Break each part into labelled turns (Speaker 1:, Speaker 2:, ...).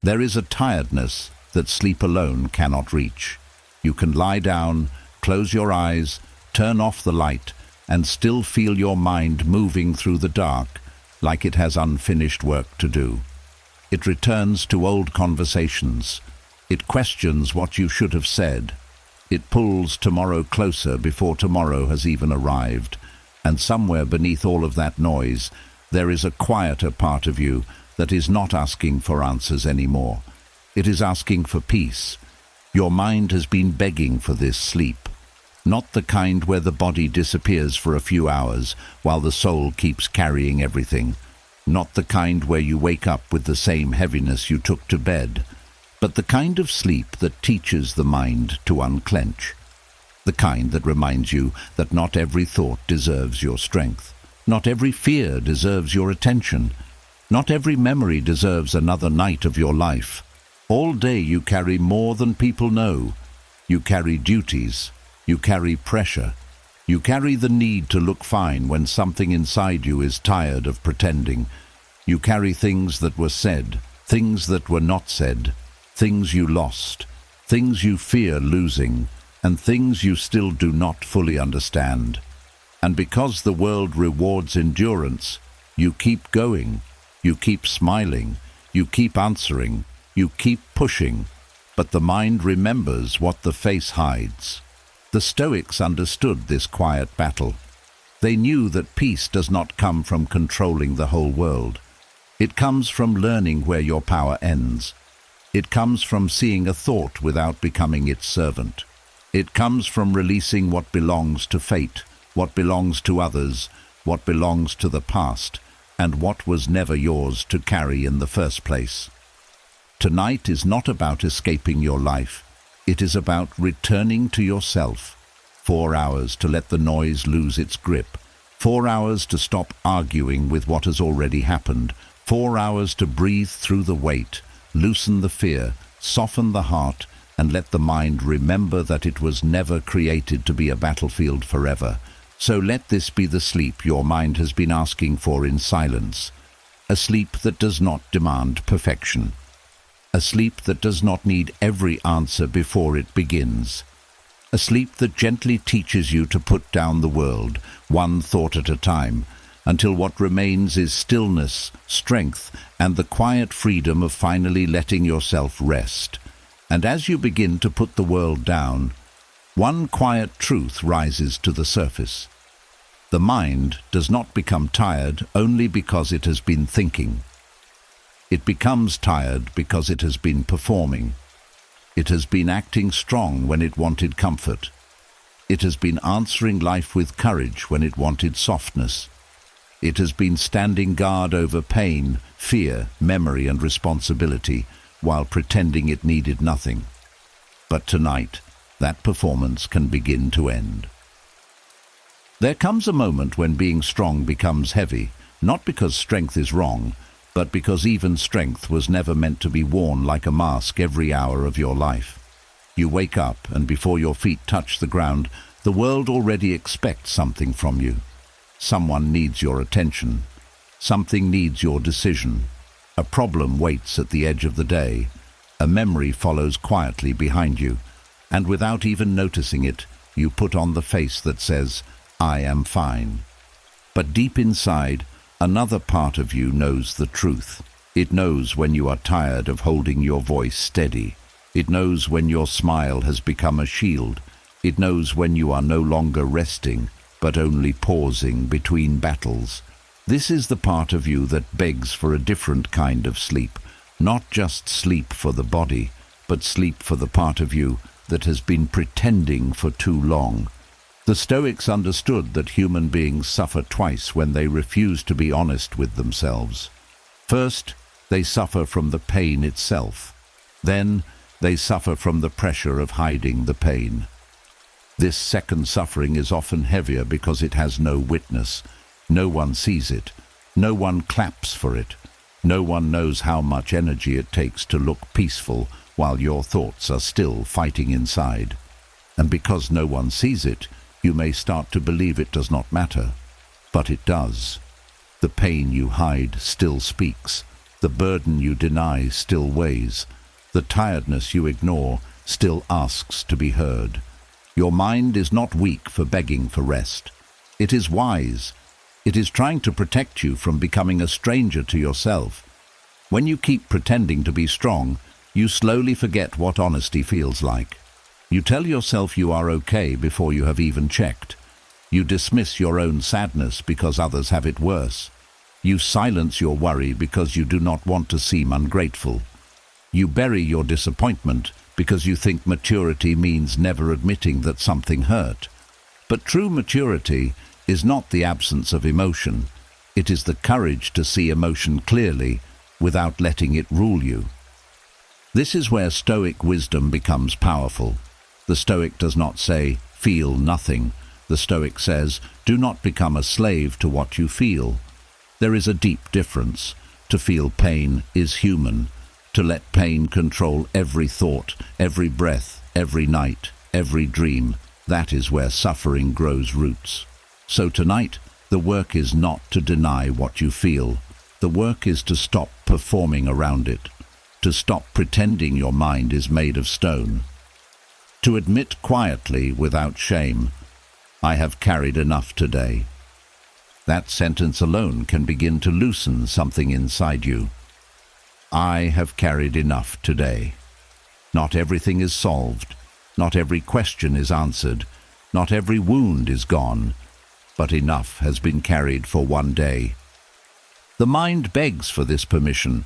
Speaker 1: There is a tiredness that sleep alone cannot reach. You can lie down, close your eyes, turn off the light, and still feel your mind moving through the dark like it has unfinished work to do. It returns to old conversations. It questions what you should have said. It pulls tomorrow closer before tomorrow has even arrived. And somewhere beneath all of that noise, there is a quieter part of you that is not asking for answers anymore. It is asking for peace. Your mind has been begging for this sleep. Not the kind where the body disappears for a few hours while the soul keeps carrying everything. Not the kind where you wake up with the same heaviness you took to bed, but the kind of sleep that teaches the mind to unclench. The kind that reminds you that not every thought deserves your strength. Not every fear deserves your attention. Not every memory deserves another night of your life. All day you carry more than people know. You carry duties. You carry pressure. You carry the need to look fine when something inside you is tired of pretending. You carry things that were said, things that were not said, things you lost, things you fear losing, and things you still do not fully understand. And because the world rewards endurance, you keep going, you keep smiling, you keep answering, you keep pushing, but the mind remembers what the face hides. The Stoics understood this quiet battle. They knew that peace does not come from controlling the whole world. It comes from learning where your power ends. It comes from seeing a thought without becoming its servant. It comes from releasing what belongs to fate, what belongs to others, what belongs to the past, and what was never yours to carry in the first place. Tonight is not about escaping your life. It is about returning to yourself. 4 hours to let the noise lose its grip. 4 hours to stop arguing with what has already happened. 4 hours to breathe through the weight, loosen the fear, soften the heart, and let the mind remember that it was never created to be a battlefield forever. So let this be the sleep your mind has been asking for in silence. A sleep that does not demand perfection. A sleep that does not need every answer before it begins. A sleep that gently teaches you to put down the world, one thought at a time, until what remains is stillness, strength, and the quiet freedom of finally letting yourself rest. And as you begin to put the world down, one quiet truth rises to the surface. The mind does not become tired only because it has been thinking. It becomes tired because it has been performing. It has been acting strong when it wanted comfort. It has been answering life with courage when it wanted softness. It has been standing guard over pain, fear, memory, and responsibility while pretending it needed nothing. But tonight, that performance can begin to end. There comes a moment when being strong becomes heavy, not because strength is wrong, but because even strength was never meant to be worn like a mask every hour of your life. You wake up, and before your feet touch the ground, the world already expects something from you. Someone needs your attention. Something needs your decision. A problem waits at the edge of the day. A memory follows quietly behind you, and without even noticing it, you put on the face that says, "I am fine." But deep inside, another part of you knows the truth. It knows when you are tired of holding your voice steady. It knows when your smile has become a shield. It knows when you are no longer resting, but only pausing between battles. This is the part of you that begs for a different kind of sleep, not just sleep for the body, but sleep for the part of you that has been pretending for too long. The Stoics understood that human beings suffer twice when they refuse to be honest with themselves. First, they suffer from the pain itself. Then, they suffer from the pressure of hiding the pain. This second suffering is often heavier because it has no witness. No one sees it. No one claps for it. No one knows how much energy it takes to look peaceful while your thoughts are still fighting inside. And because no one sees it, you may start to believe it does not matter. But it does. The pain you hide still speaks. The burden you deny still weighs. The tiredness you ignore still asks to be heard. Your mind is not weak for begging for rest. It is wise. It is trying to protect you from becoming a stranger to yourself. When you keep pretending to be strong, you slowly forget what honesty feels like. You tell yourself you are okay before you have even checked. You dismiss your own sadness because others have it worse. You silence your worry because you do not want to seem ungrateful. You bury your disappointment because you think maturity means never admitting that something hurt. But true maturity is not the absence of emotion. It is the courage to see emotion clearly without letting it rule you. This is where Stoic wisdom becomes powerful. The Stoic does not say, feel nothing. The Stoic says, do not become a slave to what you feel. There is a deep difference. To feel pain is human. To let pain control every thought, every breath, every night, every dream, that is where suffering grows roots. So tonight, the work is not to deny what you feel. The work is to stop performing around it. To stop pretending your mind is made of stone. To admit quietly, without shame, I have carried enough today. That sentence alone can begin to loosen something inside you. I have carried enough today. Not everything is solved. Not every question is answered. Not every wound is gone. But enough has been carried for one day. The mind begs for this permission.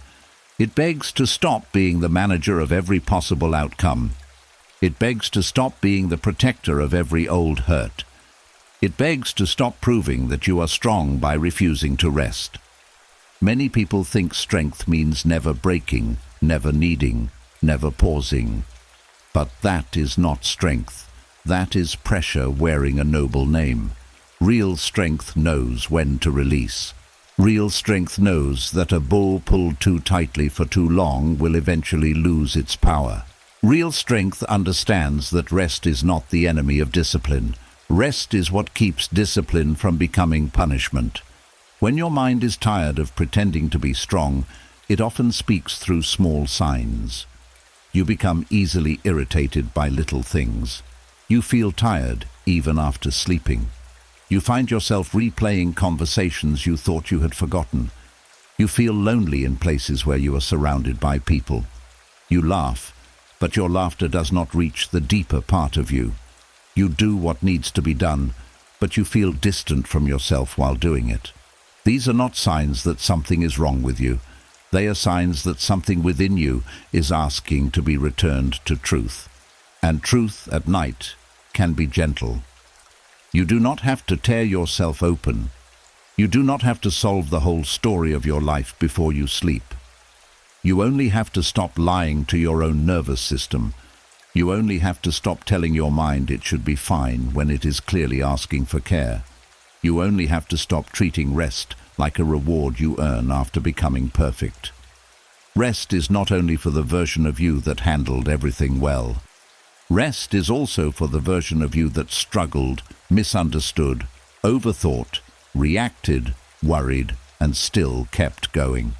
Speaker 1: It begs to stop being the manager of every possible outcome. It begs to stop being the protector of every old hurt. It begs to stop proving that you are strong by refusing to rest. Many people think strength means never breaking, never needing, never pausing. But that is not strength. That is pressure wearing a noble name. Real strength knows when to release. Real strength knows that a bull pulled too tightly for too long will eventually lose its power. Real strength understands that rest is not the enemy of discipline. Rest is what keeps discipline from becoming punishment. When your mind is tired of pretending to be strong, it often speaks through small signs. You become easily irritated by little things. You feel tired even after sleeping. You find yourself replaying conversations you thought you had forgotten. You feel lonely in places where you are surrounded by people. You laugh, but your laughter does not reach the deeper part of you. You do what needs to be done, but you feel distant from yourself while doing it. These are not signs that something is wrong with you. They are signs that something within you is asking to be returned to truth. And truth at night can be gentle. You do not have to tear yourself open. You do not have to solve the whole story of your life before you sleep. You only have to stop lying to your own nervous system. You only have to stop telling your mind it should be fine when it is clearly asking for care. You only have to stop treating rest like a reward you earn after becoming perfect. Rest is not only for the version of you that handled everything well. Rest is also for the version of you that struggled, misunderstood, overthought, reacted, worried, and still kept going.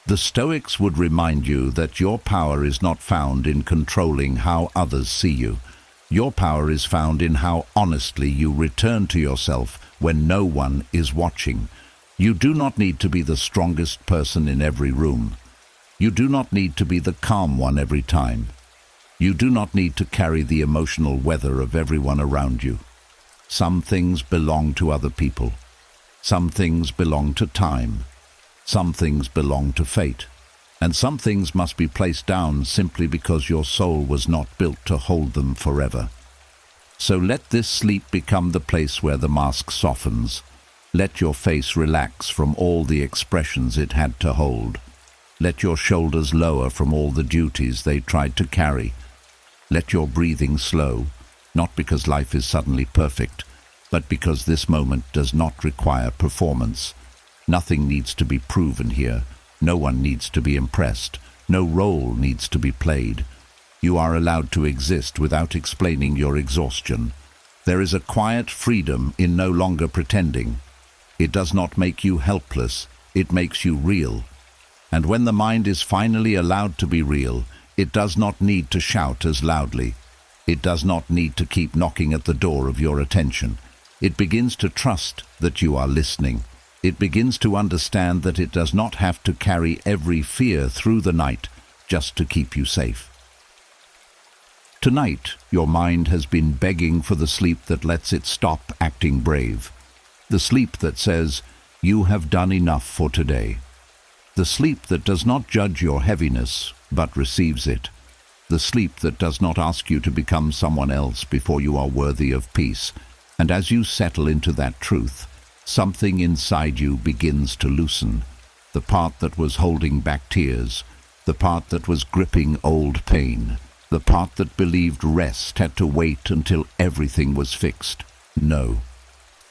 Speaker 1: The Stoics would remind you that your power is not found in controlling how others see you. Your power is found in how honestly you return to yourself when no one is watching. You do not need to be the strongest person in every room. You do not need to be the calm one every time. You do not need to carry the emotional weather of everyone around you. Some things belong to other people. Some things belong to time. Some things belong to fate. And some things must be placed down simply because your soul was not built to hold them forever. So let this sleep become the place where the mask softens. Let your face relax from all the expressions it had to hold. Let your shoulders lower from all the duties they tried to carry. Let your breathing slow, not because life is suddenly perfect, but because this moment does not require performance. Nothing needs to be proven here. No one needs to be impressed. No role needs to be played. You are allowed to exist without explaining your exhaustion. There is a quiet freedom in no longer pretending. It does not make you helpless. It makes you real. And when the mind is finally allowed to be real, it does not need to shout as loudly. It does not need to keep knocking at the door of your attention. It begins to trust that you are listening. It begins to understand that it does not have to carry every fear through the night just to keep you safe. Tonight, your mind has been begging for the sleep that lets it stop acting brave. The sleep that says, "You have done enough for today." The sleep that does not judge your heaviness, but receives it. The sleep that does not ask you to become someone else before you are worthy of peace. And as you settle into that truth, something inside you begins to loosen. The part that was holding back tears, the part that was gripping old pain, the part that believed rest had to wait until everything was fixed. No.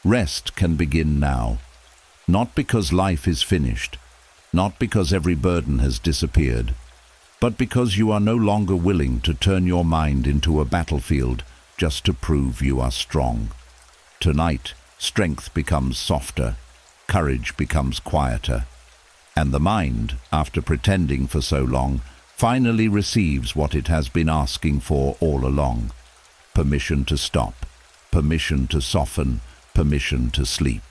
Speaker 1: Rest can begin now. Not because life is finished, not because every burden has disappeared, but because you are no longer willing to turn your mind into a battlefield just to prove you are strong. Tonight, strength becomes softer, courage becomes quieter, and the mind, after pretending for so long, finally receives what it has been asking for all along: permission to stop, permission to soften, permission to sleep.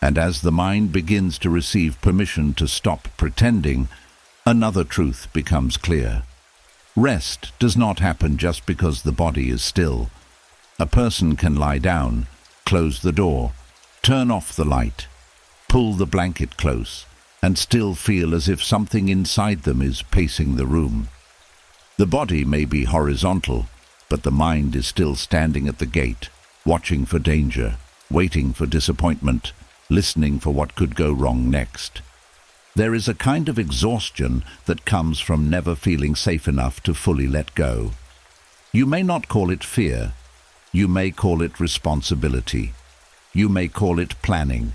Speaker 1: And as the mind begins to receive permission to stop pretending, another truth becomes clear. Rest does not happen just because the body is still. A person can lie down, close the door, turn off the light, pull the blanket close, and still feel as if something inside them is pacing the room. The body may be horizontal, but the mind is still standing at the gate, watching for danger, waiting for disappointment, listening for what could go wrong next. There is a kind of exhaustion that comes from never feeling safe enough to fully let go. You may not call it fear. You may call it responsibility. You may call it planning.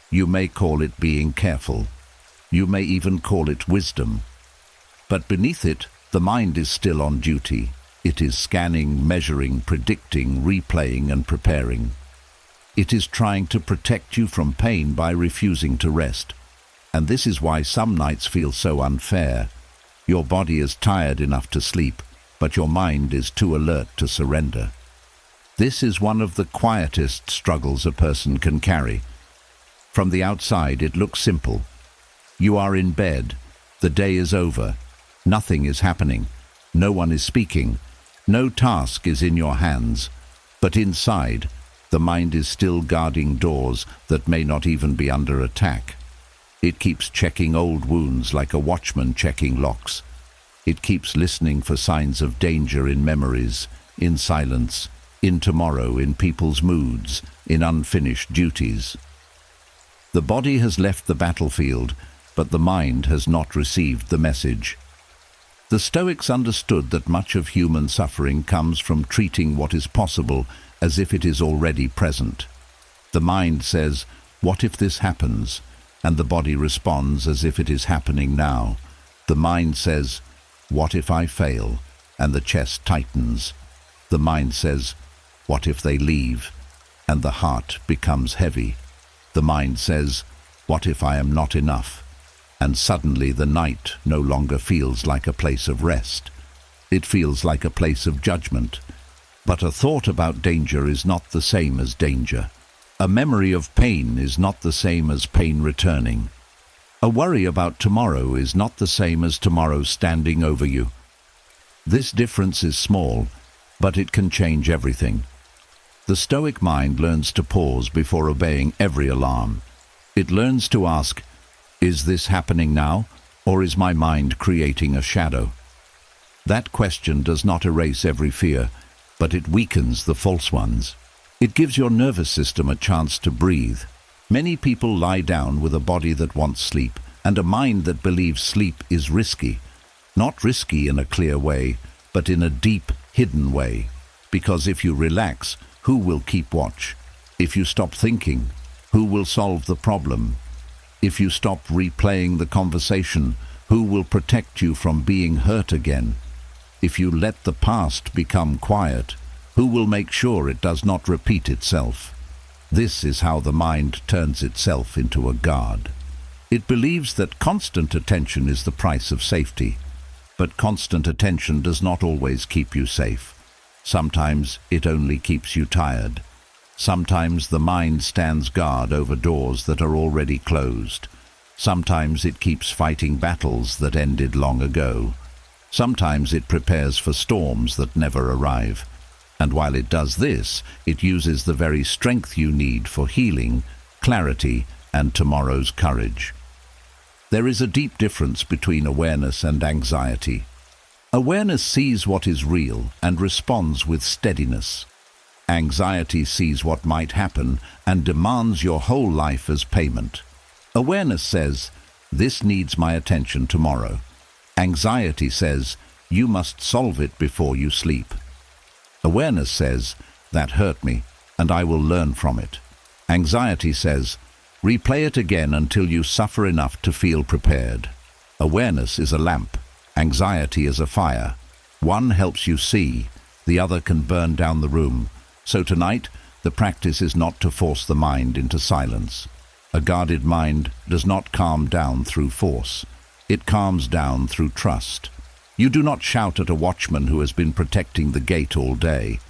Speaker 1: You may call it being careful. You may even call it wisdom. But beneath it, the mind is still on duty. It is scanning, measuring, predicting, replaying, and preparing. It is trying to protect you from pain by refusing to rest. And this is why some nights feel so unfair. Your body is tired enough to sleep, but your mind is too alert to surrender. This is one of the quietest struggles a person can carry. From the outside, it looks simple. You are in bed, the day is over, nothing is happening, no one is speaking, no task is in your hands, but inside, the mind is still guarding doors that may not even be under attack. It keeps checking old wounds like a watchman checking locks. It keeps listening for signs of danger in memories, in silence, in tomorrow, in people's moods, in unfinished duties. The body has left the battlefield, but the mind has not received the message. The Stoics understood that much of human suffering comes from treating what is possible as if it is already present. The mind says, "What if this happens?" And the body responds as if it is happening now. The mind says, "What if I fail?" And the chest tightens. The mind says, "What if they leave?" And the heart becomes heavy. The mind says, "What if I am not enough?" And suddenly the night no longer feels like a place of rest. It feels like a place of judgment. But a thought about danger is not the same as danger. A memory of pain is not the same as pain returning. A worry about tomorrow is not the same as tomorrow standing over you. This difference is small, but it can change everything. The Stoic mind learns to pause before obeying every alarm. It learns to ask, "Is this happening now, or is my mind creating a shadow?" That question does not erase every fear, but it weakens the false ones. It gives your nervous system a chance to breathe. Many people lie down with a body that wants sleep and a mind that believes sleep is risky. Not risky in a clear way, but in a deep, hidden way. Because if you relax, who will keep watch? If you stop thinking, who will solve the problem? If you stop replaying the conversation, who will protect you from being hurt again? If you let the past become quiet, who will make sure it does not repeat itself? This is how the mind turns itself into a guard. It believes that constant attention is the price of safety. But constant attention does not always keep you safe. Sometimes it only keeps you tired. Sometimes the mind stands guard over doors that are already closed. Sometimes it keeps fighting battles that ended long ago. Sometimes it prepares for storms that never arrive. And while it does this, it uses the very strength you need for healing, clarity, and tomorrow's courage. There is a deep difference between awareness and anxiety. Awareness sees what is real and responds with steadiness. Anxiety sees what might happen and demands your whole life as payment. Awareness says, "This needs my attention tomorrow." Anxiety says, "You must solve it before you sleep." Awareness says, "That hurt me, and I will learn from it." Anxiety says, "Replay it again until you suffer enough to feel prepared." Awareness is a lamp. Anxiety is a fire. One helps you see, the other can burn down the room. So tonight, the practice is not to force the mind into silence. A guarded mind does not calm down through force. It calms down through trust. You do not shout at a watchman who has been protecting the gate all day.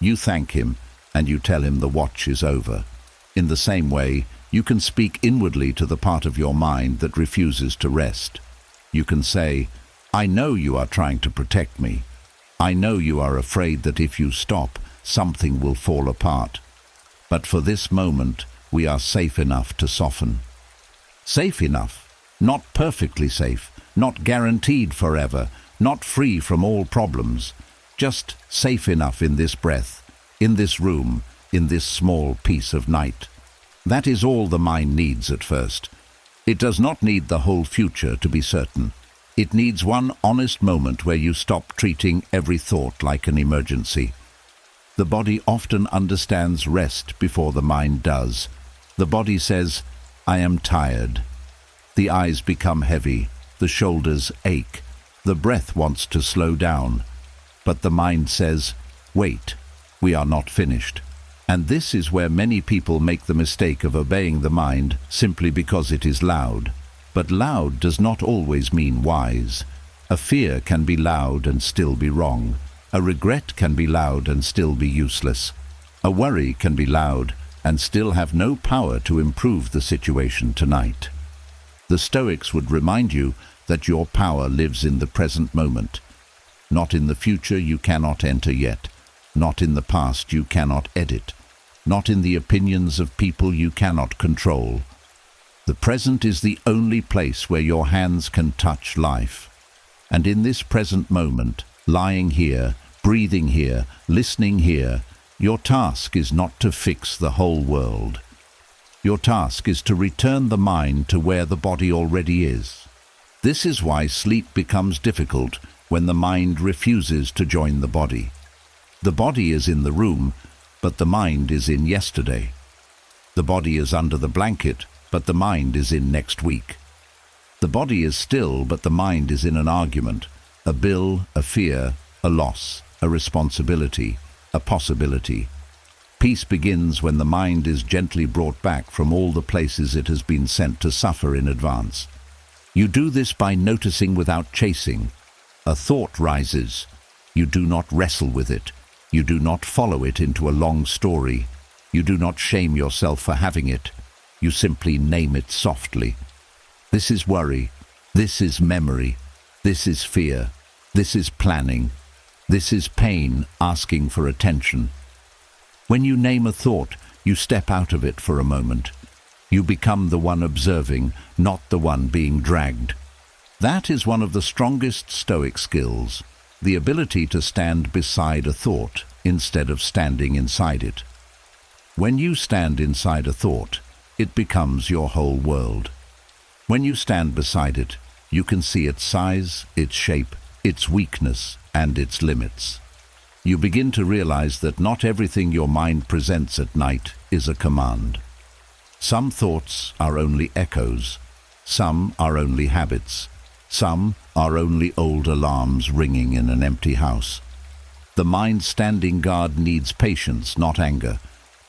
Speaker 1: You thank him, and you tell him the watch is over. In the same way, you can speak inwardly to the part of your mind that refuses to rest. You can say, "I know you are trying to protect me. I know you are afraid that if you stop, something will fall apart. But for this moment, we are safe enough to soften." Safe enough, not perfectly safe, not guaranteed forever, not free from all problems, just safe enough in this breath, in this room, in this small piece of night. That is all the mind needs at first. It does not need the whole future to be certain. It needs one honest moment where you stop treating every thought like an emergency. The body often understands rest before the mind does. The body says, "I am tired." The eyes become heavy, the shoulders ache, the breath wants to slow down. But the mind says, "Wait, we are not finished." And this is where many people make the mistake of obeying the mind simply because it is loud. But loud does not always mean wise. A fear can be loud and still be wrong. A regret can be loud and still be useless. A worry can be loud and still have no power to improve the situation tonight. The Stoics would remind you that your power lives in the present moment. Not in the future you cannot enter yet. Not in the past you cannot edit. Not in the opinions of people you cannot control. The present is the only place where your hands can touch life. And in this present moment, lying here, breathing here, listening here, your task is not to fix the whole world. Your task is to return the mind to where the body already is. This is why sleep becomes difficult when the mind refuses to join the body. The body is in the room, but the mind is in yesterday. The body is under the blanket, but the mind is in next week. The body is still, but the mind is in an argument, a bill, a fear, a loss, a responsibility, a possibility. Peace begins when the mind is gently brought back from all the places it has been sent to suffer in advance. You do this by noticing without chasing. A thought rises. You do not wrestle with it. You do not follow it into a long story. You do not shame yourself for having it. You simply name it softly. This is worry. This is memory. This is fear. This is planning. This is pain asking for attention. When you name a thought, you step out of it for a moment. You become the one observing, not the one being dragged. That is one of the strongest Stoic skills, the ability to stand beside a thought instead of standing inside it. When you stand inside a thought, it becomes your whole world. When you stand beside it, you can see its size, its shape, its weakness, and its limits. You begin to realize that not everything your mind presents at night is a command. Some thoughts are only echoes. Some are only habits. Some are only old alarms ringing in an empty house. The mind standing guard needs patience, not anger.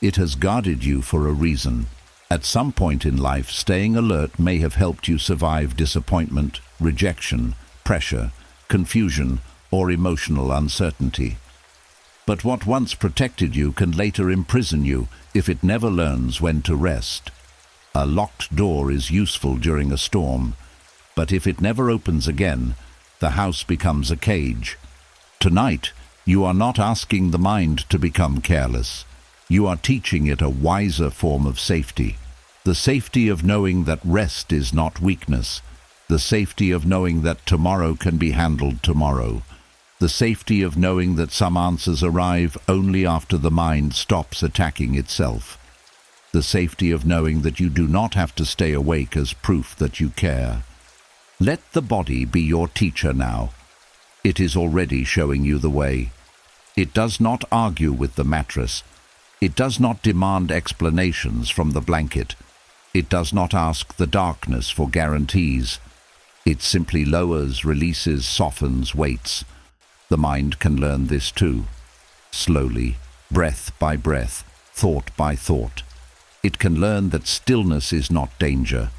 Speaker 1: It has guarded you for a reason. At some point in life, staying alert may have helped you survive disappointment, rejection, pressure, confusion, or emotional uncertainty. But what once protected you can later imprison you if it never learns when to rest. A locked door is useful during a storm, but if it never opens again, the house becomes a cage. Tonight, you are not asking the mind to become careless. You are teaching it a wiser form of safety. The safety of knowing that rest is not weakness. The safety of knowing that tomorrow can be handled tomorrow. The safety of knowing that some answers arrive only after the mind stops attacking itself. The safety of knowing that you do not have to stay awake as proof that you care. Let the body be your teacher now. It is already showing you the way. It does not argue with the mattress. It does not demand explanations from the blanket. It does not ask the darkness for guarantees. It simply lowers, releases, softens, waits. The mind can learn this too. Slowly, breath by breath, thought by thought. It can learn that stillness is not danger.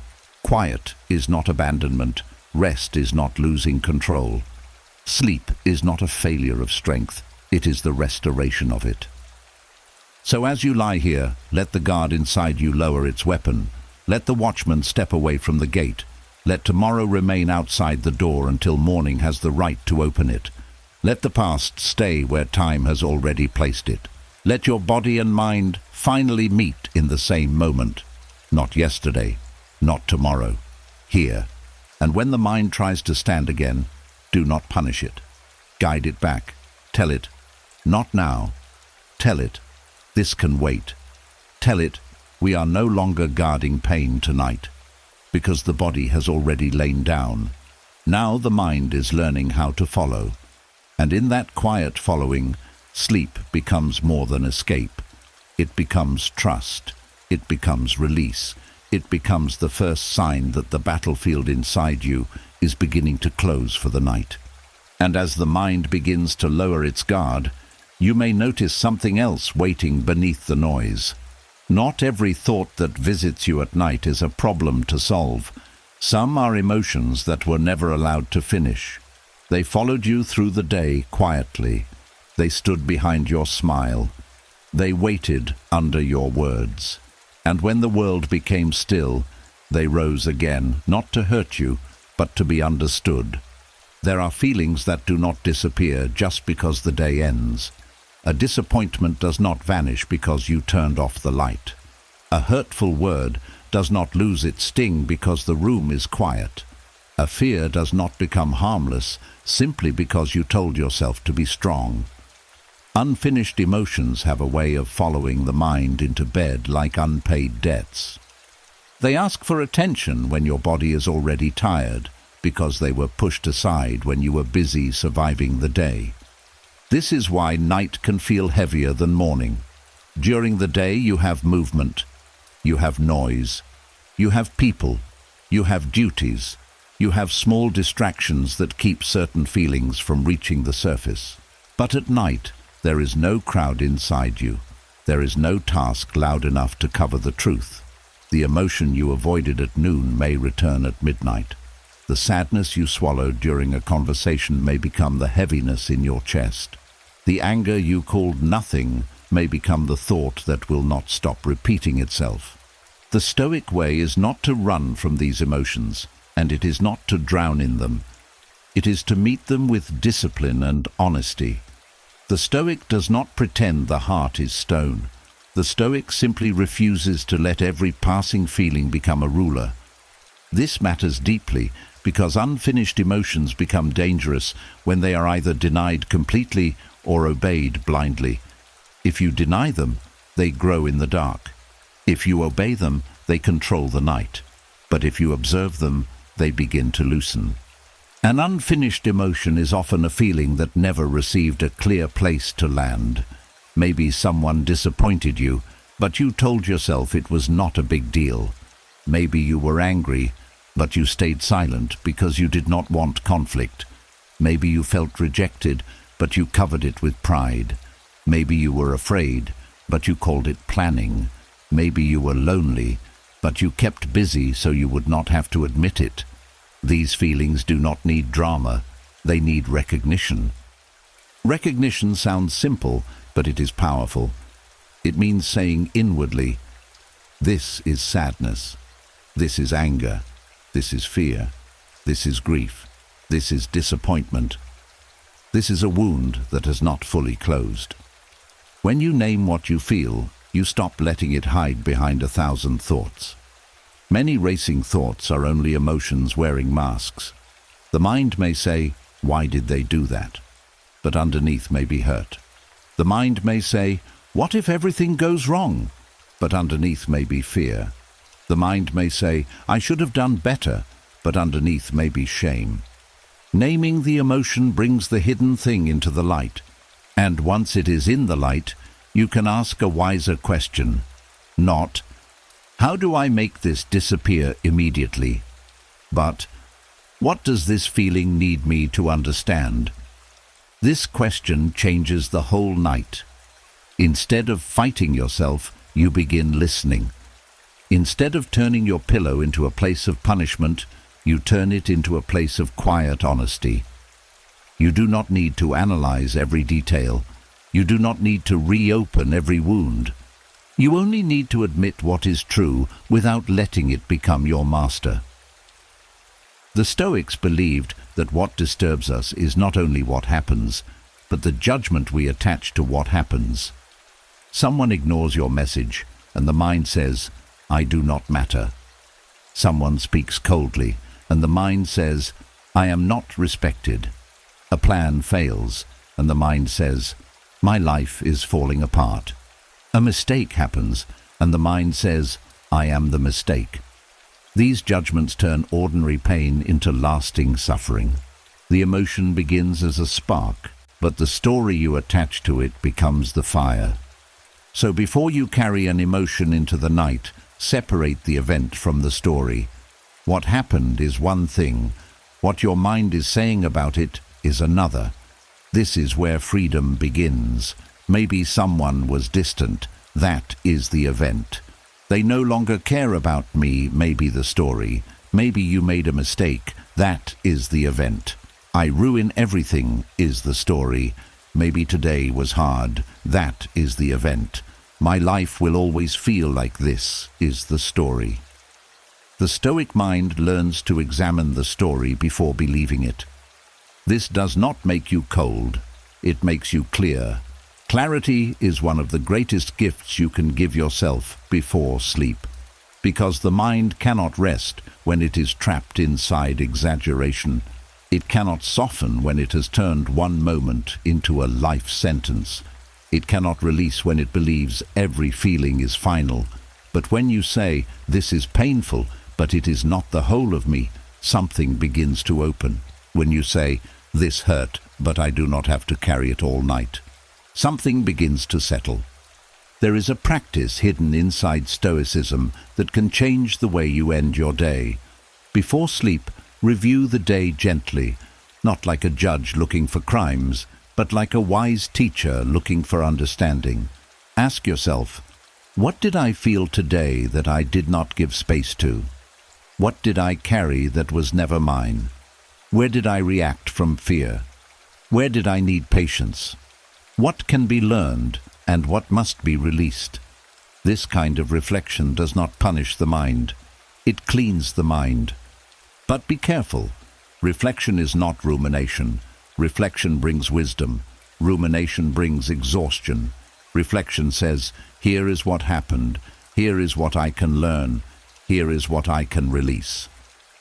Speaker 1: Quiet is not abandonment. Rest is not losing control. Sleep is not a failure of strength. It is the restoration of it. So as you lie here, let the guard inside you lower its weapon. Let the watchman step away from the gate. Let tomorrow remain outside the door until morning has the right to open it. Let the past stay where time has already placed it. Let your body and mind finally meet in the same moment. Not yesterday, not tomorrow, here. And when the mind tries to stand again, do not punish it. Guide it back. Tell it, not now. Tell it, this can wait. Tell it, we are no longer guarding pain tonight, because the body has already lain down. Now the mind is learning how to follow. And in that quiet following, sleep becomes more than escape. It becomes trust. It becomes release. It becomes the first sign that the battlefield inside you is beginning to close for the night. And as the mind begins to lower its guard, you may notice something else waiting beneath the noise. Not every thought that visits you at night is a problem to solve. Some are emotions that were never allowed to finish. They followed you through the day quietly. They stood behind your smile. They waited under your words. And when the world became still, they rose again, not to hurt you, but to be understood. There are feelings that do not disappear just because the day ends. A disappointment does not vanish because you turned off the light. A hurtful word does not lose its sting because the room is quiet. A fear does not become harmless simply because you told yourself to be strong. Unfinished emotions have a way of following the mind into bed like unpaid debts. They ask for attention when your body is already tired, because they were pushed aside when you were busy surviving the day. This is why night can feel heavier than morning. During the day you have movement, you have noise, you have people, you have duties, you have small distractions that keep certain feelings from reaching the surface. But at night, there is no crowd inside you. There is no task loud enough to cover the truth. The emotion you avoided at noon may return at midnight. The sadness you swallowed during a conversation may become the heaviness in your chest. The anger you called nothing may become the thought that will not stop repeating itself. The Stoic way is not to run from these emotions, and it is not to drown in them. It is to meet them with discipline and honesty. The Stoic does not pretend the heart is stone. The Stoic simply refuses to let every passing feeling become a ruler. This matters deeply because unfinished emotions become dangerous when they are either denied completely or obeyed blindly. If you deny them, they grow in the dark. If you obey them, they control the night. But if you observe them, they begin to loosen. An unfinished emotion is often a feeling that never received a clear place to land. Maybe someone disappointed you, but you told yourself it was not a big deal. Maybe you were angry, but you stayed silent because you did not want conflict. Maybe you felt rejected, but you covered it with pride. Maybe you were afraid, but you called it planning. Maybe you were lonely, but you kept busy so you would not have to admit it. These feelings do not need drama, they need recognition. Recognition sounds simple, but it is powerful. It means saying inwardly, this is sadness, this is anger, this is fear, this is grief, this is disappointment. This is a wound that has not fully closed. When you name what you feel, you stop letting it hide behind 1,000 thoughts. Many racing thoughts are only emotions wearing masks. The mind may say, why did they do that? But underneath may be hurt. The mind may say, what if everything goes wrong? But underneath may be fear. The mind may say, I should have done better, but underneath may be shame. Naming the emotion brings the hidden thing into the light. And once it is in the light, you can ask a wiser question. Not, how do I make this disappear immediately? But, what does this feeling need me to understand? This question changes the whole night. Instead of fighting yourself, you begin listening. Instead of turning your pillow into a place of punishment, you turn it into a place of quiet honesty. You do not need to analyze every detail. You do not need to reopen every wound. You only need to admit what is true without letting it become your master. The Stoics believed that what disturbs us is not only what happens, but the judgment we attach to what happens. Someone ignores your message, and the mind says, I do not matter. Someone speaks coldly, and the mind says, I am not respected. A plan fails, and the mind says, my life is falling apart. A mistake happens, and the mind says, I am the mistake. These judgments turn ordinary pain into lasting suffering. The emotion begins as a spark, but the story you attach to it becomes the fire. So before you carry an emotion into the night, separate the event from the story. What happened is one thing. What your mind is saying about it is another. This is where freedom begins. Maybe someone was distant. That is the event. They no longer care about me, maybe the story. Maybe you made a mistake. That is the event. I ruin everything is the story. Maybe today was hard. That is the event. My life will always feel like this is the story. The Stoic mind learns to examine the story before believing it. This does not make you cold. It makes you clear. Clarity is one of the greatest gifts you can give yourself before sleep, because the mind cannot rest when it is trapped inside exaggeration. It cannot soften when it has turned one moment into a life sentence. It cannot release when it believes every feeling is final. But when you say, this is painful, but it is not the whole of me, something begins to open. When you say, this hurt, but I do not have to carry it all night, something begins to settle. There is a practice hidden inside Stoicism that can change the way you end your day. Before sleep, review the day gently, not like a judge looking for crimes, but like a wise teacher looking for understanding. Ask yourself, what did I feel today that I did not give space to? What did I carry that was never mine? Where did I react from fear? Where did I need patience? What can be learned and what must be released? This kind of reflection does not punish the mind. It cleans the mind. But be careful. Reflection is not rumination. Reflection brings wisdom. Rumination brings exhaustion. Reflection says, here is what happened. Here is what I can learn. Here is what I can release.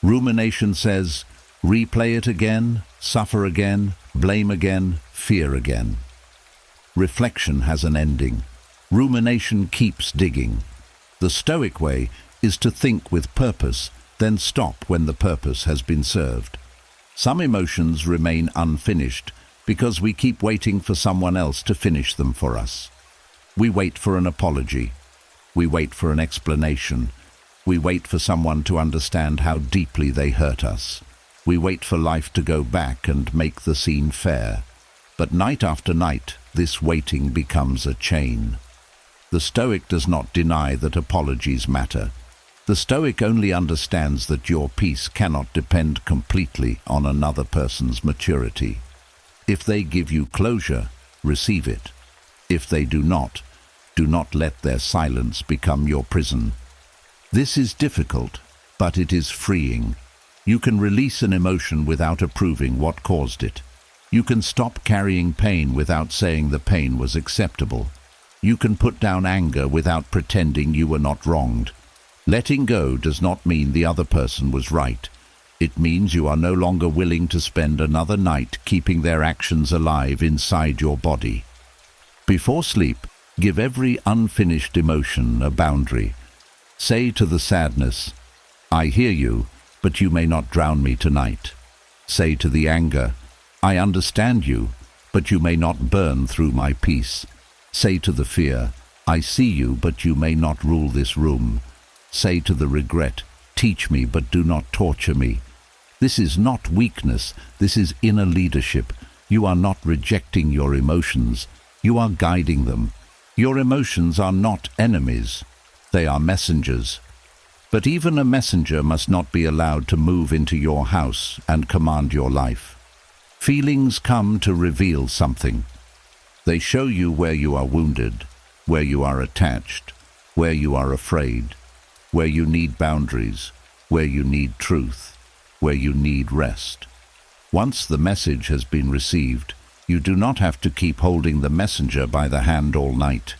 Speaker 1: Rumination says, replay it again, suffer again, blame again, fear again. Reflection has an ending. Rumination keeps digging. The Stoic way is to think with purpose, then stop when the purpose has been served. Some emotions remain unfinished because we keep waiting for someone else to finish them for us. We wait for an apology. We wait for an explanation. We wait for someone to understand how deeply they hurt us. We wait for life to go back and make the scene fair. But night after night, this waiting becomes a chain. The Stoic does not deny that apologies matter. The Stoic only understands that your peace cannot depend completely on another person's maturity. If they give you closure, receive it. If they do not let their silence become your prison. This is difficult, but it is freeing. You can release an emotion without approving what caused it. You can stop carrying pain without saying the pain was acceptable. You can put down anger without pretending you were not wronged. Letting go does not mean the other person was right. It means you are no longer willing to spend another night keeping their actions alive inside your body. Before sleep, give every unfinished emotion a boundary. Say to the sadness, "I hear you, but you may not drown me tonight." Say to the anger, "I understand you, but you may not burn through my peace." Say to the fear, "I see you, but you may not rule this room." Say to the regret, "Teach me, but do not torture me." This is not weakness, this is inner leadership. You are not rejecting your emotions, you are guiding them. Your emotions are not enemies, they are messengers. But even a messenger must not be allowed to move into your house and command your life. Feelings come to reveal something. They show you where you are wounded, where you are attached, where you are afraid, where you need boundaries, where you need truth, where you need rest. Once the message has been received, you do not have to keep holding the messenger by the hand all night.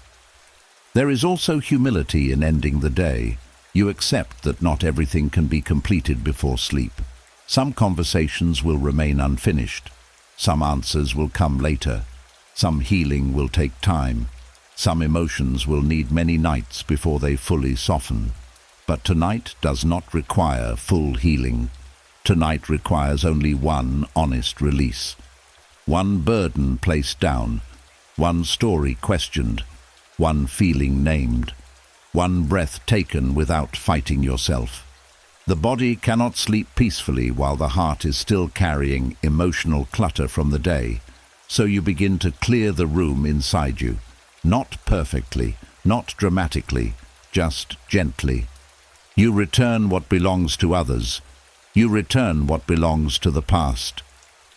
Speaker 1: There is also humility in ending the day. You accept that not everything can be completed before sleep. Some conversations will remain unfinished. Some answers will come later. Some healing will take time. Some emotions will need many nights before they fully soften. But tonight does not require full healing. Tonight requires only one honest release. One burden placed down. One story questioned. One feeling named. One breath taken without fighting yourself. The body cannot sleep peacefully while the heart is still carrying emotional clutter from the day. So you begin to clear the room inside you. Not perfectly, not dramatically, just gently. You return what belongs to others. You return what belongs to the past.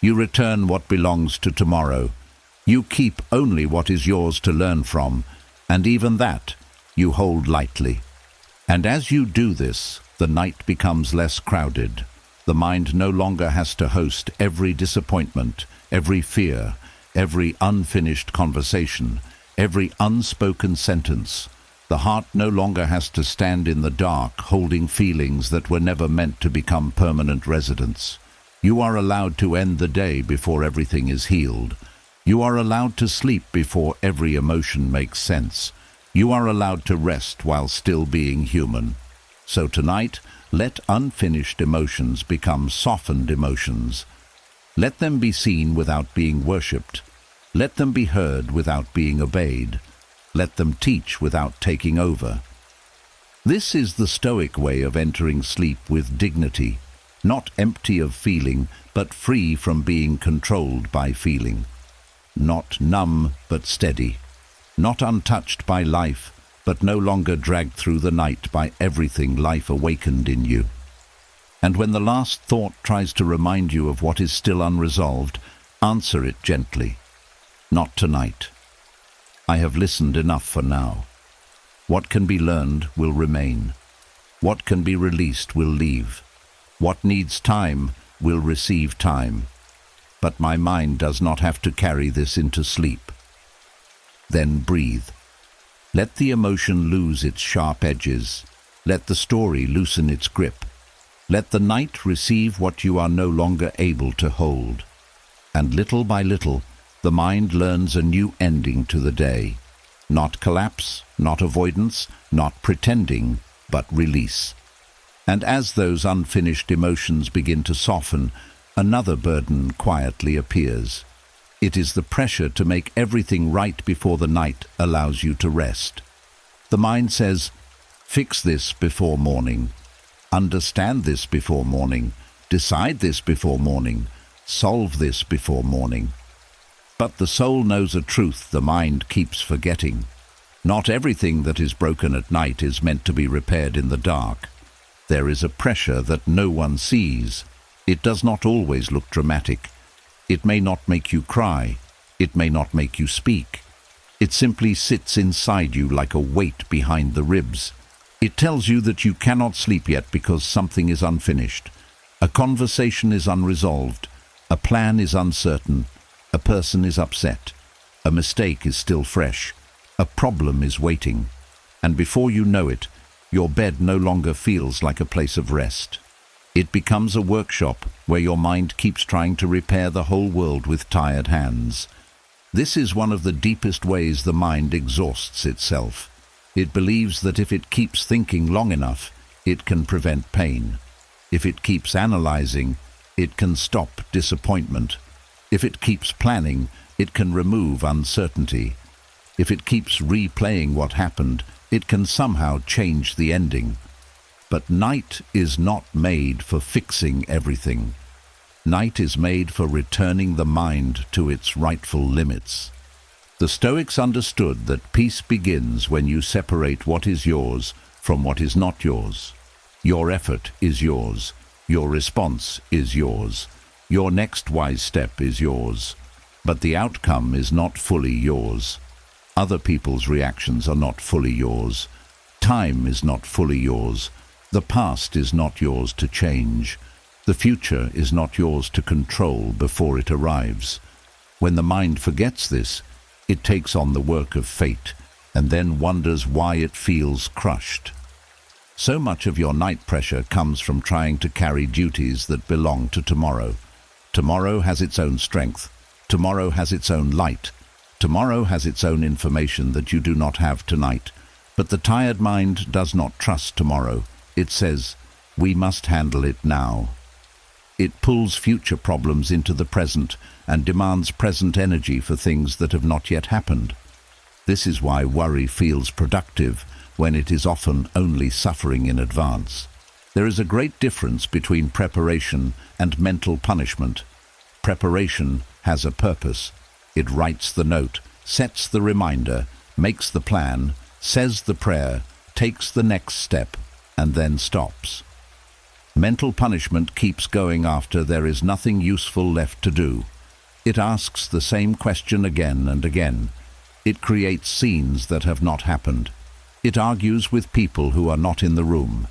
Speaker 1: You return what belongs to tomorrow. You keep only what is yours to learn from, and even that you hold lightly. And as you do this, the night becomes less crowded. The mind no longer has to host every disappointment, every fear, every unfinished conversation, every unspoken sentence. The heart no longer has to stand in the dark holding feelings that were never meant to become permanent residents. You are allowed to end the day before everything is healed. You are allowed to sleep before every emotion makes sense. You are allowed to rest while still being human. So tonight, let unfinished emotions become softened emotions. Let them be seen without being worshipped. Let them be heard without being obeyed. Let them teach without taking over. This is the Stoic way of entering sleep with dignity, not empty of feeling, but free from being controlled by feeling. Not numb, but steady. Not untouched by life, but no longer dragged through the night by everything life awakened in you. And when the last thought tries to remind you of what is still unresolved, answer it gently. Not tonight. I have listened enough for now. What can be learned will remain. What can be released will leave. What needs time will receive time. But my mind does not have to carry this into sleep. Then breathe. Let the emotion lose its sharp edges. Let the story loosen its grip. Let the night receive what you are no longer able to hold. And little by little, the mind learns a new ending to the day. Not collapse, not avoidance, not pretending, but release. And as those unfinished emotions begin to soften, another burden quietly appears. It is the pressure to make everything right before the night allows you to rest. The mind says, fix this before morning, understand this before morning, decide this before morning, solve this before morning. But the soul knows a truth the mind keeps forgetting. Not everything that is broken at night is meant to be repaired in the dark. There is a pressure that no one sees. It does not always look dramatic. It may not make you cry. It may not make you speak. It simply sits inside you like a weight behind the ribs. It tells you that you cannot sleep yet because something is unfinished. A conversation is unresolved. A plan is uncertain. A person is upset. A mistake is still fresh. A problem is waiting. And before you know it, your bed no longer feels like a place of rest. It becomes a workshop where your mind keeps trying to repair the whole world with tired hands. This is one of the deepest ways the mind exhausts itself. It believes that if it keeps thinking long enough, it can prevent pain. If it keeps analyzing, it can stop disappointment. If it keeps planning, it can remove uncertainty. If it keeps replaying what happened, it can somehow change the ending. But night is not made for fixing everything. Night is made for returning the mind to its rightful limits. The Stoics understood that peace begins when you separate what is yours from what is not yours. Your effort is yours. Your response is yours. Your next wise step is yours. But the outcome is not fully yours. Other people's reactions are not fully yours. Time is not fully yours. The past is not yours to change. The future is not yours to control before it arrives. When the mind forgets this, it takes on the work of fate and then wonders why it feels crushed. So much of your night pressure comes from trying to carry duties that belong to tomorrow. Tomorrow has its own strength. Tomorrow has its own light. Tomorrow has its own information that you do not have tonight. But the tired mind does not trust tomorrow. It says, we must handle it now. It pulls future problems into the present and demands present energy for things that have not yet happened. This is why worry feels productive when it is often only suffering in advance. There is a great difference between preparation and mental punishment. Preparation has a purpose. It writes the note, sets the reminder, makes the plan, says the prayer, takes the next step, and then stops. Mental punishment keeps going after there is nothing useful left to do. It asks the same question again and again. It creates scenes that have not happened. It argues with people who are not in the room.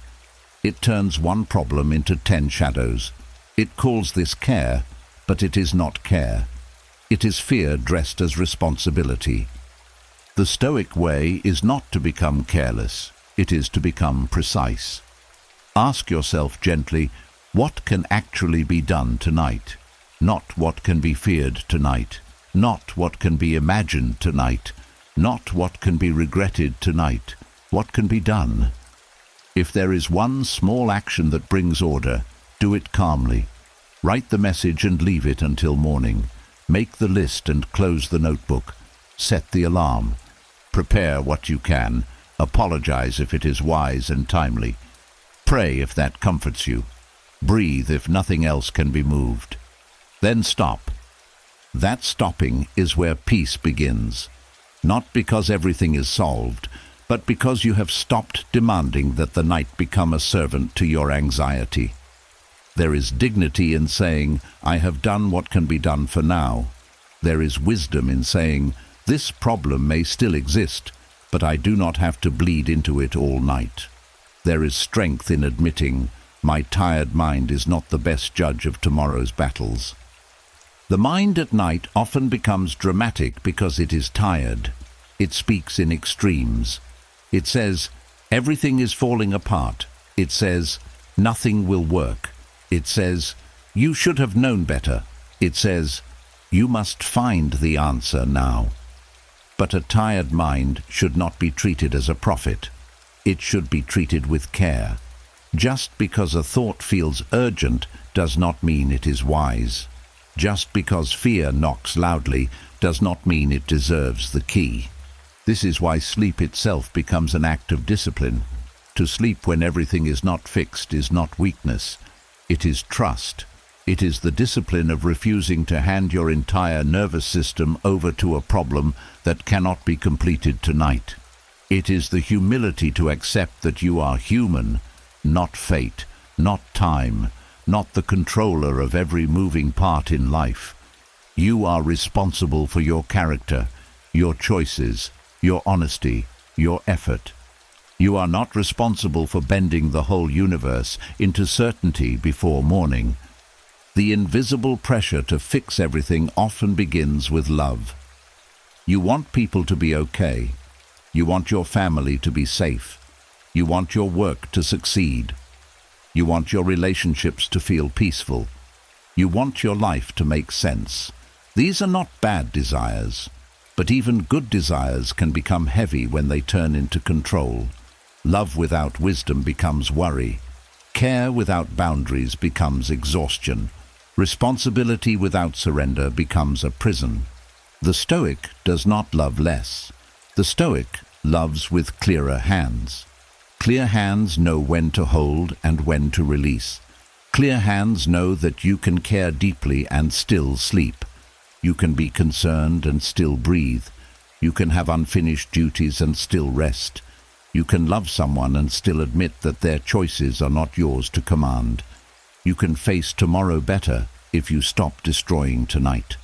Speaker 1: It turns one problem into 10 shadows. It calls this care, but it is not care. It is fear dressed as responsibility. The Stoic way is not to become careless. It is to become precise. Ask yourself gently, what can actually be done tonight? Not what can be feared tonight. Not what can be imagined tonight. Not what can be regretted tonight. What can be done? If there is one small action that brings order, do it calmly. Write the message and leave it until morning. Make the list and close the notebook. Set the alarm. Prepare what you can. Apologize if it is wise and timely. Pray if that comforts you. Breathe if nothing else can be moved. Then stop. That stopping is where peace begins. Not because everything is solved, but because you have stopped demanding that the night become a servant to your anxiety. There is dignity in saying, I have done what can be done for now. There is wisdom in saying, this problem may still exist, but I do not have to bleed into it all night. There is strength in admitting, my tired mind is not the best judge of tomorrow's battles. The mind at night often becomes dramatic because it is tired. It speaks in extremes. It says, everything is falling apart. It says, nothing will work. It says, you should have known better. It says, you must find the answer now. But a tired mind should not be treated as a prophet. It should be treated with care. Just because a thought feels urgent does not mean it is wise. Just because fear knocks loudly does not mean it deserves the key. This is why sleep itself becomes an act of discipline. To sleep when everything is not fixed is not weakness. It is trust. It is the discipline of refusing to hand your entire nervous system over to a problem that cannot be completed tonight. It is the humility to accept that you are human, not fate, not time, not the controller of every moving part in life. You are responsible for your character, your choices, your honesty, your effort. You are not responsible for bending the whole universe into certainty before morning. The invisible pressure to fix everything often begins with love. You want people to be okay. You want your family to be safe. You want your work to succeed. You want your relationships to feel peaceful. You want your life to make sense. These are not bad desires, but even good desires can become heavy when they turn into control. Love without wisdom becomes worry. Care without boundaries becomes exhaustion. Responsibility without surrender becomes a prison. The Stoic does not love less. The Stoic loves with clearer hands. Clear hands know when to hold and when to release. Clear hands know that you can care deeply and still sleep. You can be concerned and still breathe. You can have unfinished duties and still rest. You can love someone and still admit that their choices are not yours to command. You can face tomorrow better if you stop destroying tonight.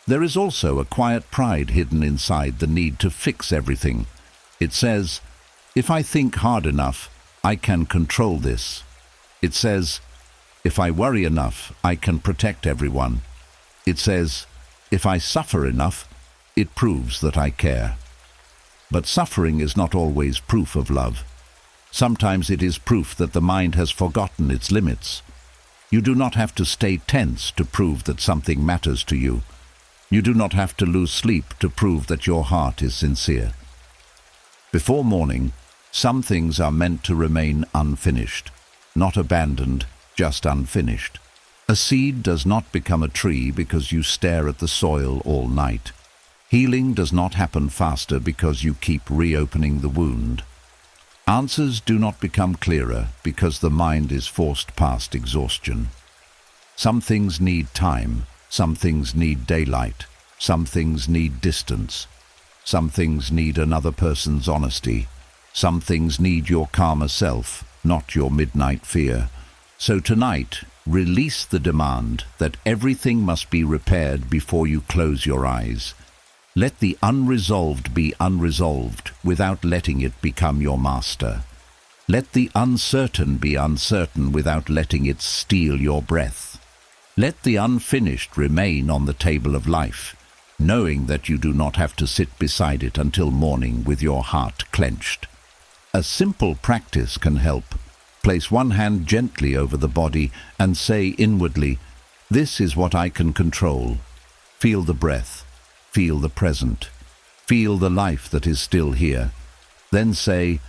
Speaker 1: There is also a quiet pride hidden inside the need to fix everything. It says, if I think hard enough, I can control this. It says, if I worry enough, I can protect everyone. It says, if I suffer enough, it proves that I care. But suffering is not always proof of love. Sometimes it is proof that the mind has forgotten its limits. You do not have to stay tense to prove that something matters to you. You do not have to lose sleep to prove that your heart is sincere. Before morning, some things are meant to remain unfinished, not abandoned, just unfinished. A seed does not become a tree because you stare at the soil all night. Healing does not happen faster because you keep reopening the wound. Answers do not become clearer because the mind is forced past exhaustion. Some things need time, some things need daylight, some things need distance. Some things need another person's honesty. Some things need your calmer self, not your midnight fear. So tonight, release the demand that everything must be repaired before you close your eyes. Let the unresolved be unresolved without letting it become your master. Let the uncertain be uncertain without letting it steal your breath. Let the unfinished remain on the table of life, knowing that you do not have to sit beside it until morning with your heart clenched. A simple practice can help. Place one hand gently over the body and say inwardly, "This is what I can control." Feel the breath. Feel the present. Feel the life that is still here. Then say,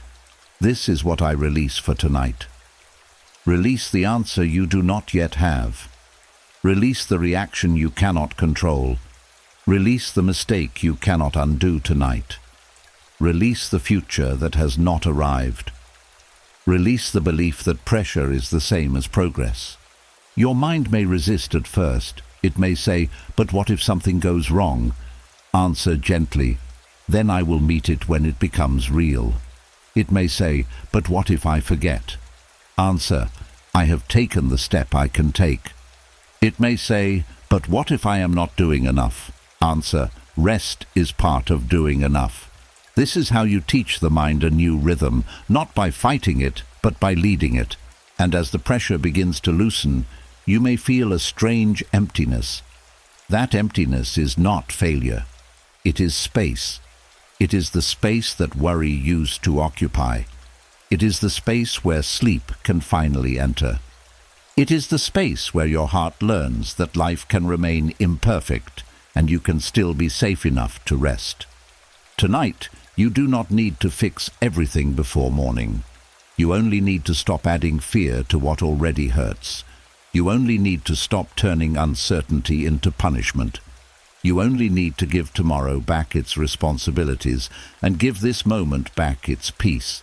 Speaker 1: "This is what I release for tonight." Release the answer you do not yet have. Release the reaction you cannot control. Release the mistake you cannot undo tonight. Release the future that has not arrived. Release the belief that pressure is the same as progress. Your mind may resist at first. It may say, "But what if something goes wrong?" Answer gently, "Then I will meet it when it becomes real." It may say, "But what if I forget?" Answer, "I have taken the step I can take." It may say, "But what if I am not doing enough?" Answer, "Rest is part of doing enough." This is how you teach the mind a new rhythm, not by fighting it, but by leading it. And as the pressure begins to loosen, you may feel a strange emptiness. That emptiness is not failure. It is space. It is the space that worry used to occupy. It is the space where sleep can finally enter. It is the space where your heart learns that life can remain imperfect and you can still be safe enough to rest. Tonight, you do not need to fix everything before morning. You only need to stop adding fear to what already hurts. You only need to stop turning uncertainty into punishment. You only need to give tomorrow back its responsibilities and give this moment back its peace.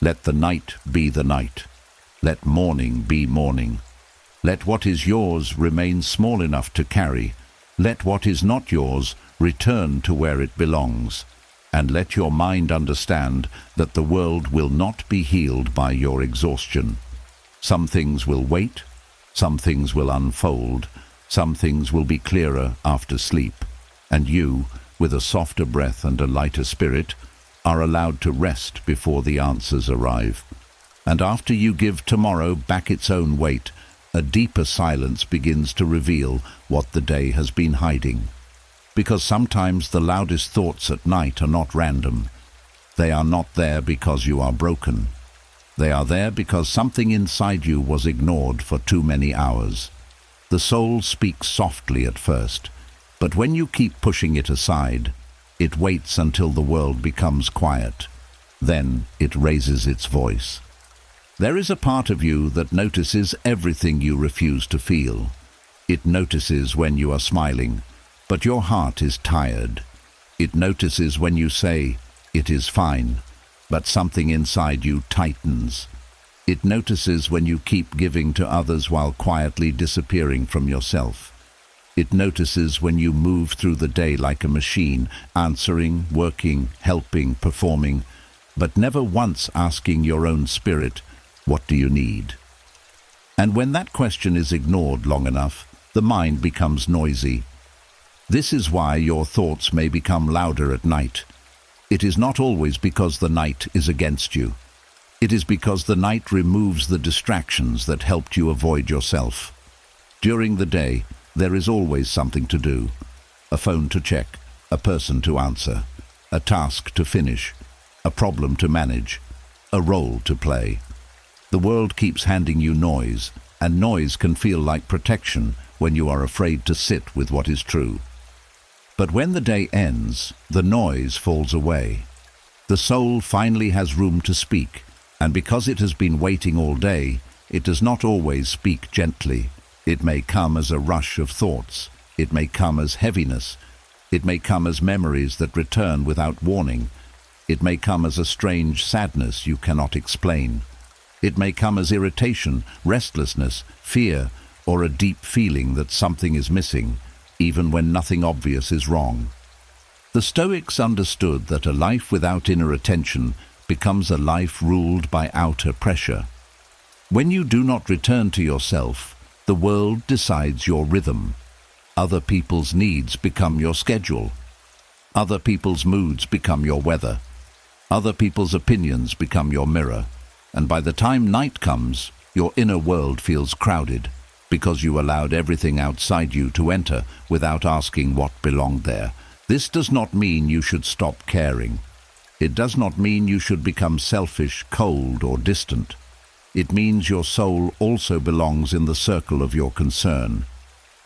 Speaker 1: Let the night be the night. Let morning be morning. Let what is yours remain small enough to carry. Let what is not yours return to where it belongs. And let your mind understand that the world will not be healed by your exhaustion. Some things will wait, some things will unfold, some things will be clearer after sleep, and you, with a softer breath and a lighter spirit, are allowed to rest before the answers arrive. And after you give tomorrow back its own weight, a deeper silence begins to reveal what the day has been hiding. Because sometimes the loudest thoughts at night are not random. They are not there because you are broken. They are there because something inside you was ignored for too many hours. The soul speaks softly at first, but when you keep pushing it aside, it waits until the world becomes quiet. Then it raises its voice. There is a part of you that notices everything you refuse to feel. It notices when you are smiling, but your heart is tired. It notices when you say, "It is fine," but something inside you tightens. It notices when you keep giving to others while quietly disappearing from yourself. It notices when you move through the day like a machine, answering, working, helping, performing, but never once asking your own spirit, "What do you need?" And when that question is ignored long enough, the mind becomes noisy. This is why your thoughts may become louder at night. It is not always because the night is against you. It is because the night removes the distractions that helped you avoid yourself. During the day, there is always something to do. A phone to check, a person to answer, a task to finish, a problem to manage, a role to play. The world keeps handing you noise, and noise can feel like protection when you are afraid to sit with what is true. But when the day ends, the noise falls away. The soul finally has room to speak, and because it has been waiting all day, it does not always speak gently. It may come as a rush of thoughts. It may come as heaviness. It may come as memories that return without warning. It may come as a strange sadness you cannot explain. It may come as irritation, restlessness, fear, or a deep feeling that something is missing, even when nothing obvious is wrong. The Stoics understood that a life without inner attention becomes a life ruled by outer pressure. When you do not return to yourself, the world decides your rhythm. Other people's needs become your schedule. Other people's moods become your weather. Other people's opinions become your mirror. And by the time night comes, your inner world feels crowded, because you allowed everything outside you to enter without asking what belonged there. This does not mean you should stop caring. It does not mean you should become selfish, cold, or distant. It means your soul also belongs in the circle of your concern.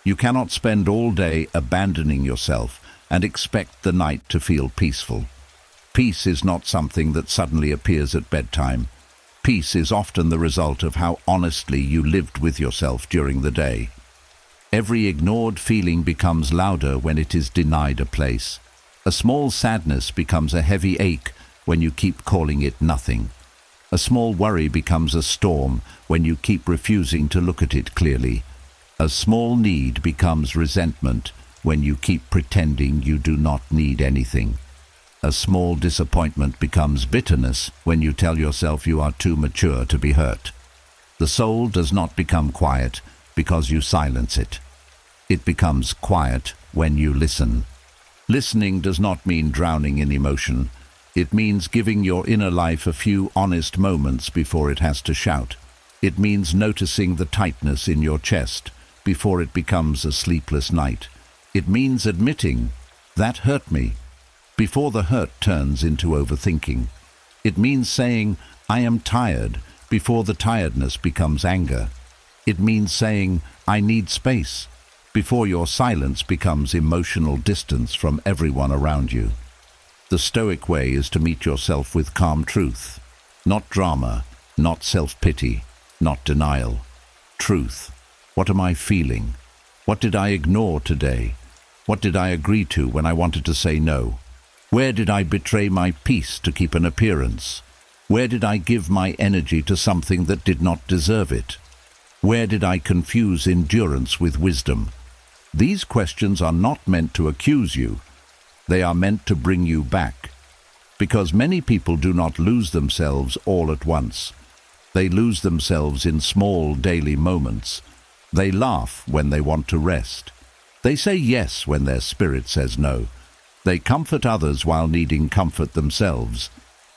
Speaker 1: You cannot spend all day abandoning yourself and expect the night to feel peaceful. Peace is not something that suddenly appears at bedtime. Peace is often the result of how honestly you lived with yourself during the day. Every ignored feeling becomes louder when it is denied a place. A small sadness becomes a heavy ache when you keep calling it nothing. A small worry becomes a storm when you keep refusing to look at it clearly. A small need becomes resentment when you keep pretending you do not need anything. A small disappointment becomes bitterness when you tell yourself you are too mature to be hurt. The soul does not become quiet because you silence it. It becomes quiet when you listen. Listening does not mean drowning in emotion. It means giving your inner life a few honest moments before it has to shout. It means noticing the tightness in your chest before it becomes a sleepless night. It means admitting, "That hurt me," before the hurt turns into overthinking. It means saying, "I am tired," before the tiredness becomes anger. It means saying, "I need space," before your silence becomes emotional distance from everyone around you. The Stoic way is to meet yourself with calm truth. Not drama, not self-pity, not denial. Truth. What am I feeling? What did I ignore today? What did I agree to when I wanted to say no? Where did I betray my peace to keep an appearance? Where did I give my energy to something that did not deserve it? Where did I confuse endurance with wisdom? These questions are not meant to accuse you. They are meant to bring you back. Because many people do not lose themselves all at once. They lose themselves in small daily moments. They laugh when they want to rest. They say yes when their spirit says no. They comfort others while needing comfort themselves.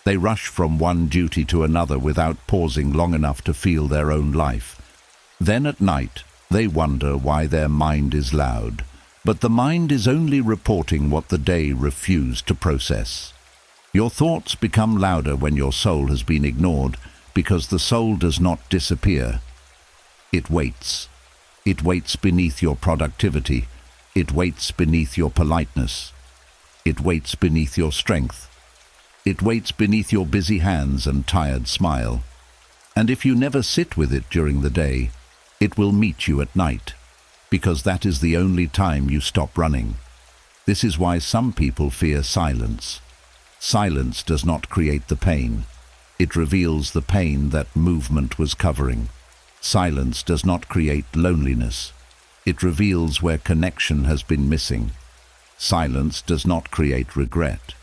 Speaker 1: They rush from one duty to another without pausing long enough to feel their own life. Then at night, they wonder why their mind is loud. But the mind is only reporting what the day refused to process. Your thoughts become louder when your soul has been ignored, because the soul does not disappear. It waits. It waits beneath your productivity. It waits beneath your politeness. It waits beneath your strength. It waits beneath your busy hands and tired smile. And if you never sit with it during the day, it will meet you at night, because that is the only time you stop running. This is why some people fear silence. Silence does not create the pain. It reveals the pain that movement was covering. Silence does not create loneliness. It reveals where connection has been missing. Silence does not create regret.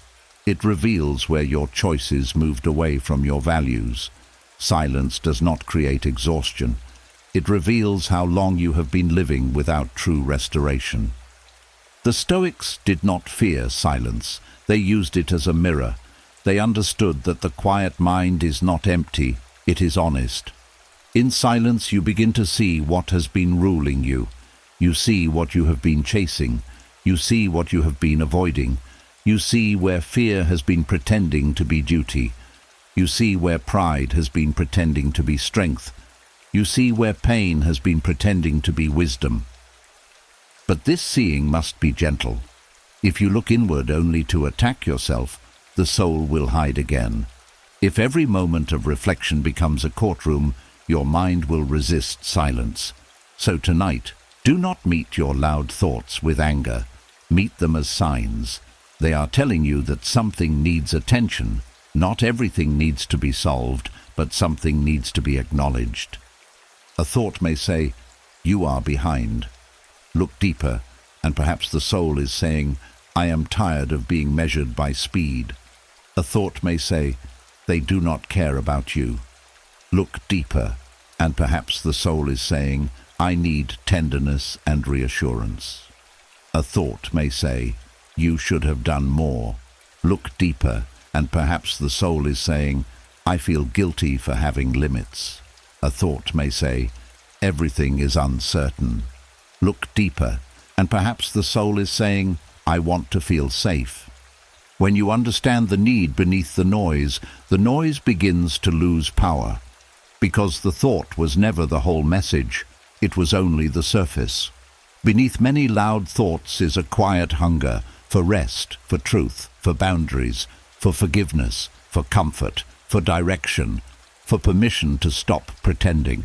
Speaker 1: It reveals where your choices moved away from your values. Silence does not create exhaustion. It reveals how long you have been living without true restoration. The Stoics did not fear silence. They used it as a mirror. They understood that the quiet mind is not empty, it is honest. In silence you begin to see what has been ruling you. You see what you have been chasing. You see what you have been avoiding. You see where fear has been pretending to be duty. You see where pride has been pretending to be strength. You see where pain has been pretending to be wisdom. But this seeing must be gentle. If you look inward only to attack yourself, the soul will hide again. If every moment of reflection becomes a courtroom, your mind will resist silence. So tonight, do not meet your loud thoughts with anger. Meet them as signs. They are telling you that something needs attention. Not everything needs to be solved, but something needs to be acknowledged. A thought may say, "You are behind." Look deeper, and perhaps the soul is saying, "I am tired of being measured by speed." A thought may say, "They do not care about you." Look deeper, and perhaps the soul is saying, "I need tenderness and reassurance." A thought may say, "You should have done more." Look deeper, and perhaps the soul is saying, "I feel guilty for having limits." A thought may say, "Everything is uncertain." Look deeper, and perhaps the soul is saying, "I want to feel safe." When you understand the need beneath the noise begins to lose power, because the thought was never the whole message, it was only the surface. Beneath many loud thoughts is a quiet hunger for rest, for truth, for boundaries, for forgiveness, for comfort, for direction, for permission to stop pretending.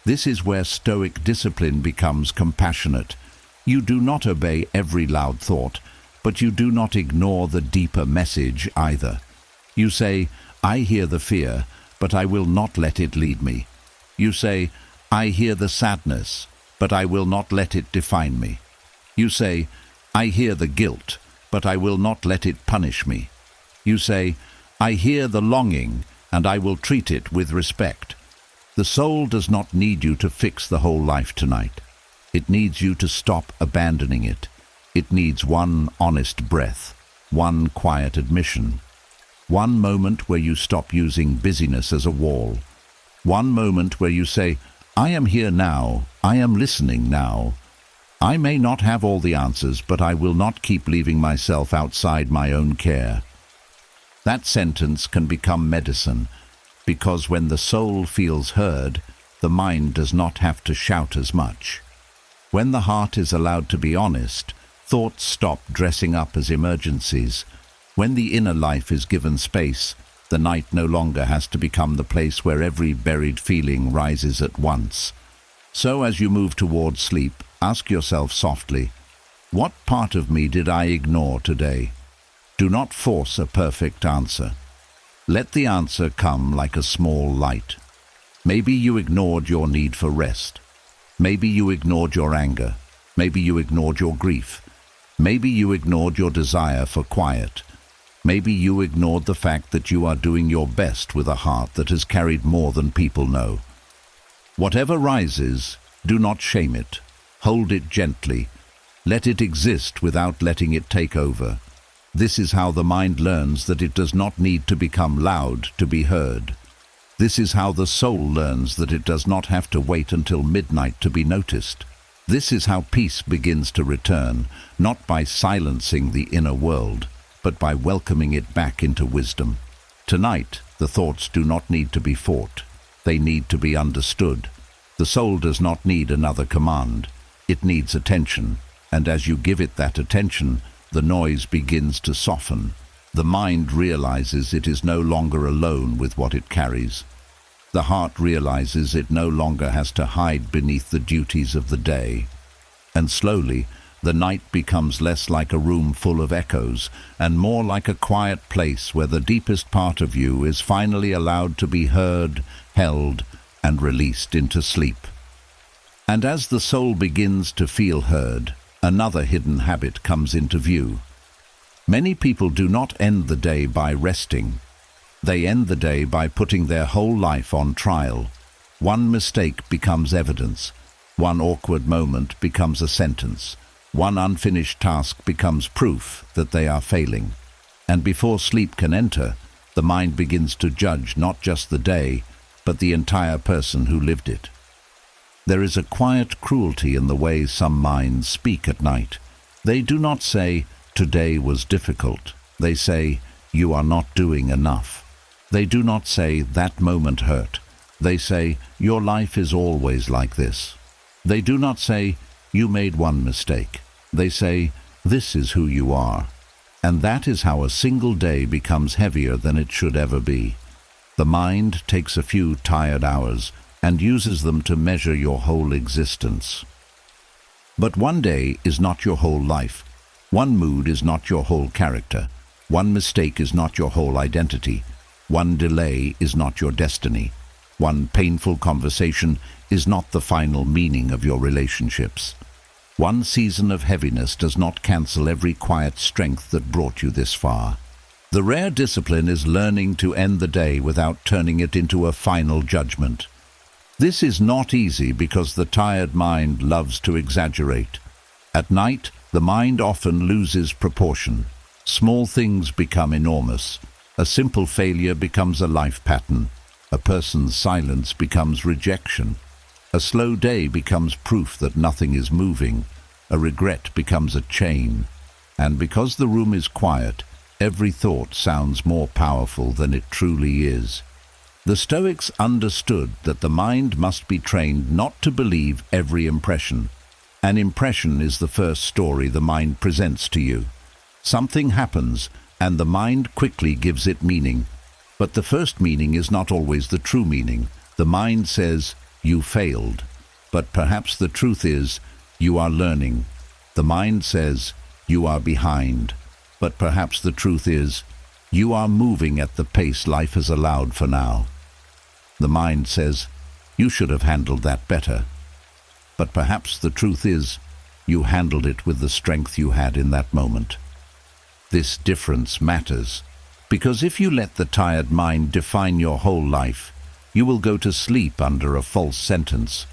Speaker 1: This is where Stoic discipline becomes compassionate. You do not obey every loud thought, but you do not ignore the deeper message either. You say, "I hear the fear, but I will not let it lead me." You say, "I hear the sadness, but I will not let it define me." You say, "I hear the guilt, but I will not let it punish me." You say, "I hear the longing, and I will treat it with respect." The soul does not need you to fix the whole life tonight. It needs you to stop abandoning it. It needs one honest breath, one quiet admission, one moment where you stop using busyness as a wall, one moment where you say, "I am here now, I am listening now. I may not have all the answers, but I will not keep leaving myself outside my own care." That sentence can become medicine, because when the soul feels heard, the mind does not have to shout as much. When the heart is allowed to be honest, thoughts stop dressing up as emergencies. When the inner life is given space, the night no longer has to become the place where every buried feeling rises at once. So as you move towards sleep, ask yourself softly, what part of me did I ignore today? Do not force a perfect answer. Let the answer come like a small light. Maybe you ignored your need for rest. Maybe you ignored your anger. Maybe you ignored your grief. Maybe you ignored your desire for quiet. Maybe you ignored the fact that you are doing your best with a heart that has carried more than people know. Whatever rises, do not shame it. Hold it gently. Let it exist without letting it take over. This is how the mind learns that it does not need to become loud to be heard. This is how the soul learns that it does not have to wait until midnight to be noticed. This is how peace begins to return, not by silencing the inner world, but by welcoming it back into wisdom. Tonight, the thoughts do not need to be fought. They need to be understood. The soul does not need another command. It needs attention, and as you give it that attention, the noise begins to soften. The mind realizes it is no longer alone with what it carries. The heart realizes it no longer has to hide beneath the duties of the day. And slowly, the night becomes less like a room full of echoes and more like a quiet place where the deepest part of you is finally allowed to be heard, held, and released into sleep. And as the soul begins to feel heard, another hidden habit comes into view. Many people do not end the day by resting. They end the day by putting their whole life on trial. One mistake becomes evidence. One awkward moment becomes a sentence. One unfinished task becomes proof that they are failing. And before sleep can enter, the mind begins to judge not just the day, but the entire person who lived it. There is a quiet cruelty in the way some minds speak at night. They do not say, "Today was difficult." They say, "You are not doing enough." They do not say, "That moment hurt." They say, "Your life is always like this." They do not say, "You made one mistake." They say, "This is who you are." And that is how a single day becomes heavier than it should ever be. The mind takes a few tired hours and uses them to measure your whole existence. But one day is not your whole life. One mood is not your whole character. One mistake is not your whole identity. One delay is not your destiny. One painful conversation is not the final meaning of your relationships. One season of heaviness does not cancel every quiet strength that brought you this far. The rare discipline is learning to end the day without turning it into a final judgment. This is not easy because the tired mind loves to exaggerate. At night, the mind often loses proportion. Small things become enormous. A simple failure becomes a life pattern. A person's silence becomes rejection. A slow day becomes proof that nothing is moving. A regret becomes a chain. And because the room is quiet, every thought sounds more powerful than it truly is. The Stoics understood that the mind must be trained not to believe every impression. An impression is the first story the mind presents to you. Something happens, and the mind quickly gives it meaning. But the first meaning is not always the true meaning. The mind says, "You failed." But perhaps the truth is, "You are learning." The mind says, "You are behind." But perhaps the truth is, "You are moving at the pace life has allowed for now." The mind says, "You should have handled that better." But perhaps the truth is, you handled it with the strength you had in that moment. This difference matters, because if you let the tired mind define your whole life, you will go to sleep under a false sentence.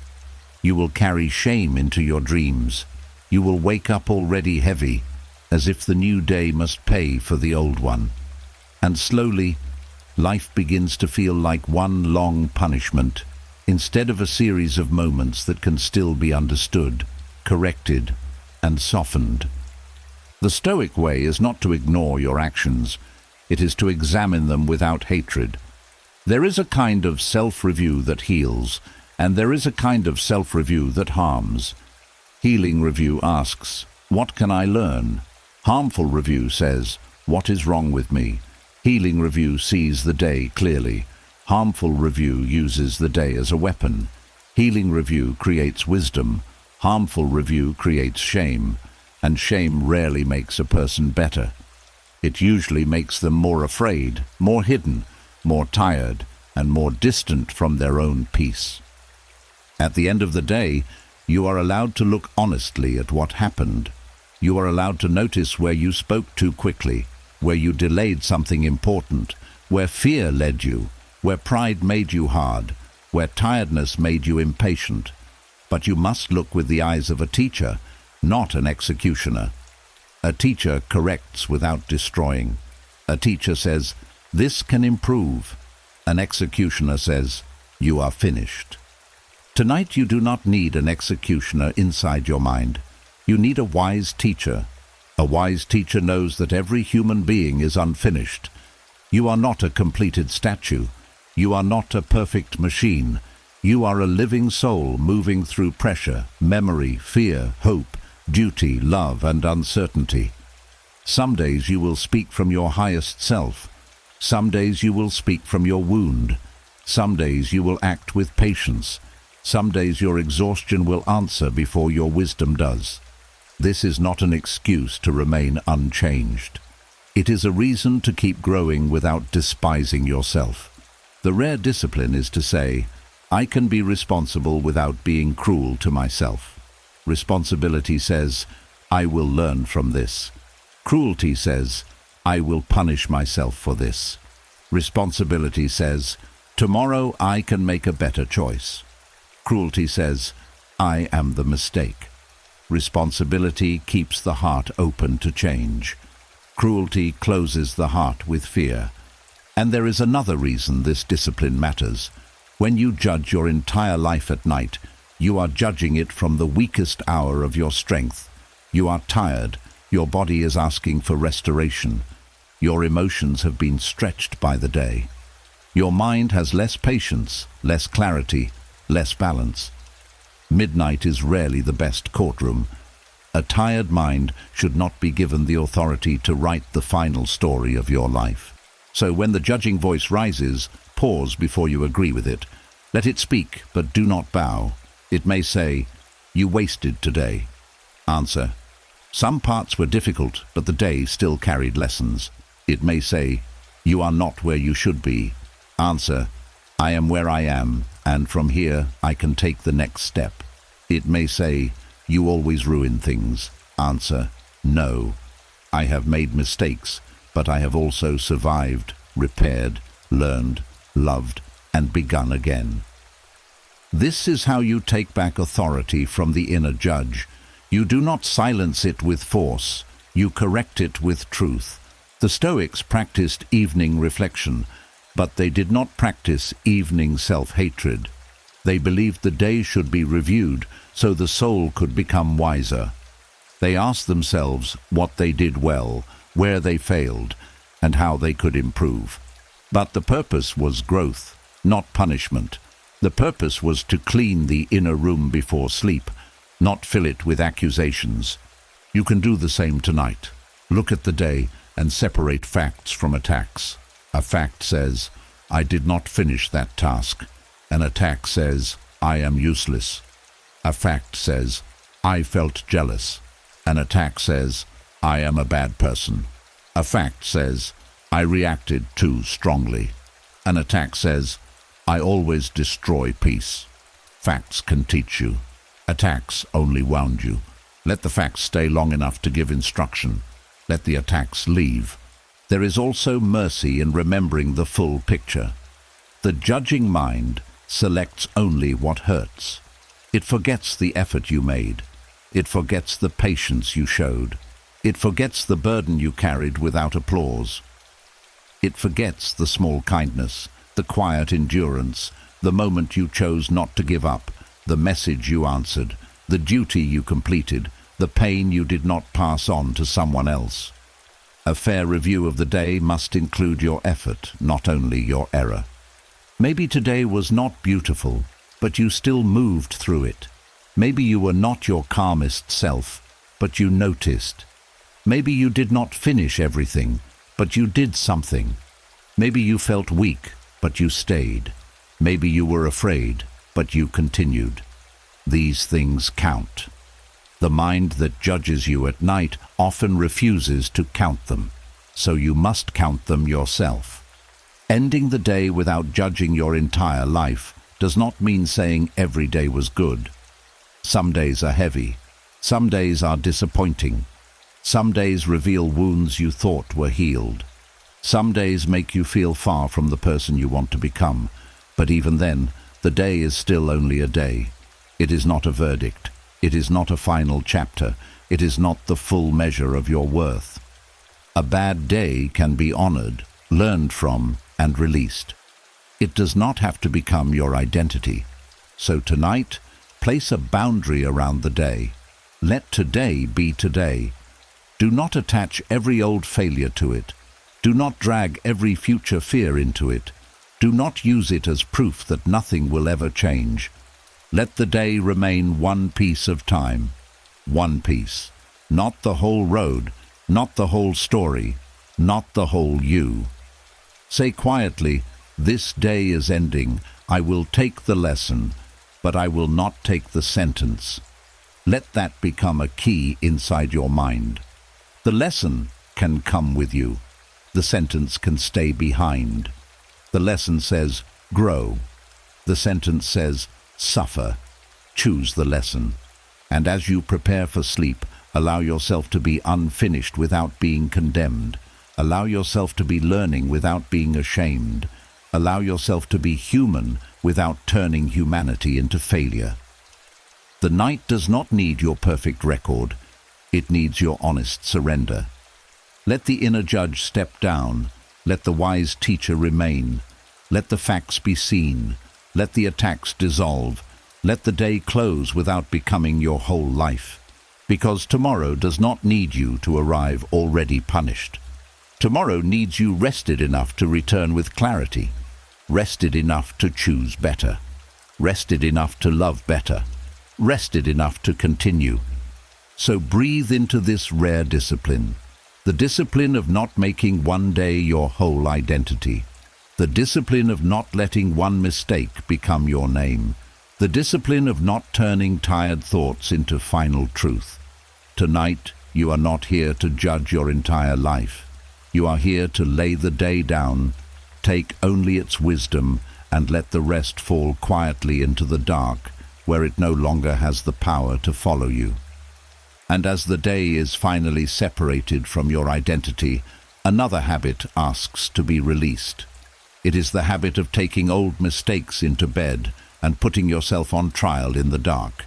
Speaker 1: You will carry shame into your dreams. You will wake up already heavy, as if the new day must pay for the old one. And slowly, life begins to feel like one long punishment, instead of a series of moments that can still be understood, corrected, and softened. The Stoic way is not to ignore your actions. It is to examine them without hatred. There is a kind of self-review that heals, and there is a kind of self-review that harms. Healing review asks, "What can I learn?" Harmful review says, "What is wrong with me?" Healing review sees the day clearly. Harmful review uses the day as a weapon. Healing review creates wisdom. Harmful review creates shame. And shame rarely makes a person better. It usually makes them more afraid, more hidden, more tired, and more distant from their own peace. At the end of the day, you are allowed to look honestly at what happened. You are allowed to notice where you spoke too quickly, where you delayed something important, where fear led you, where pride made you hard, where tiredness made you impatient. But you must look with the eyes of a teacher, not an executioner. A teacher corrects without destroying. A teacher says, "This can improve." An executioner says, "You are finished." Tonight you do not need an executioner inside your mind. You need a wise teacher. A wise teacher knows that every human being is unfinished. You are not a completed statue. You are not a perfect machine. You are a living soul moving through pressure, memory, fear, hope, duty, love, and uncertainty. Some days you will speak from your highest self. Some days you will speak from your wound. Some days you will act with patience. Some days your exhaustion will answer before your wisdom does. This is not an excuse to remain unchanged. It is a reason to keep growing without despising yourself. The rare discipline is to say, "I can be responsible without being cruel to myself." Responsibility says, "I will learn from this." Cruelty says, "I will punish myself for this." Responsibility says, "Tomorrow I can make a better choice." Cruelty says, "I am the mistake." Responsibility keeps the heart open to change. Cruelty closes the heart with fear. And there is another reason this discipline matters. When you judge your entire life at night, you are judging it from the weakest hour of your strength. You are tired. Your body is asking for restoration. Your emotions have been stretched by the day. Your mind has less patience, less clarity, less balance. Midnight is rarely the best courtroom. A tired mind should not be given the authority to write the final story of your life. So when the judging voice rises, pause before you agree with it. Let it speak, but do not bow. It may say, "You wasted today." Answer, "Some parts were difficult, but the day still carried lessons." It may say, "You are not where you should be." Answer, "I am where I am, and from here I can take the next step." It may say, "You always ruin things." Answer, "No. I have made mistakes, but I have also survived, repaired, learned, loved, and begun again." This is how you take back authority from the inner judge. You do not silence it with force. You correct it with truth. The Stoics practiced evening reflection, but they did not practice evening self-hatred. They believed the day should be reviewed so the soul could become wiser. They asked themselves what they did well, where they failed, and how they could improve. But the purpose was growth, not punishment. The purpose was to clean the inner room before sleep, not fill it with accusations. You can do the same tonight. Look at the day and separate facts from attacks. A fact says, "I did not finish that task." An attack says, "I am useless." A fact says, "I felt jealous." An attack says, "I am a bad person." A fact says, "I reacted too strongly." An attack says, "I always destroy peace." Facts can teach you. Attacks only wound you. Let the facts stay long enough to give instruction. Let the attacks leave. There is also mercy in remembering the full picture. The judging mind selects only what hurts. It forgets the effort you made. It forgets the patience you showed. It forgets the burden you carried without applause. It forgets the small kindness, the quiet endurance, the moment you chose not to give up, the message you answered, the duty you completed, the pain you did not pass on to someone else. A fair review of the day must include your effort, not only your error. Maybe today was not beautiful, but you still moved through it. Maybe you were not your calmest self, but you noticed. Maybe you did not finish everything, but you did something. Maybe you felt weak, but you stayed. Maybe you were afraid, but you continued. These things count. The mind that judges you at night often refuses to count them, so you must count them yourself. Ending the day without judging your entire life does not mean saying every day was good. Some days are heavy. Some days are disappointing. Some days reveal wounds you thought were healed. Some days make you feel far from the person you want to become, but even then, the day is still only a day. It is not a verdict. It is not a final chapter. It is not the full measure of your worth. A bad day can be honored, learned from, and released. It does not have to become your identity. So tonight, place a boundary around the day. Let today be today. Do not attach every old failure to it. Do not drag every future fear into it. Do not use it as proof that nothing will ever change. Let the day remain one piece of time. One piece. Not the whole road, not the whole story, not the whole you. Say quietly, "This day is ending. I will take the lesson, but I will not take the sentence." Let that become a key inside your mind. The lesson can come with you. The sentence can stay behind. The lesson says, grow. The sentence says, suffer. Choose the lesson. And as you prepare for sleep, allow yourself to be unfinished without being condemned. Allow yourself to be learning without being ashamed. Allow yourself to be human without turning humanity into failure. The night does not need your perfect record. It needs your honest surrender. Let the inner judge step down. Let the wise teacher remain. Let the facts be seen. Let the attacks dissolve. Let the day close without becoming your whole life. Because tomorrow does not need you to arrive already punished. Tomorrow needs you rested enough to return with clarity. Rested enough to choose better. Rested enough to love better. Rested enough to continue. So breathe into this rare discipline. The discipline of not making one day your whole identity. The discipline of not letting one mistake become your name. The discipline of not turning tired thoughts into final truth. Tonight, you are not here to judge your entire life. You are here to lay the day down, take only its wisdom, and let the rest fall quietly into the dark, where it no longer has the power to follow you. And as the day is finally separated from your identity, another habit asks to be released. It is the habit of taking old mistakes into bed and putting yourself on trial in the dark.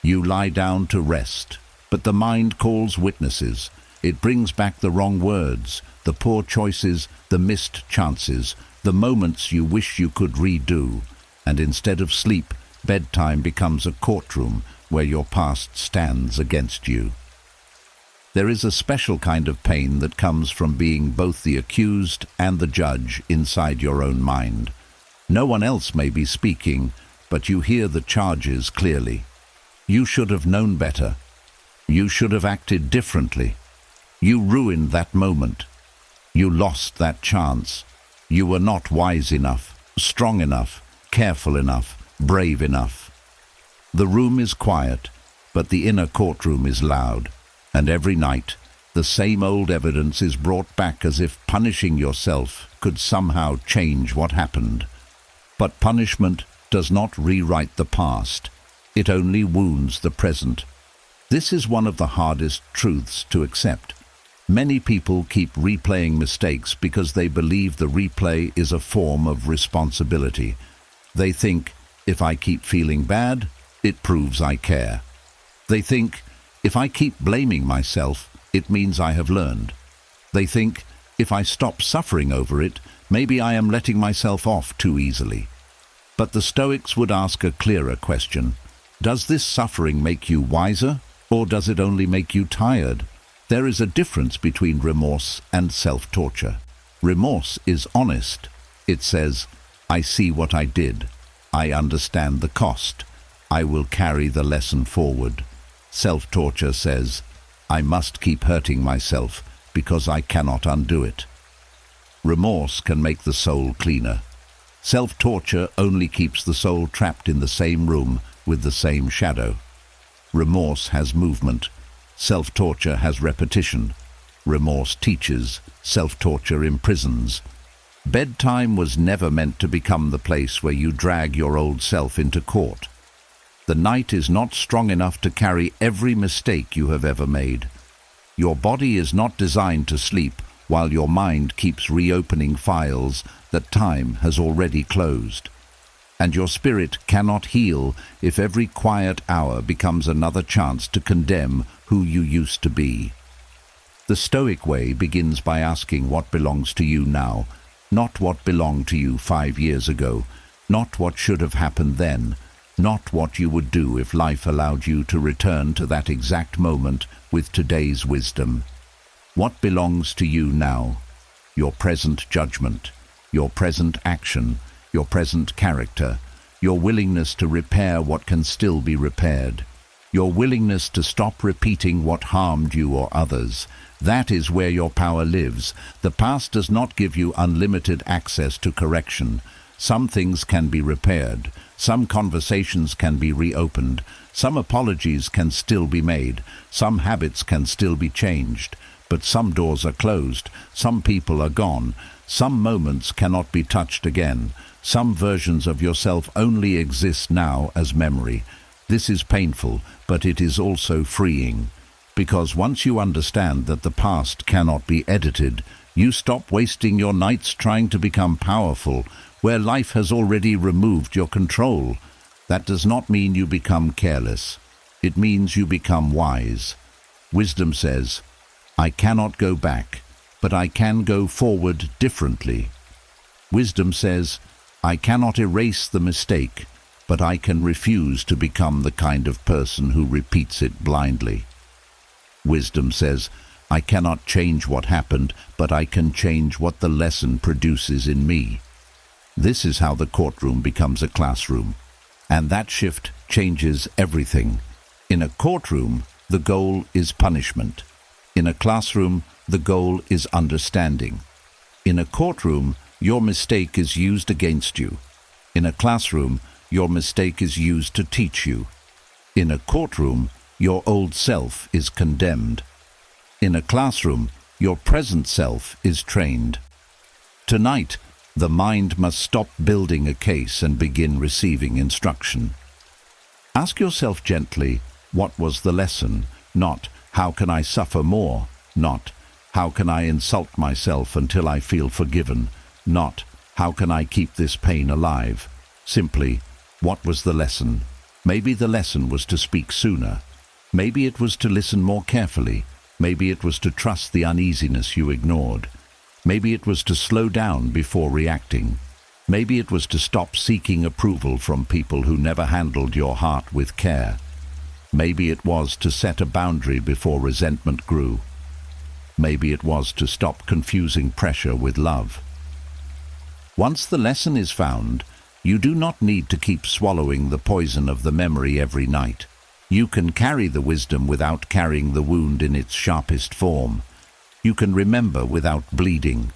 Speaker 1: You lie down to rest, but the mind calls witnesses. It brings back the wrong words, the poor choices, the missed chances, the moments you wish you could redo. And instead of sleep, bedtime becomes a courtroom where your past stands against you. There is a special kind of pain that comes from being both the accused and the judge inside your own mind. No one else may be speaking, but you hear the charges clearly. You should have known better. You should have acted differently. You ruined that moment. You lost that chance. You were not wise enough, strong enough, careful enough, brave enough. The room is quiet, but the inner courtroom is loud, and every night the same old evidence is brought back as if punishing yourself could somehow change what happened. But punishment does not rewrite the past. It only wounds the present. This is one of the hardest truths to accept. Many people keep replaying mistakes because they believe the replay is a form of responsibility. They think, if I keep feeling bad, it proves I care. They think, if I keep blaming myself, it means I have learned. They think, if I stop suffering over it, maybe I am letting myself off too easily. But the Stoics would ask a clearer question. Does this suffering make you wiser, or does it only make you tired? There is a difference between remorse and self-torture. Remorse is honest. It says, I see what I did. I understand the cost. I will carry the lesson forward. Self-torture says, I must keep hurting myself because I cannot undo it. Remorse can make the soul cleaner. Self-torture only keeps the soul trapped in the same room with the same shadow. Remorse has movement. Self-torture has repetition. Remorse teaches. Self-torture imprisons. Bedtime was never meant to become the place where you drag your old self into court. The night is not strong enough to carry every mistake you have ever made. Your body is not designed to sleep while your mind keeps reopening files that time has already closed. And your spirit cannot heal if every quiet hour becomes another chance to condemn who you used to be. The Stoic way begins by asking what belongs to you now, not what belonged to you 5 years ago, not what should have happened then, not what you would do if life allowed you to return to that exact moment with today's wisdom. What belongs to you now? Your present judgment, your present action, your present character, your willingness to repair what can still be repaired, your willingness to stop repeating what harmed you or others. That is where your power lives. The past does not give you unlimited access to correction. Some things can be repaired, some conversations can be reopened, some apologies can still be made, some habits can still be changed, but some doors are closed, some people are gone, some moments cannot be touched again. Some versions of yourself only exist now as memory. This is painful, but it is also freeing. Because once you understand that the past cannot be edited, you stop wasting your nights trying to become powerful, where life has already removed your control. That does not mean you become careless. It means you become wise. Wisdom says, I cannot go back, but I can go forward differently. Wisdom says, I cannot erase the mistake, but I can refuse to become the kind of person who repeats it blindly. Wisdom says, I cannot change what happened, but I can change what the lesson produces in me. This is how the courtroom becomes a classroom, and that shift changes everything. In a courtroom, the goal is punishment. In a classroom, the goal is understanding. In a courtroom, your mistake is used against you. In a classroom, your mistake is used to teach you. In a courtroom, your old self is condemned. In a classroom, your present self is trained. Tonight, the mind must stop building a case and begin receiving instruction. Ask yourself gently, what was the lesson? Not, how can I suffer more? Not, how can I insult myself until I feel forgiven? Not, how can I keep this pain alive? Simply, what was the lesson? Maybe the lesson was to speak sooner. Maybe it was to listen more carefully. Maybe it was to trust the uneasiness you ignored. Maybe it was to slow down before reacting. Maybe it was to stop seeking approval from people who never handled your heart with care. Maybe it was to set a boundary before resentment grew. Maybe it was to stop confusing pressure with love. Once the lesson is found, you do not need to keep swallowing the poison of the memory every night. You can carry the wisdom without carrying the wound in its sharpest form. You can remember without bleeding.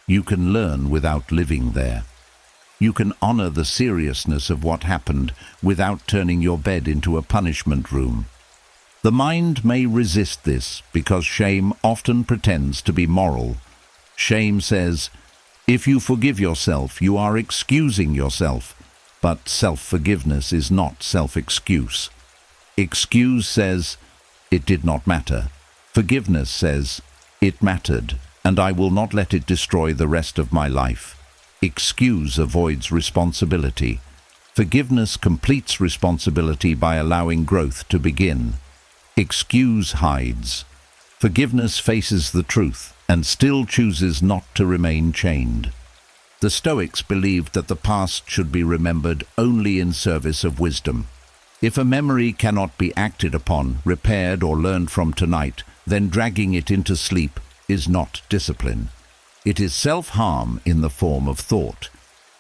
Speaker 1: You can learn without living there. You can honor the seriousness of what happened without turning your bed into a punishment room. The mind may resist this because shame often pretends to be moral. Shame says, if you forgive yourself, you are excusing yourself. But self-forgiveness is not self-excuse. Excuse says, it did not matter. Forgiveness says, it mattered, and I will not let it destroy the rest of my life. Excuse avoids responsibility. Forgiveness completes responsibility by allowing growth to begin. Excuse hides. Forgiveness faces the truth and still chooses not to remain chained. The Stoics believed that the past should be remembered only in service of wisdom. If a memory cannot be acted upon, repaired, or learned from tonight, then dragging it into sleep is not discipline. It is self-harm in the form of thought.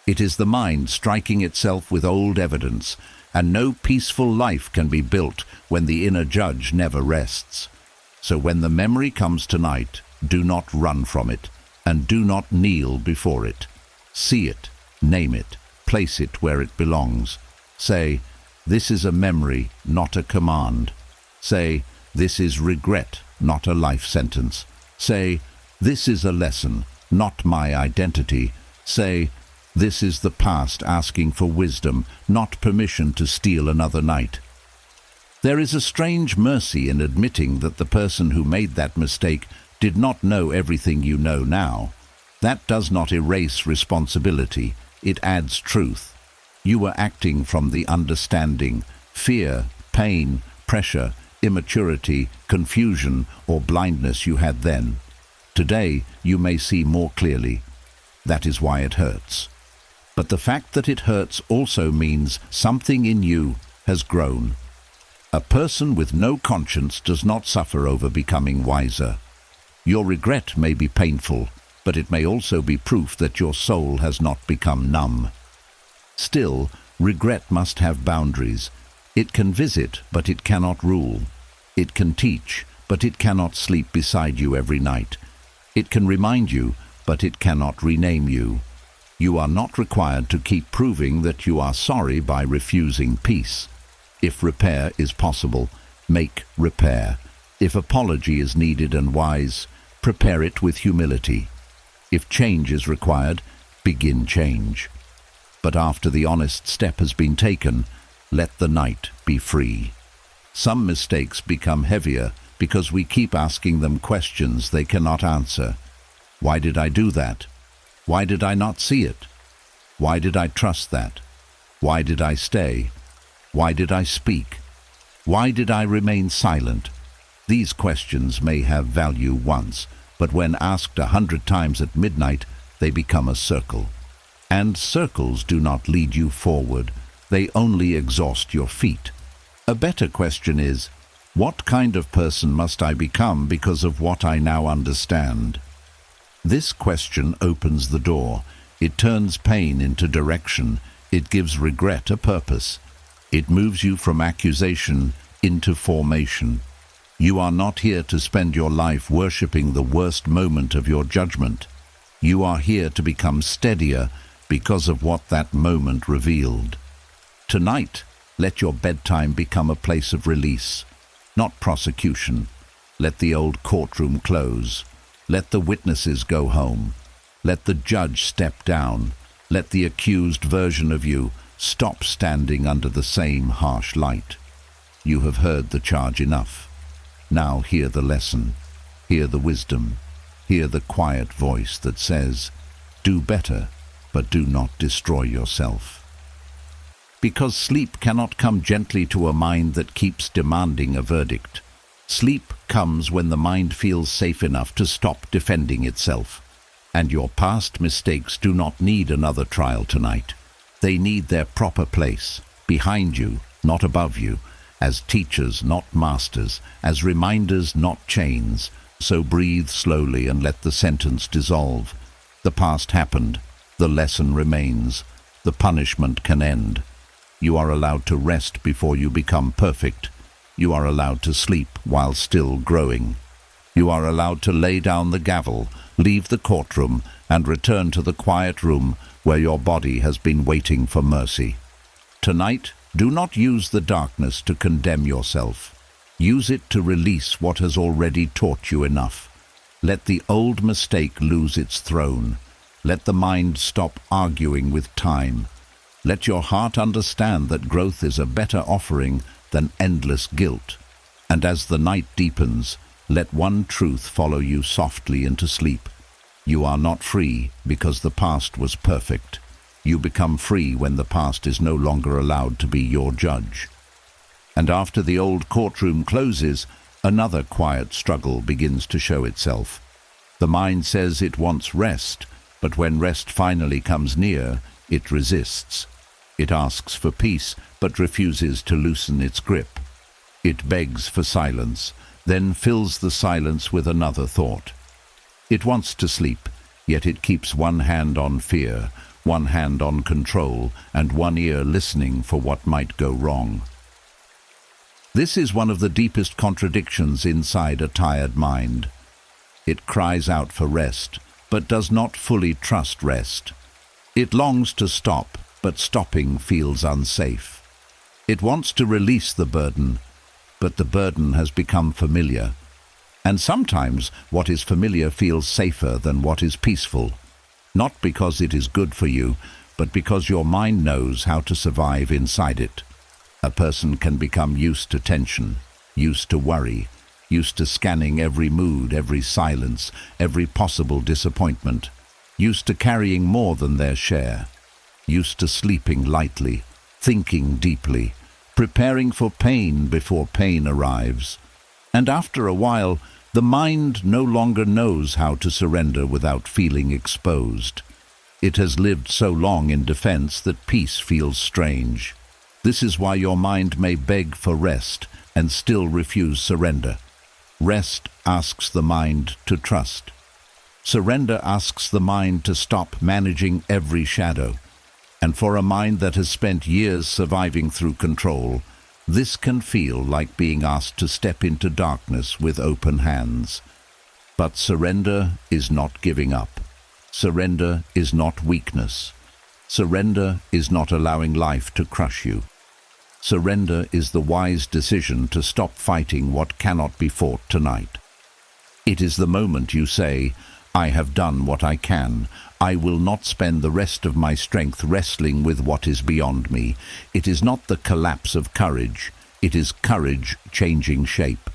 Speaker 1: It is the mind striking itself with old evidence, and no peaceful life can be built when the inner judge never rests. So when the memory comes tonight, do not run from it, and do not kneel before it. See it, name it, place it where it belongs. Say, this is a memory, not a command. Say, this is regret, not a life sentence. Say, this is a lesson, not my identity. Say, this is the past asking for wisdom, not permission to steal another night. There is a strange mercy in admitting that the person who made that mistake did not know everything you know now. That does not erase responsibility, it adds truth. You were acting from the understanding, fear, pain, pressure, immaturity, confusion, or blindness you had then. Today, you may see more clearly. That is why it hurts. But the fact that it hurts also means something in you has grown. A person with no conscience does not suffer over becoming wiser. Your regret may be painful, but it may also be proof that your soul has not become numb. Still, regret must have boundaries. It can visit, but it cannot rule. It can teach, but it cannot sleep beside you every night. It can remind you, but it cannot rename you. You are not required to keep proving that you are sorry by refusing peace. If repair is possible, make repair. If apology is needed and wise, prepare it with humility. If change is required, begin change. But after the honest step has been taken, let the night be free. Some mistakes become heavier because we keep asking them questions they cannot answer. Why did I do that? Why did I not see it? Why did I trust that? Why did I stay? Why did I speak? Why did I remain silent? These questions may have value once, but when asked 100 times at midnight, they become a circle. And circles do not lead you forward, they only exhaust your feet. A better question is, what kind of person must I become because of what I now understand? This question opens the door. It turns pain into direction. It gives regret a purpose. It moves you from accusation into formation. You are not here to spend your life worshipping the worst moment of your judgment. You are here to become steadier because of what that moment revealed. Tonight, let your bedtime become a place of release, not prosecution. Let the old courtroom close. Let the witnesses go home. Let the judge step down. Let the accused version of you stop standing under the same harsh light. You have heard the charge enough. Now hear the lesson. Hear the wisdom. Hear the quiet voice that says, do better, but do not destroy yourself. Because sleep cannot come gently to a mind that keeps demanding a verdict. Sleep comes when the mind feels safe enough to stop defending itself. And your past mistakes do not need another trial tonight. They need their proper place, behind you, not above you, as teachers, not masters, as reminders, not chains. So breathe slowly and let the sentence dissolve. The past happened. The lesson remains. The punishment can end. You are allowed to rest before you become perfect. You are allowed to sleep while still growing. You are allowed to lay down the gavel, leave the courtroom, and return to the quiet room where your body has been waiting for mercy. Tonight, do not use the darkness to condemn yourself. Use it to release what has already taught you enough. Let the old mistake lose its throne. Let the mind stop arguing with time. Let your heart understand that growth is a better offering than endless guilt. And as the night deepens, let one truth follow you softly into sleep. You are not free because the past was perfect. You become free when the past is no longer allowed to be your judge. And after the old courtroom closes, another quiet struggle begins to show itself. The mind says it wants rest, but when rest finally comes near, it resists. It asks for peace, but refuses to loosen its grip. It begs for silence, then fills the silence with another thought. It wants to sleep, yet it keeps one hand on fear, one hand on control, and one ear listening for what might go wrong. This is one of the deepest contradictions inside a tired mind. It cries out for rest, but does not fully trust rest. It longs to stop, but stopping feels unsafe. It wants to release the burden, but the burden has become familiar. And sometimes what is familiar feels safer than what is peaceful, not because it is good for you, but because your mind knows how to survive inside it. A person can become used to tension, used to worry, used to scanning every mood, every silence, every possible disappointment, used to carrying more than their share, used to sleeping lightly, thinking deeply, preparing for pain before pain arrives. And after a while, the mind no longer knows how to surrender without feeling exposed. It has lived so long in defense that peace feels strange. This is why your mind may beg for rest and still refuse surrender. Rest asks the mind to trust. Surrender asks the mind to stop managing every shadow. And for a mind that has spent years surviving through control, this can feel like being asked to step into darkness with open hands. But surrender is not giving up. Surrender is not weakness. Surrender is not allowing life to crush you. Surrender is the wise decision to stop fighting what cannot be fought tonight. It is the moment you say, "I have done what I can. I will not spend the rest of my strength wrestling with what is beyond me." It is not the collapse of courage. It is courage changing shape.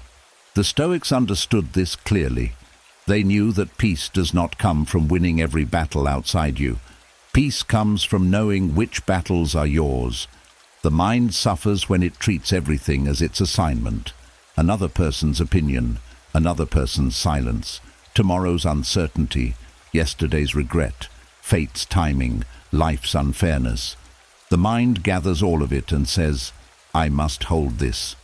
Speaker 1: The Stoics understood this clearly. They knew that peace does not come from winning every battle outside you. Peace comes from knowing which battles are yours. The mind suffers when it treats everything as its assignment. Another person's opinion, another person's silence, tomorrow's uncertainty, yesterday's regret, fate's timing, life's unfairness. The mind gathers all of it and says, "I must hold this."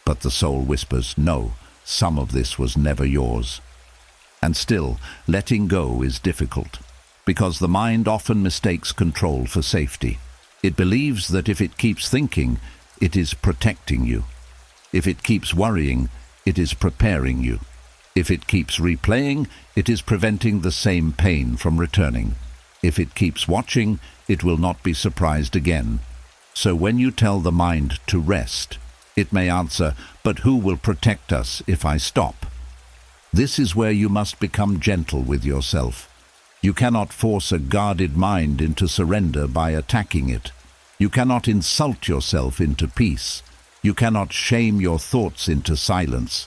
Speaker 1: But the soul whispers, "No, some of this was never yours." And still, letting go is difficult, because the mind often mistakes control for safety. It believes that if it keeps thinking, it is protecting you. If it keeps worrying, it is preparing you. If it keeps replaying, it is preventing the same pain from returning. If it keeps watching, it will not be surprised again. So when you tell the mind to rest, it may answer, "But who will protect us if I stop?" This is where you must become gentle with yourself. You cannot force a guarded mind into surrender by attacking it. You cannot insult yourself into peace. You cannot shame your thoughts into silence.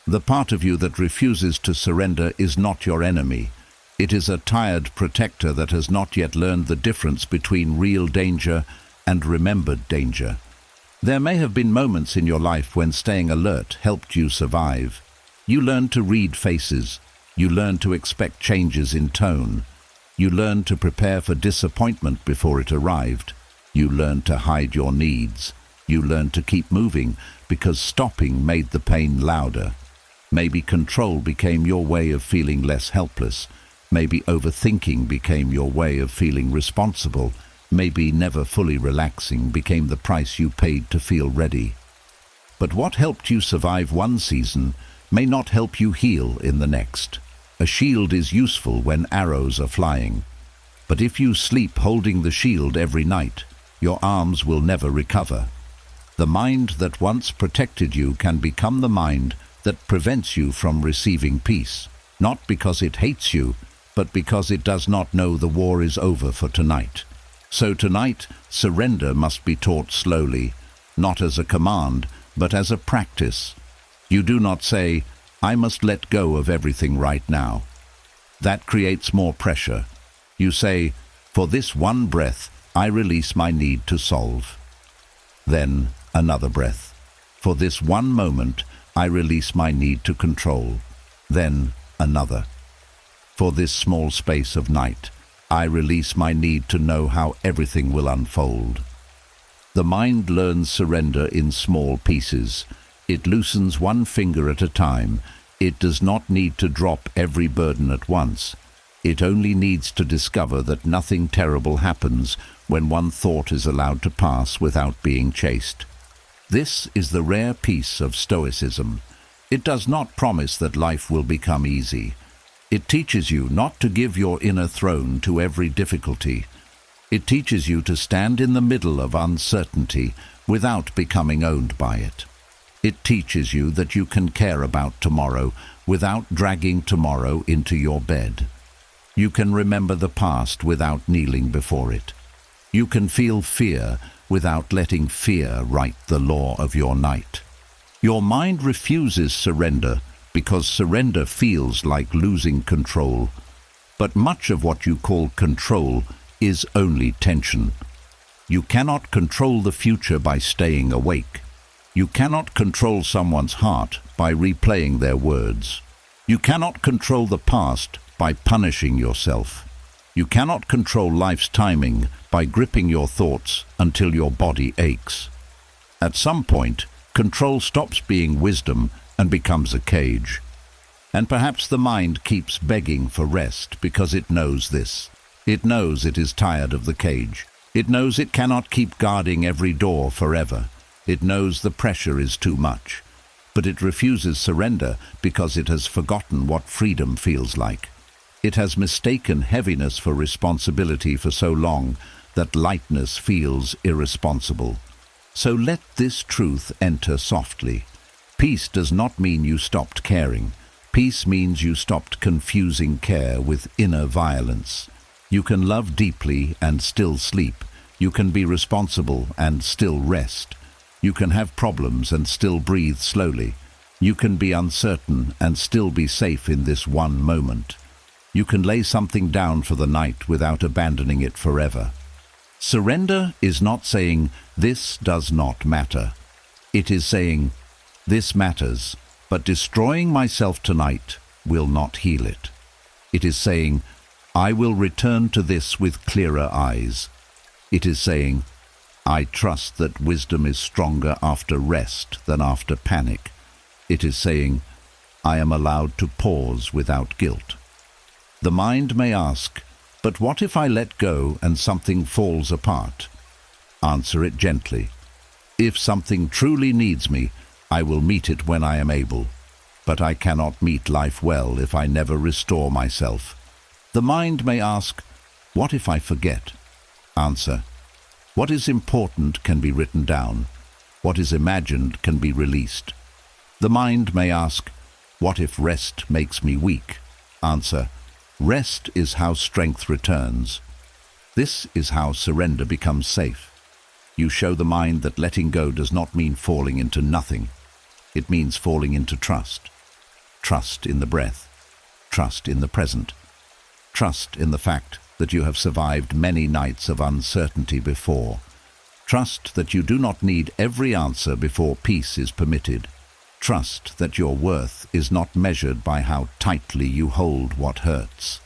Speaker 1: The part of you that refuses to surrender is not your enemy. It is a tired protector that has not yet learned the difference between real danger and remembered danger. There may have been moments in your life when staying alert helped you survive. You learned to read faces. You learned to expect changes in tone. You learned to prepare for disappointment before it arrived. You learned to hide your needs. You learned to keep moving because stopping made the pain louder. Maybe control became your way of feeling less helpless. Maybe overthinking became your way of feeling responsible. Maybe never fully relaxing became the price you paid to feel ready. But what helped you survive one season may not help you heal in the next. A shield is useful when arrows are flying. But if you sleep holding the shield every night, your arms will never recover. The mind that once protected you can become the mind that prevents you from receiving peace, not because it hates you, but because it does not know the war is over for tonight. So tonight, surrender must be taught slowly, not as a command, but as a practice. You do not say, "I must let go of everything right now." That creates more pressure. You say, "For this one breath, I release my need to solve." Then another breath. "For this one moment, I release my need to control." Then another. "For this small space of night, I release my need to know how everything will unfold." The mind learns surrender in small pieces. It loosens one finger at a time. It does not need to drop every burden at once. It only needs to discover that nothing terrible happens when one thought is allowed to pass without being chased. This is the rare peace of Stoicism. It does not promise that life will become easy. It teaches you not to give your inner throne to every difficulty. It teaches you to stand in the middle of uncertainty without becoming owned by it. It teaches you that you can care about tomorrow without dragging tomorrow into your bed. You can remember the past without kneeling before it. You can feel fear without letting fear write the law of your night. Your mind refuses surrender because surrender feels like losing control. But much of what you call control is only tension. You cannot control the future by staying awake. You cannot control someone's heart by replaying their words. You cannot control the past by punishing yourself. You cannot control life's timing by gripping your thoughts until your body aches. At some point, control stops being wisdom and becomes a cage. And perhaps the mind keeps begging for rest because it knows this. It knows it is tired of the cage. It knows it cannot keep guarding every door forever. It knows the pressure is too much. But it refuses surrender because it has forgotten what freedom feels like. It has mistaken heaviness for responsibility for so long that lightness feels irresponsible. So let this truth enter softly. Peace does not mean you stopped caring. Peace means you stopped confusing care with inner violence. You can love deeply and still sleep. You can be responsible and still rest. You can have problems and still breathe slowly. You can be uncertain and still be safe in this one moment. You can lay something down for the night without abandoning it forever. Surrender is not saying, "This does not matter." It is saying, "This matters, but destroying myself tonight will not heal it." It is saying, "I will return to this with clearer eyes." It is saying, "I trust that wisdom is stronger after rest than after panic." It is saying, "I am allowed to pause without guilt." The mind may ask, "But what if I let go and something falls apart?" Answer it gently. If something truly needs me, I will meet it when I am able. But I cannot meet life well if I never restore myself. The mind may ask, "What if I forget?" Answer, "What is important can be written down. What is imagined can be released." The mind may ask, "What if rest makes me weak?" Answer, "Rest is how strength returns." This is how surrender becomes safe. You show the mind that letting go does not mean falling into nothing. It means falling into trust. Trust in the breath. Trust in the present. Trust in the fact that you have survived many nights of uncertainty before. Trust that you do not need every answer before peace is permitted. Trust that your worth is not measured by how tightly you hold what hurts.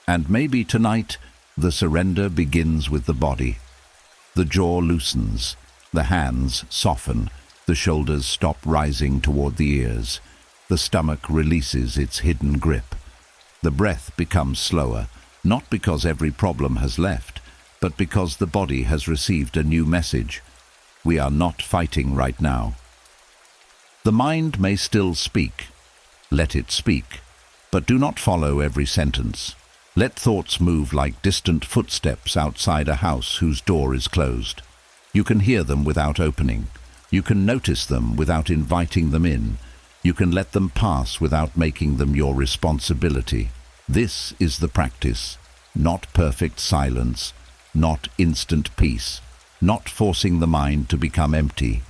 Speaker 1: And maybe tonight, the surrender begins with the body. The jaw loosens, the hands soften, the shoulders stop rising toward the ears, the stomach releases its hidden grip. The breath becomes slower, not because every problem has left, but because the body has received a new message. We are not fighting right now. The mind may still speak. Let it speak, but do not follow every sentence. Let thoughts move like distant footsteps outside a house whose door is closed. You can hear them without opening. You can notice them without inviting them in. You can let them pass without making them your responsibility. This is the practice, not perfect silence, not instant peace, not forcing the mind to become empty.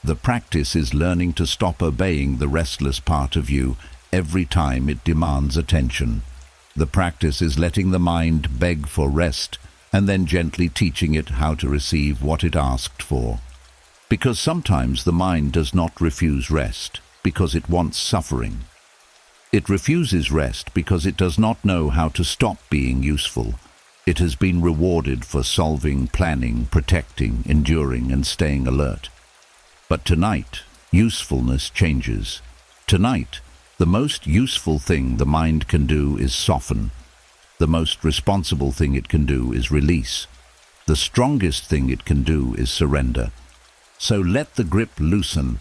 Speaker 1: The practice is learning to stop obeying the restless part of you every time it demands attention. The practice is letting the mind beg for rest and then gently teaching it how to receive what it asked for. Because sometimes the mind does not refuse rest because it wants suffering. It refuses rest because it does not know how to stop being useful. It has been rewarded for solving, planning, protecting, enduring, and staying alert. But tonight, usefulness changes. Tonight, the most useful thing the mind can do is soften. The most responsible thing it can do is release. The strongest thing it can do is surrender. So let the grip loosen.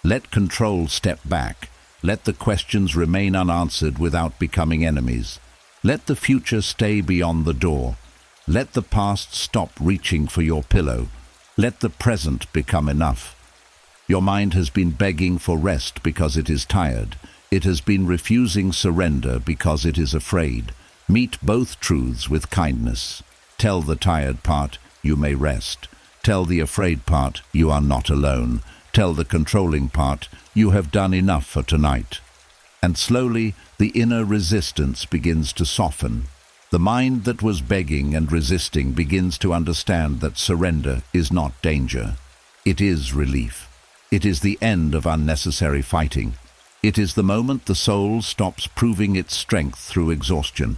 Speaker 1: Let control step back. Let the questions remain unanswered without becoming enemies. Let the future stay beyond the door. Let the past stop reaching for your pillow. Let the present become enough. Your mind has been begging for rest because it is tired. It has been refusing surrender because it is afraid. Meet both truths with kindness. Tell the tired part, you may rest. Tell the afraid part, you are not alone. Tell the controlling part, you have done enough for tonight. And slowly, the inner resistance begins to soften. The mind that was begging and resisting begins to understand that surrender is not danger. It is relief. It is the end of unnecessary fighting. It is the moment the soul stops proving its strength through exhaustion.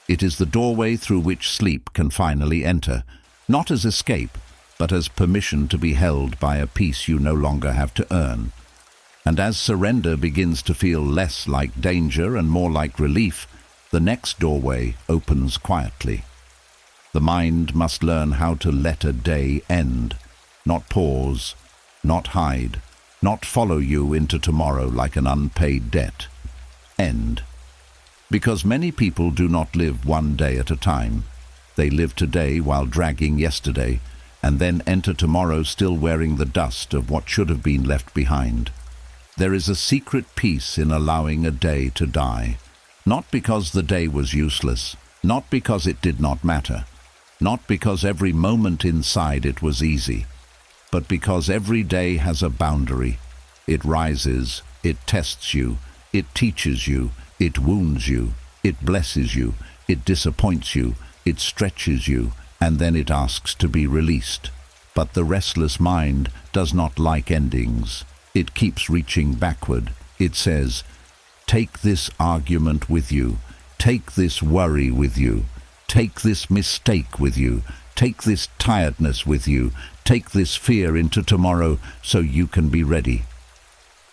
Speaker 1: It is the doorway through which sleep can finally enter, not as escape, but as permission to be held by a peace you no longer have to earn. And as surrender begins to feel less like danger and more like relief, the next doorway opens quietly. The mind must learn how to let a day end, not pause, not hide, not follow you into tomorrow like an unpaid debt. End. Because many people do not live one day at a time. They live today while dragging yesterday, and then enter tomorrow still wearing the dust of what should have been left behind. There is a secret peace in allowing a day to die, not because the day was useless, not because it did not matter, not because every moment inside it was easy, but because every day has a boundary. It rises, it tests you, it teaches you, it wounds you, it blesses you, it disappoints you, it stretches you, and then it asks to be released. But the restless mind does not like endings. It keeps reaching backward. It says, take this argument with you, take this worry with you, take this mistake with you, take this tiredness with you, take this fear into tomorrow so you can be ready.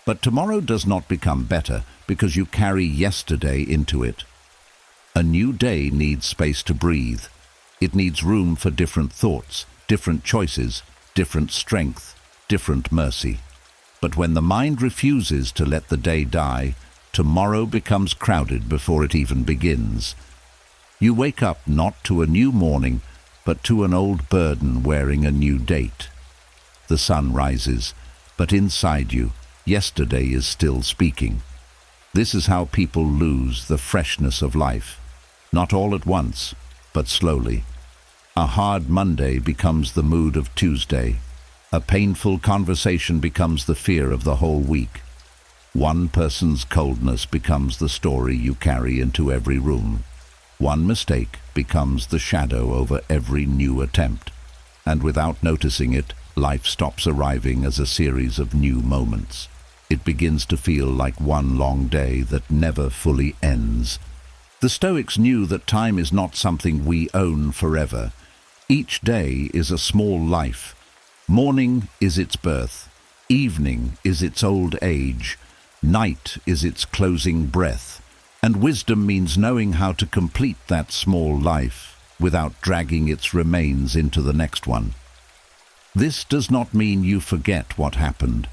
Speaker 1: But tomorrow does not become better because you carry yesterday into it. A new day needs space to breathe. It needs room for different thoughts, different choices, different strength, different mercy. But when the mind refuses to let the day die, tomorrow becomes crowded before it even begins. You wake up not to a new morning, but to an old burden wearing a new date. The sun rises, but inside you, yesterday is still speaking. This is how people lose the freshness of life. Not all at once, but slowly. A hard Monday becomes the mood of Tuesday. A painful conversation becomes the fear of the whole week. One person's coldness becomes the story you carry into every room. One mistake becomes the shadow over every new attempt. And without noticing it, life stops arriving as a series of new moments. It begins to feel like one long day that never fully ends. The Stoics knew that time is not something we own forever. Each day is a small life. Morning is its birth. Evening is its old age. Night is its closing breath. And wisdom means knowing how to complete that small life without dragging its remains into the next one. This does not mean you forget what happened.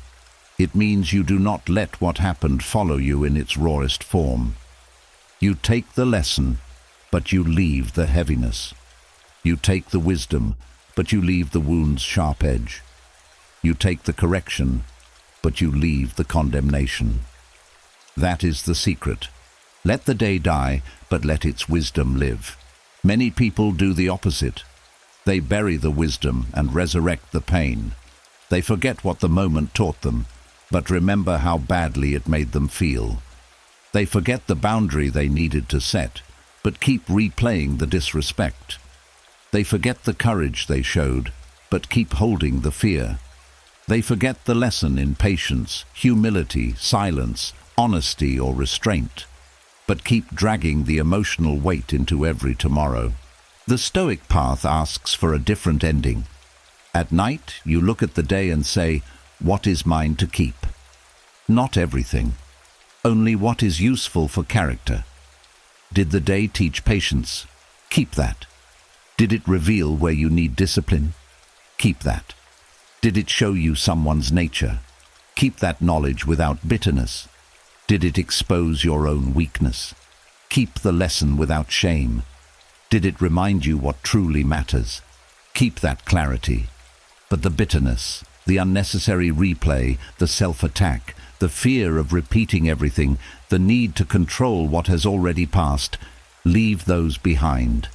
Speaker 1: It means you do not let what happened follow you in its rawest form. You take the lesson, but you leave the heaviness. You take the wisdom, but you leave the wound's sharp edge. You take the correction, but you leave the condemnation. That is the secret. Let the day die, but let its wisdom live. Many people do the opposite. They bury the wisdom and resurrect the pain. They forget what the moment taught them, but remember how badly it made them feel. They forget the boundary they needed to set, but keep replaying the disrespect. They forget the courage they showed, but keep holding the fear. They forget the lesson in patience, humility, silence, honesty, or restraint, but keep dragging the emotional weight into every tomorrow. The Stoic path asks for a different ending. At night, you look at the day and say, what is mine to keep? Not everything. Only what is useful for character. Did the day teach patience? Keep that. Did it reveal where you need discipline? Keep that. Did it show you someone's nature? Keep that knowledge without bitterness. Did it expose your own weakness? Keep the lesson without shame. Did it remind you what truly matters? Keep that clarity. But the bitterness, the unnecessary replay, the self-attack, the fear of repeating everything, the need to control what has already passed, leave those behind.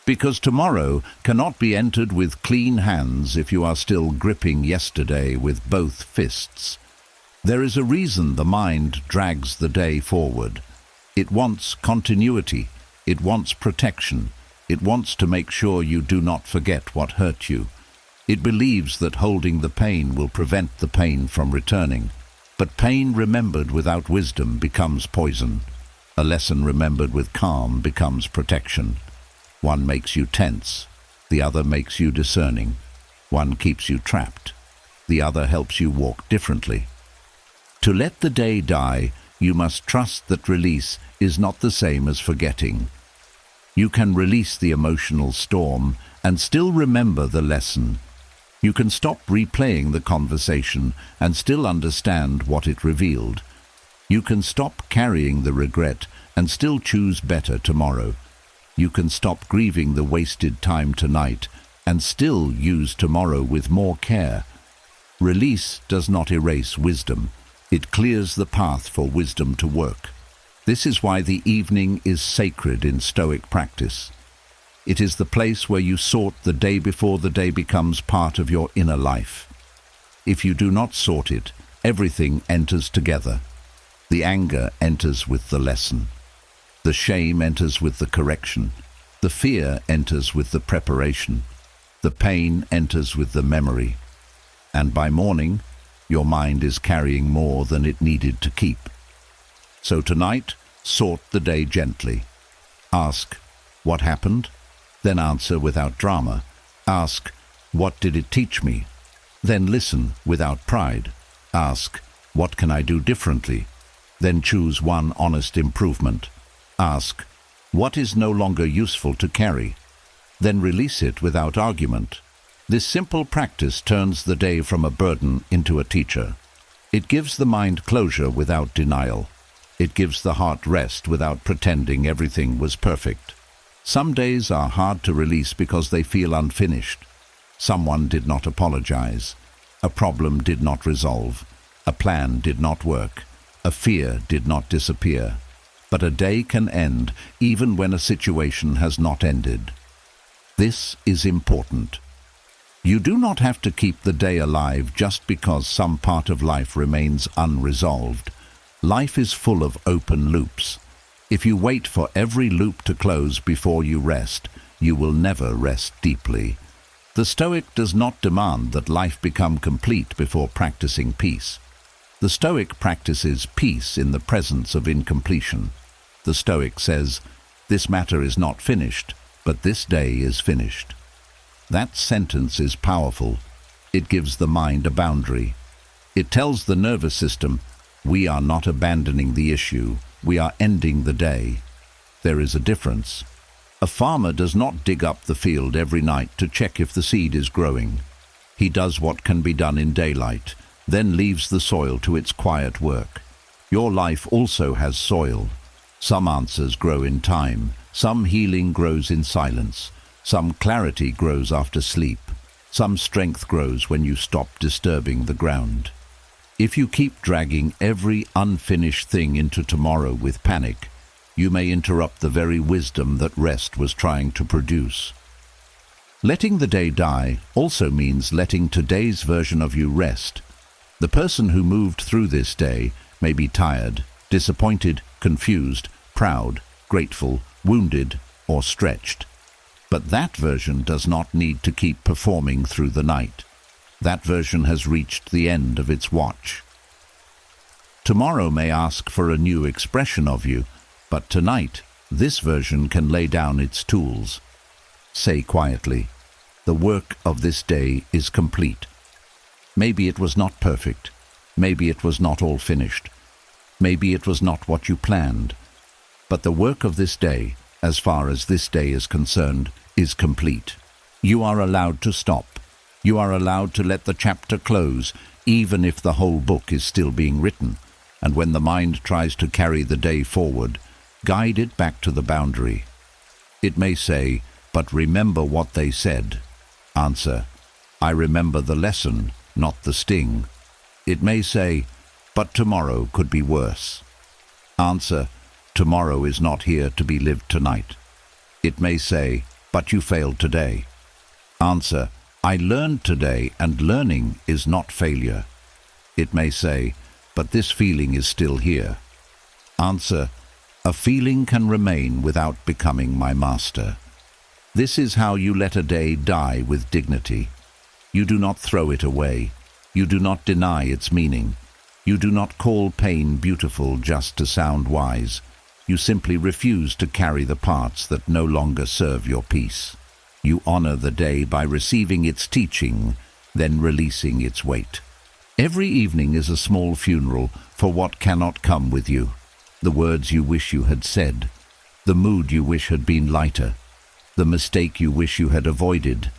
Speaker 1: Because tomorrow cannot be entered with clean hands if you are still gripping yesterday with both fists. There is a reason the mind drags the day forward. It wants continuity. It wants protection. It wants to make sure you do not forget what hurt you. It believes that holding the pain will prevent the pain from returning. But pain remembered without wisdom becomes poison. A lesson remembered with calm becomes protection. One makes you tense. The other makes you discerning. One keeps you trapped. The other helps you walk differently. To let the day die, you must trust that release is not the same as forgetting. You can release the emotional storm and still remember the lesson. You can stop replaying the conversation and still understand what it revealed. You can stop carrying the regret and still choose better tomorrow. You can stop grieving the wasted time tonight and still use tomorrow with more care. Release does not erase wisdom. It clears the path for wisdom to work. This is why the evening is sacred in Stoic practice. It is the place where you sort the day before the day becomes part of your inner life. If you do not sort it, everything enters together. The anger enters with the lesson. The shame enters with the correction. The fear enters with the preparation. The pain enters with the memory. And by morning, your mind is carrying more than it needed to keep. So tonight, sort the day gently. Ask, what happened? Then answer without drama. Ask, what did it teach me? Then listen without pride. Ask, what can I do differently? Then choose one honest improvement. Ask, what is no longer useful to carry? Then release it without argument. This simple practice turns the day from a burden into a teacher. It gives the mind closure without denial. It gives the heart rest without pretending everything was perfect. Some days are hard to release because they feel unfinished. Someone did not apologize. A problem did not resolve. A plan did not work. A fear did not disappear. But a day can end even when a situation has not ended. This is important. You do not have to keep the day alive just because some part of life remains unresolved. Life is full of open loops. If you wait for every loop to close before you rest, you will never rest deeply. The Stoic does not demand that life become complete before practicing peace. The Stoic practices peace in the presence of incompletion. The Stoic says, this matter is not finished, but this day is finished. That sentence is powerful. It gives the mind a boundary. It tells the nervous system, we are not abandoning the issue, we are ending the day. There is a difference. A farmer does not dig up the field every night to check if the seed is growing. He does what can be done in daylight, then leaves the soil to its quiet work. Your life also has soil. Some answers grow in time, some healing grows in silence, some clarity grows after sleep, some strength grows when you stop disturbing the ground. If you keep dragging every unfinished thing into tomorrow with panic, you may interrupt the very wisdom that rest was trying to produce. Letting the day die also means letting today's version of you rest. The person who moved through this day may be tired, disappointed, confused, proud, grateful, wounded, or stretched. But that version does not need to keep performing through the night. That version has reached the end of its watch. Tomorrow may ask for a new expression of you, but tonight, this version can lay down its tools. Say quietly, the work of this day is complete. Maybe it was not perfect. Maybe it was not all finished. Maybe it was not what you planned. But the work of this day, as far as this day is concerned, is complete. You are allowed to stop. You are allowed to let the chapter close, even if the whole book is still being written. And when the mind tries to carry the day forward, guide it back to the boundary. It may say, but remember what they said. Answer, I remember the lesson, not the sting. It may say, but tomorrow could be worse. Answer, tomorrow is not here to be lived tonight. It may say, but you failed today. Answer, I learned today, and learning is not failure. It may say, but this feeling is still here. Answer, a feeling can remain without becoming my master. This is how you let a day die with dignity. You do not throw it away. You do not deny its meaning. You do not call pain beautiful just to sound wise. You simply refuse to carry the parts that no longer serve your peace. You honor the day by receiving its teaching, then releasing its weight. Every evening is a small funeral for what cannot come with you. The words you wish you had said, the mood you wish had been lighter, the mistake you wish you had avoided,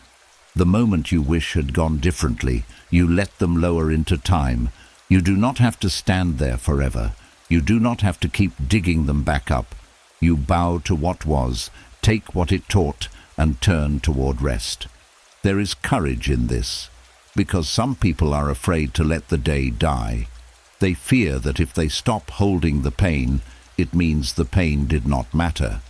Speaker 1: the moment you wish had gone differently. You let them lower into time. You do not have to stand there forever. You do not have to keep digging them back up. You bow to what was, take what it taught, and turn toward rest. There is courage in this, because some people are afraid to let the day die. They fear that if they stop holding the pain, it means the pain did not matter.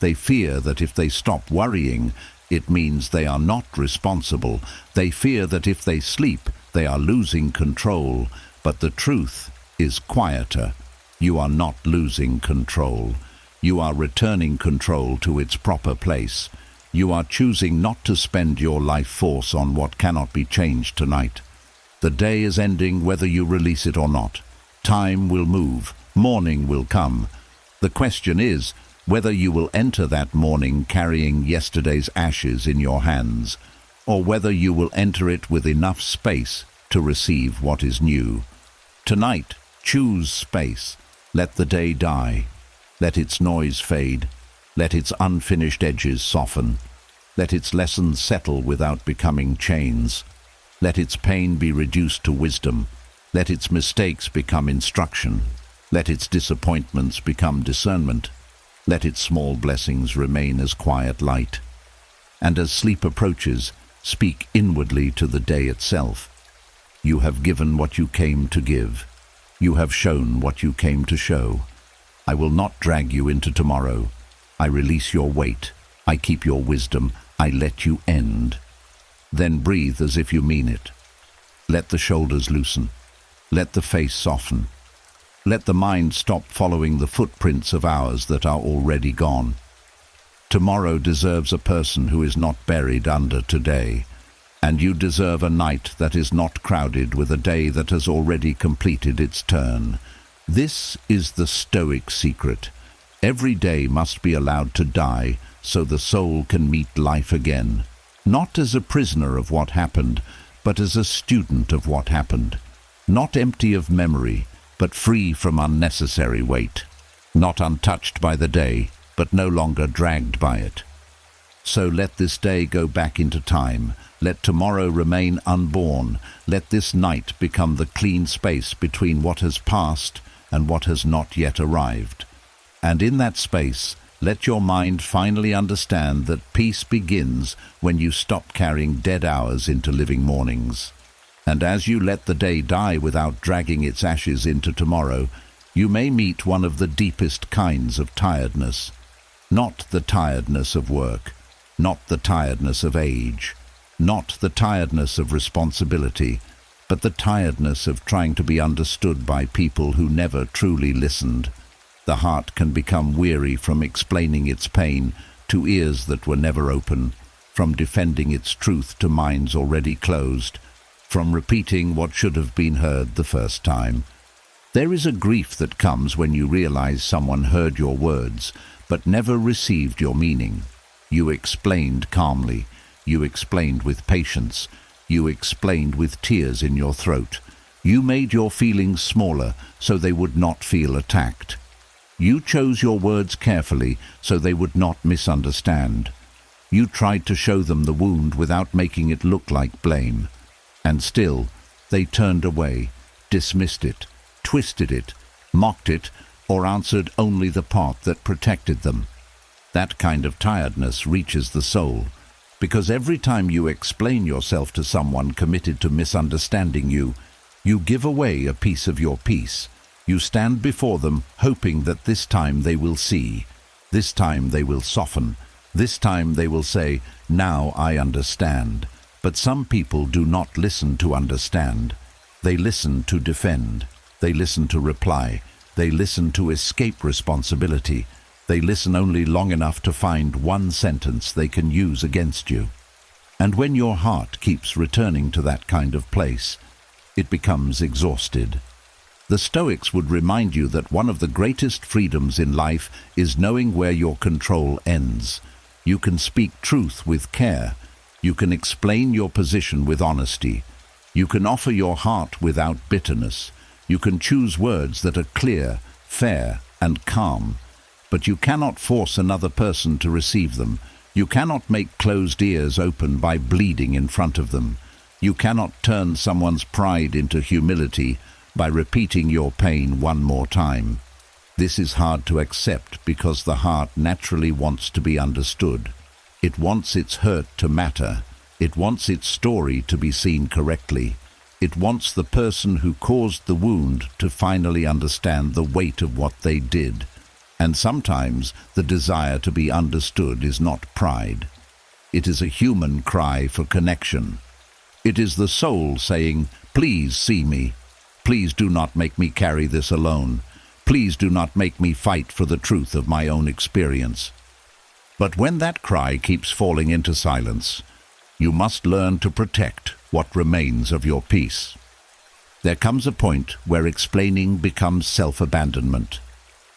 Speaker 1: They fear that if they stop worrying, it means they are not responsible. They fear that if they sleep, they are losing control. But the truth is quieter. You are not losing control. You are returning control to its proper place. You are choosing not to spend your life force on what cannot be changed tonight. The day is ending whether you release it or not. Time will move. Morning will come. The question is whether you will enter that morning carrying yesterday's ashes in your hands, or whether you will enter it with enough space to receive what is new. Tonight, choose space. Let the day die. Let its noise fade. Let its unfinished edges soften. Let its lessons settle without becoming chains. Let its pain be reduced to wisdom. Let its mistakes become instruction. Let its disappointments become discernment. Let its small blessings remain as quiet light. And as sleep approaches, speak inwardly to the day itself. You have given what you came to give. You have shown what you came to show. I will not drag you into tomorrow. I release your weight. I keep your wisdom. I let you end. Then breathe as if you mean it. Let the shoulders loosen. Let the face soften. Let the mind stop following the footprints of hours that are already gone. Tomorrow deserves a person who is not buried under today, and you deserve a night that is not crowded with a day that has already completed its turn. This is the Stoic secret. Every day must be allowed to die so the soul can meet life again, not as a prisoner of what happened, but as a student of what happened, not empty of memory, but free from unnecessary weight, not untouched by the day, but no longer dragged by it. So let this day go back into time. Let tomorrow remain unborn. Let this night become the clean space between what has passed and what has not yet arrived. And in that space, let your mind finally understand that peace begins when you stop carrying dead hours into living mornings. And as you let the day die without dragging its ashes into tomorrow, you may meet one of the deepest kinds of tiredness. Not the tiredness of work, not the tiredness of age, not the tiredness of responsibility, but the tiredness of trying to be understood by people who never truly listened. The heart can become weary from explaining its pain to ears that were never open, from defending its truth to minds already closed, from repeating what should have been heard the first time. There is a grief that comes when you realize someone heard your words, but never received your meaning. You explained calmly. You explained with patience. You explained with tears in your throat. You made your feelings smaller so they would not feel attacked. You chose your words carefully so they would not misunderstand. You tried to show them the wound without making it look like blame. And still, they turned away, dismissed it, twisted it, mocked it, or answered only the part that protected them. That kind of tiredness reaches the soul, because every time you explain yourself to someone committed to misunderstanding you, you give away a piece of your peace. You stand before them, hoping that this time they will see, this time they will soften, This time they will say, "Now I understand." But some people do not listen to understand. They listen to defend. They listen to reply. They listen to escape responsibility. They listen only long enough to find one sentence they can use against you. And when your heart keeps returning to that kind of place, it becomes exhausted. The Stoics would remind you that one of the greatest freedoms in life is knowing where your control ends. You can speak truth with care. You can explain your position with honesty. You can offer your heart without bitterness. You can choose words that are clear, fair, and calm. But you cannot force another person to receive them. You cannot make closed ears open by bleeding in front of them. You cannot turn someone's pride into humility by repeating your pain one more time. This is hard to accept because the heart naturally wants to be understood. It wants its hurt to matter. It wants its story to be seen correctly. It wants the person who caused the wound to finally understand the weight of what they did. And sometimes the desire to be understood is not pride. It is a human cry for connection. It is the soul saying, "Please see me. Please do not make me carry this alone. Please do not make me fight for the truth of my own experience." But when that cry keeps falling into silence, you must learn to protect what remains of your peace. There comes a point where explaining becomes self-abandonment.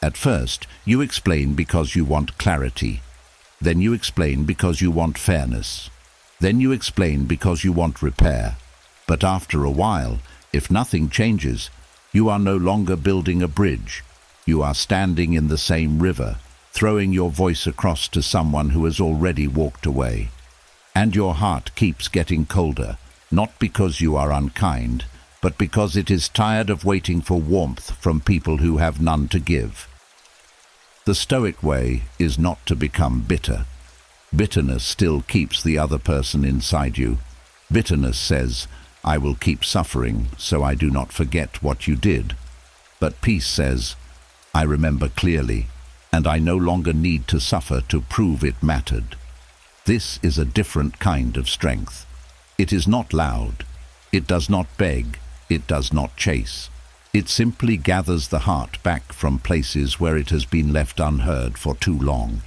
Speaker 1: At first, you explain because you want clarity. Then you explain because you want fairness. Then you explain because you want repair. But after a while, if nothing changes, you are no longer building a bridge. You are standing in the same river, throwing your voice across to someone who has already walked away. And your heart keeps getting colder, not because you are unkind, but because it is tired of waiting for warmth from people who have none to give. The Stoic way is not to become bitter. Bitterness still keeps the other person inside you. Bitterness says, "I will keep suffering so I do not forget what you did." But peace says, "I remember clearly, and I no longer need to suffer to prove it mattered." This is a different kind of strength. It is not loud. It does not beg. It does not chase. It simply gathers the heart back from places where it has been left unheard for too long.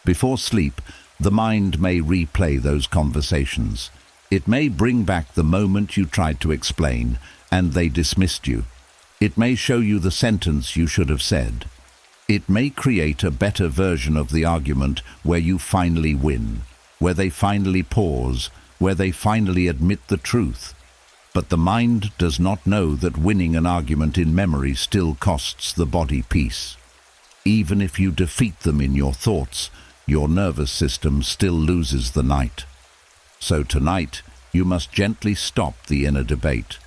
Speaker 1: Before sleep, the mind may replay those conversations. It may bring back the moment you tried to explain and they dismissed you. It may show you the sentence you should have said. It may create a better version of the argument where you finally win, where they finally pause, where they finally admit the truth. But the mind does not know that winning an argument in memory still costs the body peace. Even if you defeat them in your thoughts, your nervous system still loses the night. So tonight, you must gently stop the inner debate.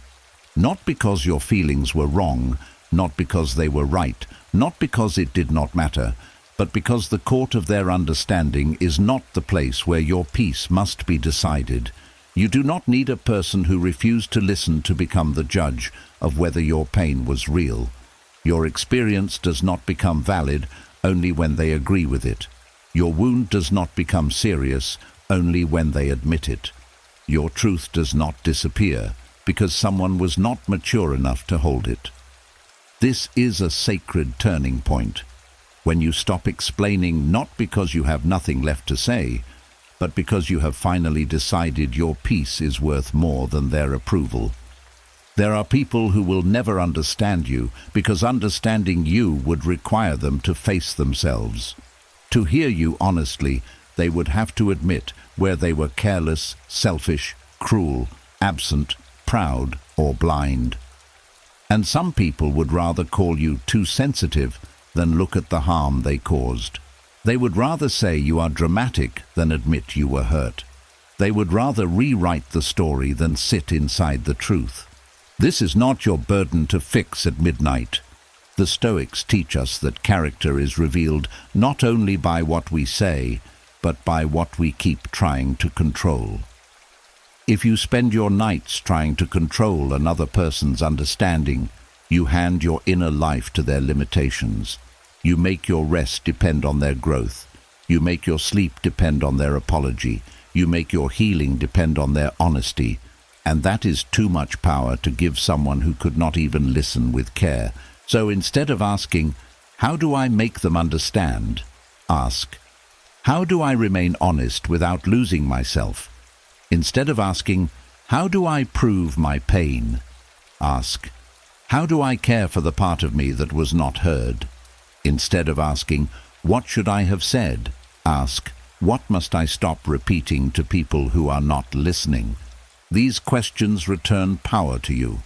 Speaker 1: Not because your feelings were wrong, not because they were right, not because it did not matter, but because the court of their understanding is not the place where your peace must be decided. You do not need a person who refused to listen to become the judge of whether your pain was real. Your experience does not become valid only when they agree with it. Your wound does not become serious only when they admit it. Your truth does not disappear because someone was not mature enough to hold it. This is a sacred turning point, when you stop explaining not because you have nothing left to say, but because you have finally decided your peace is worth more than their approval. There are people who will never understand you because understanding you would require them to face themselves. To hear you honestly, they would have to admit where they were careless, selfish, cruel, absent, proud, or blind. And some people would rather call you too sensitive than look at the harm they caused. They would rather say you are dramatic than admit you were hurt. They would rather rewrite the story than sit inside the truth. This is not your burden to fix at midnight. The Stoics teach us that character is revealed not only by what we say, but by what we keep trying to control. If you spend your nights trying to control another person's understanding, you hand your inner life to their limitations. You make your rest depend on their growth. You make your sleep depend on their apology. You make your healing depend on their honesty. And that is too much power to give someone who could not even listen with care. So instead of asking, "How do I make them understand?" ask, "How do I remain honest without losing myself?" Instead of asking, "How do I prove my pain?" ask, "How do I care for the part of me that was not heard?" Instead of asking, "What should I have said?" ask, "What must I stop repeating to people who are not listening?" These questions return power to you.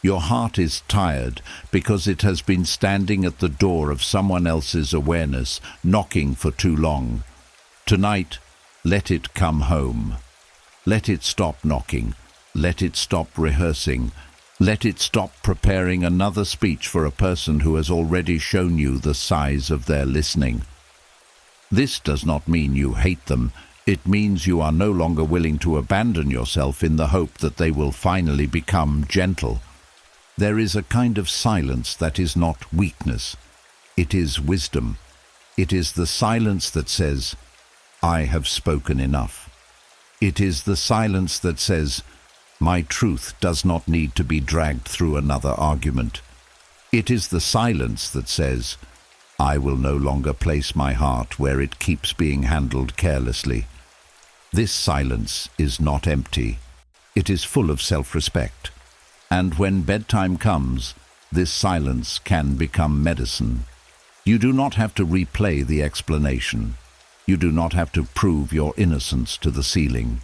Speaker 1: Your heart is tired because it has been standing at the door of someone else's awareness, knocking for too long. Tonight, let it come home. Let it stop knocking. Let it stop rehearsing. Let it stop preparing another speech for a person who has already shown you the size of their listening. This does not mean you hate them. It means you are no longer willing to abandon yourself in the hope that they will finally become gentle. There is a kind of silence that is not weakness. It is wisdom. It is the silence that says, "I have spoken enough." It is the silence that says, "My truth does not need to be dragged through another argument." It is the silence that says, "I will no longer place my heart where it keeps being handled carelessly." This silence is not empty. It is full of self-respect. And when bedtime comes, this silence can become medicine. You do not have to replay the explanation. You do not have to prove your innocence to the ceiling.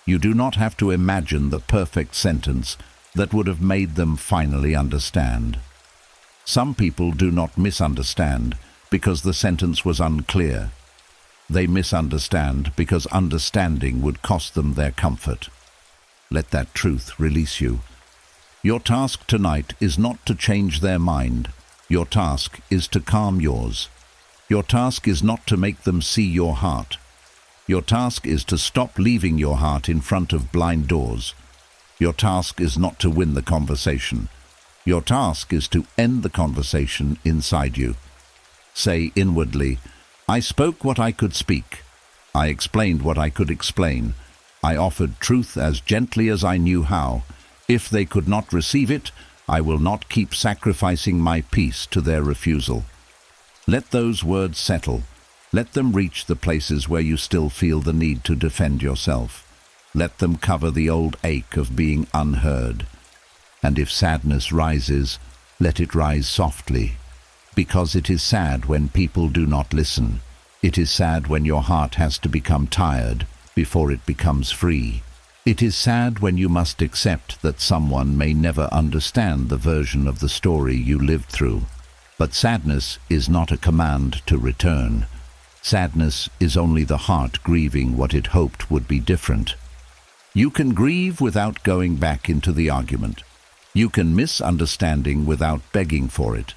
Speaker 1: You do not have to imagine the perfect sentence that would have made them finally understand. Some people do not misunderstand because the sentence was unclear. They misunderstand because understanding would cost them their comfort. Let that truth release you. Your task tonight is not to change their mind. Your task is to calm yours. Your task is not to make them see your heart. Your task is to stop leaving your heart in front of blind doors. Your task is not to win the conversation. Your task is to end the conversation inside you. Say inwardly, "I spoke what I could speak. I explained what I could explain. I offered truth as gently as I knew how. If they could not receive it, I will not keep sacrificing my peace to their refusal." Let those words settle. Let them reach the places where you still feel the need to defend yourself. Let them cover the old ache of being unheard. And if sadness rises, let it rise softly. Because it is sad when people do not listen. It is sad when your heart has to become tired before it becomes free. It is sad when you must accept that someone may never understand the version of the story you lived through. But sadness is not a command to return. Sadness is only the heart grieving what it hoped would be different. You can grieve without going back into the argument. You can miss understanding without begging for it.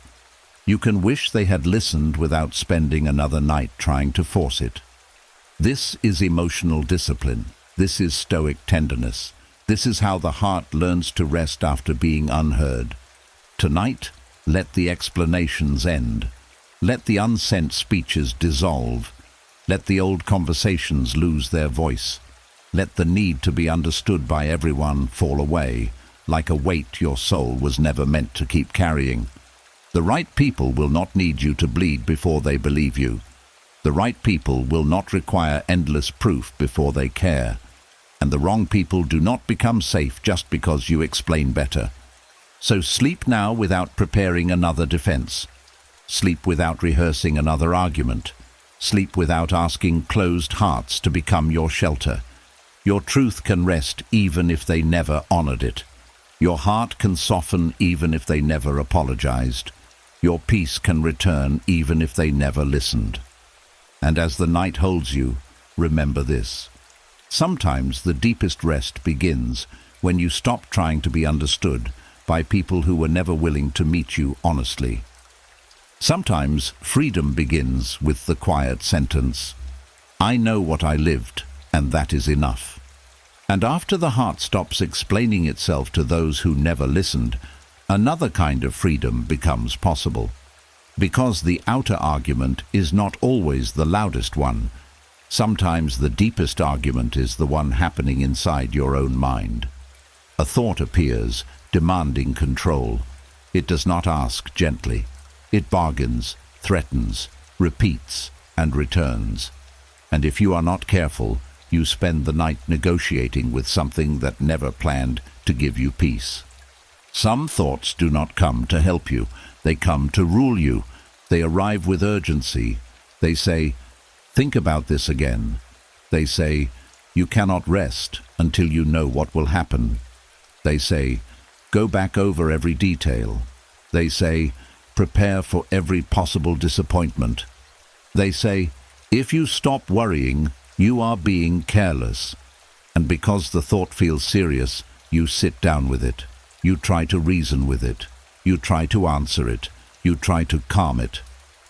Speaker 1: You can wish they had listened without spending another night trying to force it. This is emotional discipline. This is Stoic tenderness. This is how the heart learns to rest after being unheard. Tonight, let the explanations end. Let the unsent speeches dissolve. Let the old conversations lose their voice. Let the need to be understood by everyone fall away, like a weight your soul was never meant to keep carrying. The right people will not need you to bleed before they believe you. The right people will not require endless proof before they care. And the wrong people do not become safe just because you explain better. So sleep now without preparing another defense. Sleep without rehearsing another argument. Sleep without asking closed hearts to become your shelter. Your truth can rest even if they never honored it. Your heart can soften even if they never apologized. Your peace can return even if they never listened. And as the night holds you, remember this. Sometimes the deepest rest begins when you stop trying to be understood by people who were never willing to meet you honestly. Sometimes freedom begins with the quiet sentence, "I know what I lived, and that is enough." And after the heart stops explaining itself to those who never listened, another kind of freedom becomes possible. Because the outer argument is not always the loudest one. Sometimes the deepest argument is the one happening inside your own mind. A thought appears, demanding control. It does not ask gently. It bargains, threatens, repeats, and returns. And if you are not careful, you spend the night negotiating with something that never planned to give you peace. Some thoughts do not come to help you. They come to rule you. They arrive with urgency. They say, "Think about this again." They say, "You cannot rest until you know what will happen." They say, "Go back over every detail." They say, "Prepare for every possible disappointment." They say, "If you stop worrying, you are being careless." And because the thought feels serious, you sit down with it. You try to reason with it. You try to answer it. You try to calm it.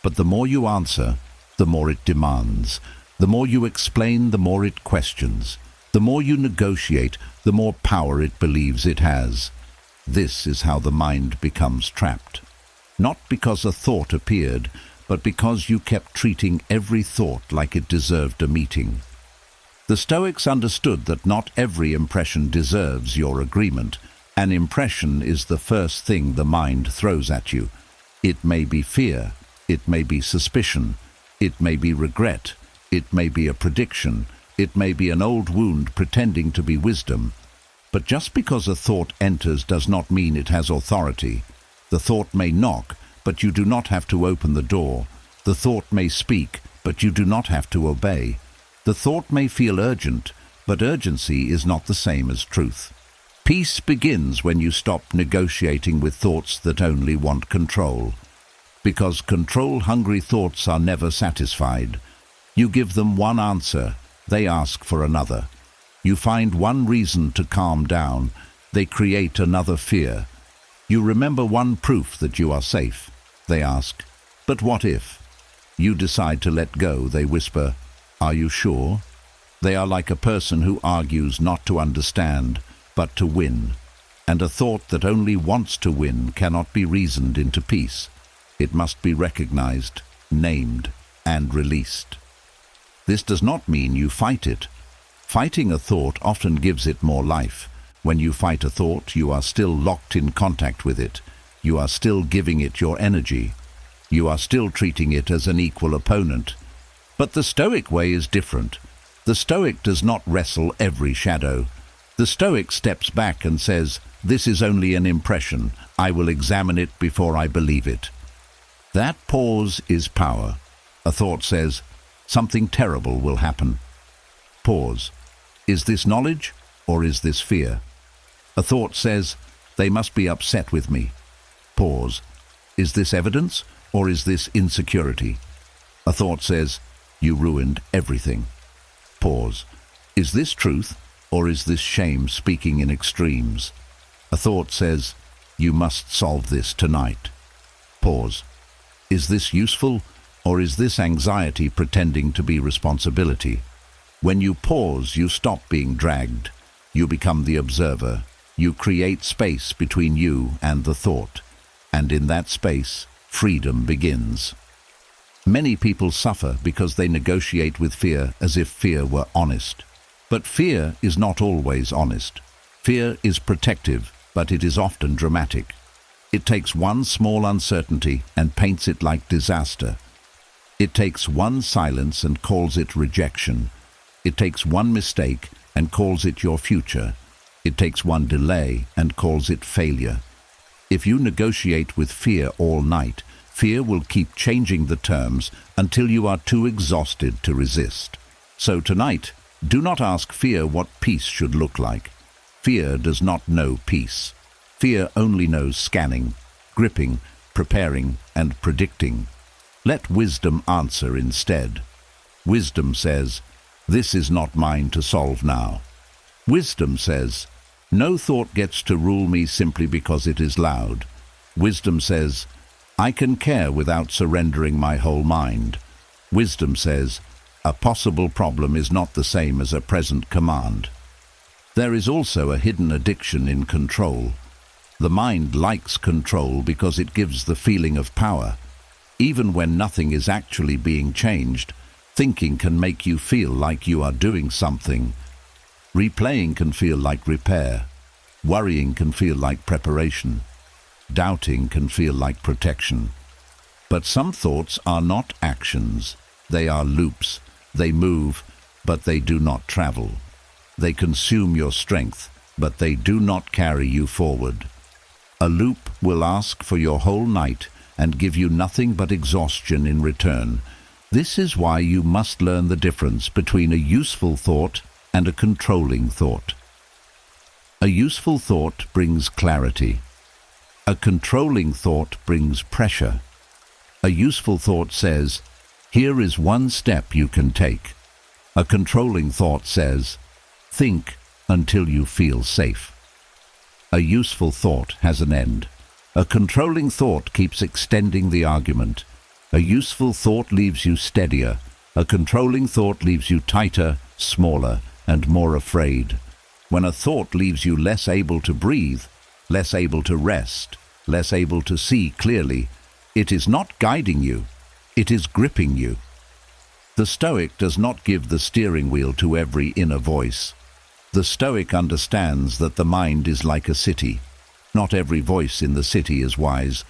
Speaker 1: But the more you answer, the more it demands. The more you explain, the more it questions. The more you negotiate, the more power it believes it has. This is how the mind becomes trapped. Not because a thought appeared, but because you kept treating every thought like it deserved a meeting. The Stoics understood that not every impression deserves your agreement. An impression is the first thing the mind throws at you. It may be fear, it may be suspicion, it may be regret, it may be a prediction, it may be an old wound pretending to be wisdom. But just because a thought enters does not mean it has authority. The thought may knock, but you do not have to open the door. The thought may speak, but you do not have to obey. The thought may feel urgent, but urgency is not the same as truth. Peace begins when you stop negotiating with thoughts that only want control. Because control-hungry thoughts are never satisfied. You give them one answer, they ask for another. You find one reason to calm down, they create another fear. You remember one proof that you are safe. They ask, "But what if?" You decide to let go, they whisper, "Are you sure?" They are like a person who argues not to understand, but to win. And a thought that only wants to win cannot be reasoned into peace. It must be recognized, named, and released. This does not mean you fight it. Fighting a thought often gives it more life. When you fight a thought, you are still locked in contact with it. You are still giving it your energy. You are still treating it as an equal opponent. But the Stoic way is different. The Stoic does not wrestle every shadow. The Stoic steps back and says, "This is only an impression. I will examine it before I believe it." That pause is power. A thought says, "Something terrible will happen." Pause. Is this knowledge or is this fear? A thought says, "They must be upset with me." Pause. Is this evidence or is this insecurity? A thought says, "You ruined everything." Pause. Is this truth or is this shame speaking in extremes? A thought says, "You must solve this tonight." Pause. Is this useful or is this anxiety pretending to be responsibility? When you pause, you stop being dragged. You become the observer. You create space between you and the thought. And in that space, freedom begins. Many people suffer because they negotiate with fear as if fear were honest. But fear is not always honest. Fear is protective, but it is often dramatic. It takes one small uncertainty and paints it like disaster. It takes one silence and calls it rejection. It takes one mistake and calls it your future. It takes one delay and calls it failure. If you negotiate with fear all night, fear will keep changing the terms until you are too exhausted to resist. So tonight, do not ask fear what peace should look like. Fear does not know peace. Fear only knows scanning, gripping, preparing, and predicting. Let wisdom answer instead. Wisdom says, "This is not mine to solve now." Wisdom says, "No thought gets to rule me simply because it is loud." Wisdom says, "I can care without surrendering my whole mind." Wisdom says, "A possible problem is not the same as a present command." There is also a hidden addiction in control. The mind likes control because it gives the feeling of power. Even when nothing is actually being changed, thinking can make you feel like you are doing something. Replaying can feel like repair. Worrying can feel like preparation. Doubting can feel like protection. But some thoughts are not actions. They are loops. They move, but they do not travel. They consume your strength, but they do not carry you forward. A loop will ask for your whole night and give you nothing but exhaustion in return. This is why you must learn the difference between a useful thought and a controlling thought. A useful thought brings clarity. A controlling thought brings pressure. A useful thought says, "Here is one step you can take." A controlling thought says, "Think until you feel safe." A useful thought has an end. A controlling thought keeps extending the argument. A useful thought leaves you steadier. A controlling thought leaves you tighter, smaller, and more afraid. When a thought leaves you less able to breathe, less able to rest, less able to see clearly, it is not guiding you, it is gripping you. The Stoic does not give the steering wheel to every inner voice. The Stoic understands that the mind is like a city. Not every voice in the city is wise.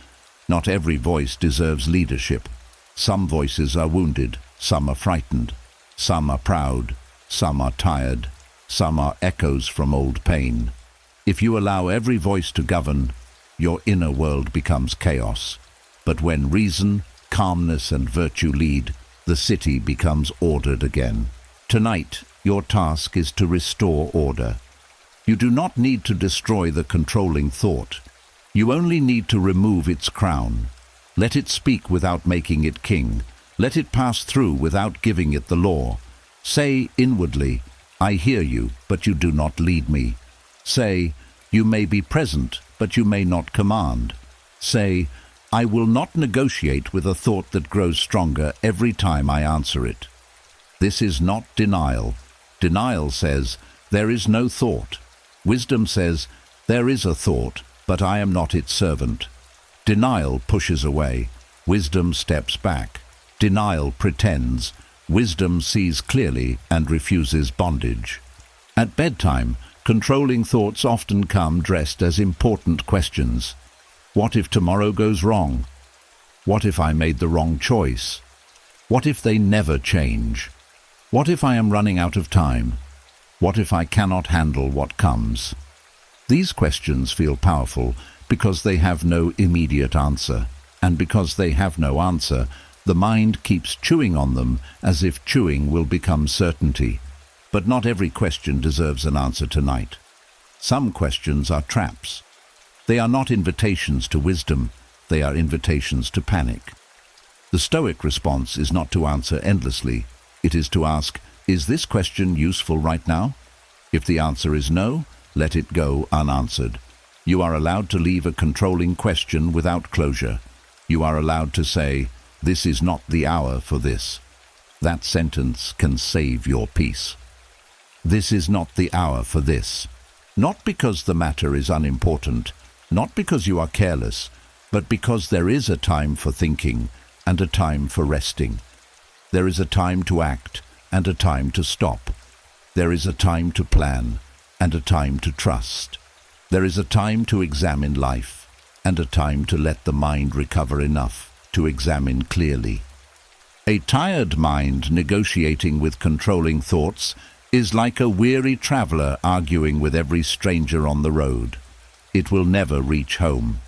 Speaker 1: Not every voice deserves leadership. Some voices are wounded, some are frightened, some are proud, some are tired, some are echoes from old pain. If you allow every voice to govern, your inner world becomes chaos. But when reason, calmness, and virtue lead, the city becomes ordered again. Tonight, your task is to restore order. You do not need to destroy the controlling thought. You only need to remove its crown. Let it speak without making it king. Let it pass through without giving it the law. Say inwardly, "I hear you, but you do not lead me." Say, "You may be present, but you may not command." Say, "I will not negotiate with a thought that grows stronger every time I answer it." This is not denial. Denial says, "There is no thought." Wisdom says, "There is a thought, but I am not its servant." Denial pushes away. Wisdom steps back. Denial pretends. Wisdom sees clearly and refuses bondage. At bedtime, controlling thoughts often come dressed as important questions. What if tomorrow goes wrong? What if I made the wrong choice? What if they never change? What if I am running out of time? What if I cannot handle what comes? These questions feel powerful because they have no immediate answer, and because they have no answer, the mind keeps chewing on them as if chewing will become certainty. But not every question deserves an answer tonight. Some questions are traps. They are not invitations to wisdom, they are invitations to panic. The Stoic response is not to answer endlessly. It is to ask, is this question useful right now? If the answer is no, let it go unanswered. You are allowed to leave a controlling question without closure. You are allowed to say, "This is not the hour for this." That sentence can save your peace. This is not the hour for this. Not because the matter is unimportant, not because you are careless, but because there is a time for thinking and a time for resting. There is a time to act and a time to stop. There is a time to plan and a time to trust. There is a time to examine life and a time to let the mind recover enough to examine clearly. A tired mind negotiating with controlling thoughts is like a weary traveler arguing with every stranger on the road. It will never reach home.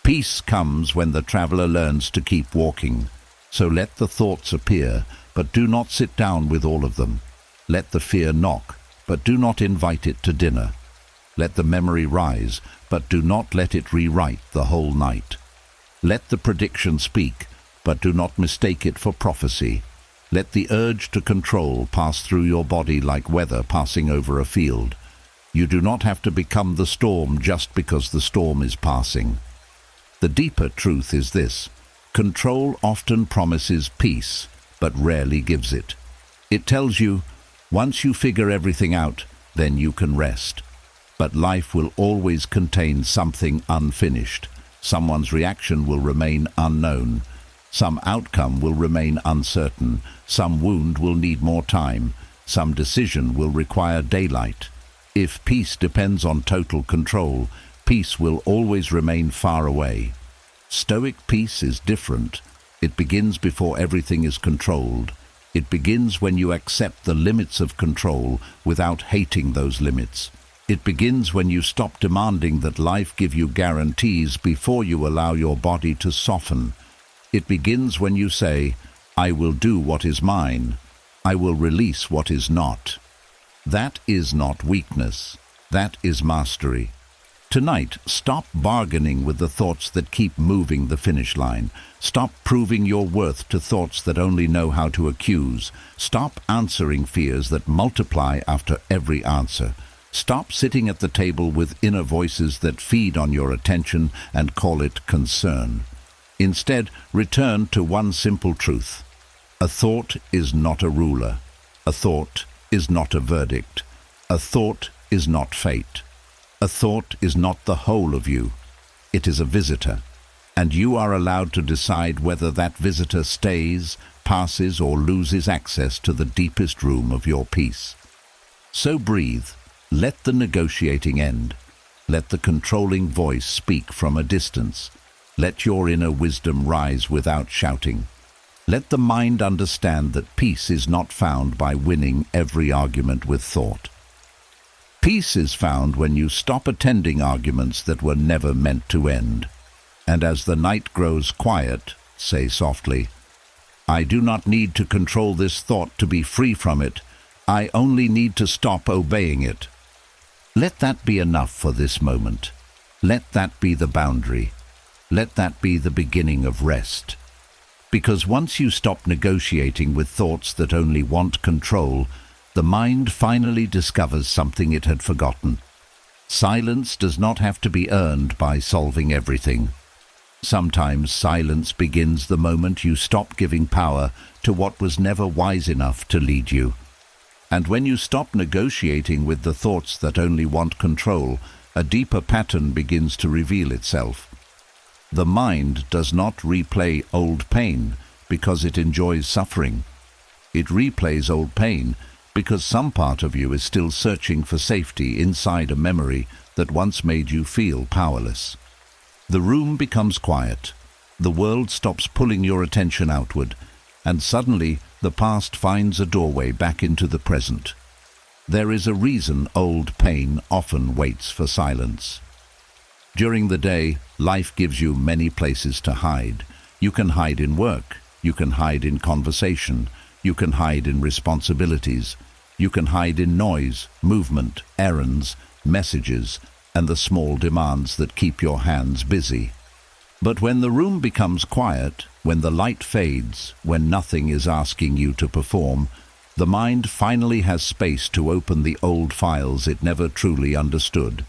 Speaker 1: Peace comes when the traveler learns to keep walking. So let the thoughts appear, but do not sit down with all of them. Let the fear knock, but do not invite it to dinner. Let the memory rise, but do not let it rewrite the whole night. Let the prediction speak, but do not mistake it for prophecy. Let the urge to control pass through your body like weather passing over a field. You do not have to become the storm just because the storm is passing. The deeper truth is this: control often promises peace, but rarely gives it. It tells you, once you figure everything out, then you can rest. But life will always contain something unfinished. Someone's reaction will remain unknown. Some outcome will remain uncertain, some wound will need more time, some decision will require daylight. If peace depends on total control, peace will always remain far away. Stoic peace is different. It begins before everything is controlled. It begins when you accept the limits of control without hating those limits. It begins when you stop demanding that life give you guarantees before you allow your body to soften. It begins when you say, "I will do what is mine. I will release what is not." That is not weakness. That is mastery. Tonight, stop bargaining with the thoughts that keep moving the finish line. Stop proving your worth to thoughts that only know how to accuse. Stop answering fears that multiply after every answer. Stop sitting at the table with inner voices that feed on your attention and call it concern. Instead, return to one simple truth. A thought is not a ruler. A thought is not a verdict. A thought is not fate. A thought is not the whole of you. It is a visitor, and you are allowed to decide whether that visitor stays, passes, or loses access to the deepest room of your peace. So breathe. Let the negotiating end. Let the controlling voice speak from a distance. Let your inner wisdom rise without shouting. Let the mind understand that peace is not found by winning every argument with thought. Peace is found when you stop attending arguments that were never meant to end. And as the night grows quiet, say softly, "I do not need to control this thought to be free from it. I only need to stop obeying it." Let that be enough for this moment. Let that be the boundary. Let that be the beginning of rest. Because once you stop negotiating with thoughts that only want control, the mind finally discovers something it had forgotten. Silence does not have to be earned by solving everything. Sometimes silence begins the moment you stop giving power to what was never wise enough to lead you. And when you stop negotiating with the thoughts that only want control, a deeper pattern begins to reveal itself. The mind does not replay old pain because it enjoys suffering. It replays old pain because some part of you is still searching for safety inside a memory that once made you feel powerless. The room becomes quiet. The world stops pulling your attention outward, and suddenly the past finds a doorway back into the present. There is a reason old pain often waits for silence. During the day, life gives you many places to hide. You can hide in work. You can hide in conversation. You can hide in responsibilities. You can hide in noise, movement, errands, messages, and the small demands that keep your hands busy. But when the room becomes quiet, when the light fades, when nothing is asking you to perform, the mind finally has space to open the old files it never truly understood.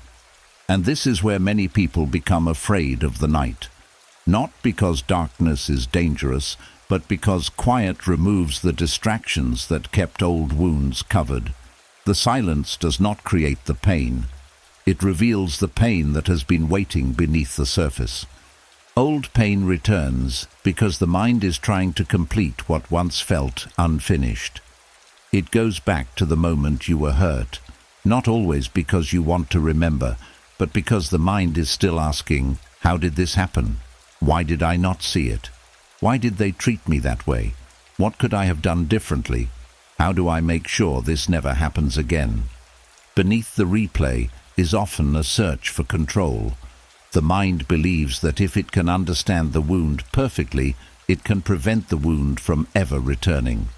Speaker 1: And this is where many people become afraid of the night. Not because darkness is dangerous, but because quiet removes the distractions that kept old wounds covered. The silence does not create the pain. It reveals the pain that has been waiting beneath the surface. Old pain returns because the mind is trying to complete what once felt unfinished. It goes back to the moment you were hurt, not always because you want to remember, but because the mind is still asking, "How did this happen? Why did I not see it? Why did they treat me that way? What could I have done differently? How do I make sure this never happens again?" Beneath the replay is often a search for control. The mind believes that if it can understand the wound perfectly, it can prevent the wound from ever returning.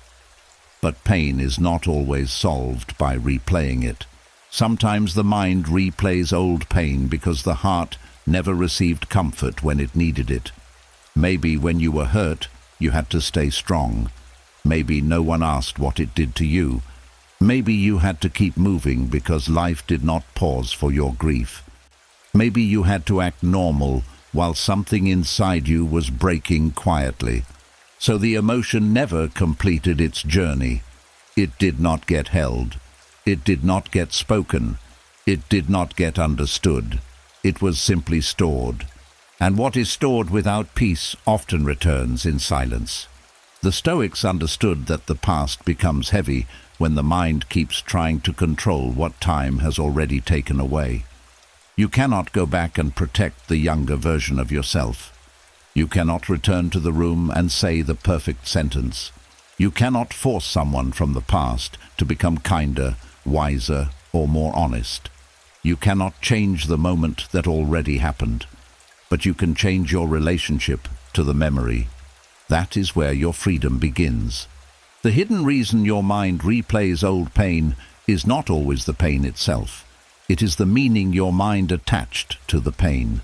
Speaker 1: But pain is not always solved by replaying it. Sometimes the mind replays old pain because the heart never received comfort when it needed it. Maybe when you were hurt, you had to stay strong. Maybe no one asked what it did to you. Maybe you had to keep moving because life did not pause for your grief. Maybe you had to act normal while something inside you was breaking quietly. So the emotion never completed its journey. It did not get held. It did not get spoken. It did not get understood. It was simply stored. And what is stored without peace often returns in silence. The Stoics understood that the past becomes heavy when the mind keeps trying to control what time has already taken away. You cannot go back and protect the younger version of yourself. You cannot return to the room and say the perfect sentence. You cannot force someone from the past to become kinder, wiser, or more honest. You cannot change the moment that already happened, but you can change your relationship to the memory. That is where your freedom begins. The hidden reason your mind replays old pain is not always the pain itself. It is the meaning your mind attached to the pain.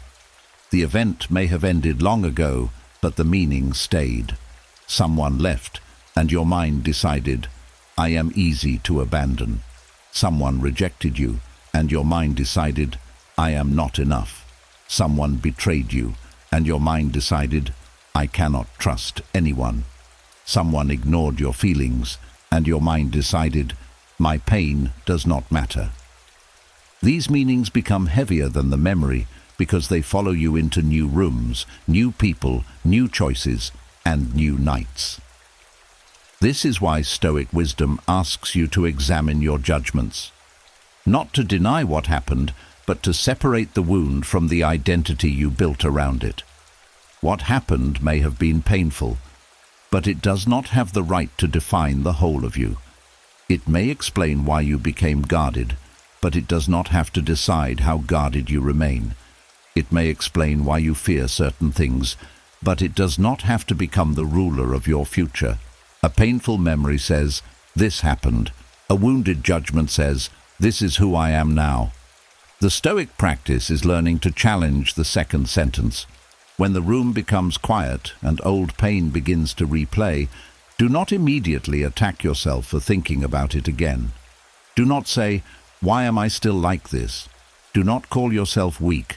Speaker 1: The event may have ended long ago, but the meaning stayed. Someone left, and your mind decided, I am easy to abandon. Someone rejected you, and your mind decided, I am not enough. Someone betrayed you, and your mind decided, I cannot trust anyone. Someone ignored your feelings, and your mind decided, my pain does not matter. These meanings become heavier than the memory because they follow you into new rooms, new people, new choices, and new nights. This is why Stoic wisdom asks you to examine your judgments. Not to deny what happened, but to separate the wound from the identity you built around it. What happened may have been painful, but it does not have the right to define the whole of you. It may explain why you became guarded, but it does not have to decide how guarded you remain. It may explain why you fear certain things, but it does not have to become the ruler of your future. A painful memory says, this happened. A wounded judgment says, this is who I am now. The Stoic practice is learning to challenge the second sentence. When the room becomes quiet and old pain begins to replay, do not immediately attack yourself for thinking about it again. Do not say, why am I still like this? Do not call yourself weak.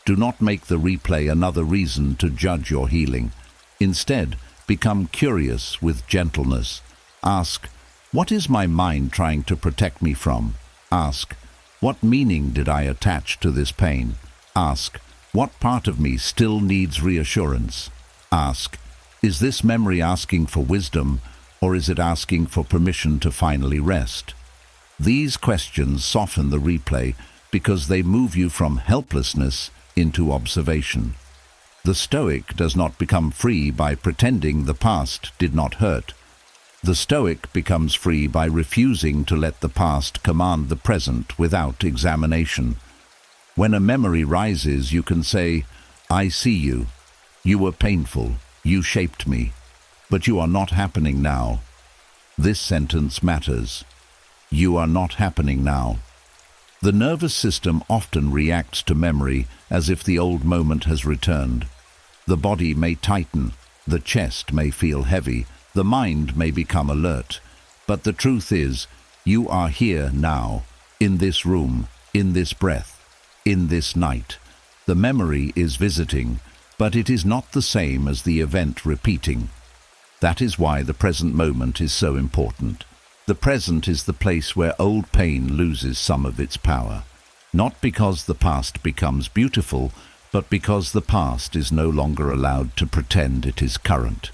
Speaker 1: Do not make the replay another reason to judge your healing. Instead, become curious with gentleness. Ask, what is my mind trying to protect me from? Ask, what meaning did I attach to this pain? Ask, what part of me still needs reassurance? Ask, is this memory asking for wisdom, or is it asking for permission to finally rest? These questions soften the replay because they move you from helplessness into observation. The Stoic does not become free by pretending the past did not hurt. The Stoic becomes free by refusing to let the past command the present without examination. When a memory rises, you can say, I see you. You were painful. You shaped me. But you are not happening now. This sentence matters. You are not happening now. The nervous system often reacts to memory as if the old moment has returned. The body may tighten, the chest may feel heavy, the mind may become alert. But the truth is, you are here now, in this room, in this breath, in this night. The memory is visiting, but it is not the same as the event repeating. That is why the present moment is so important. The present is the place where old pain loses some of its power, not because the past becomes beautiful, but because the past is no longer allowed to pretend it is current.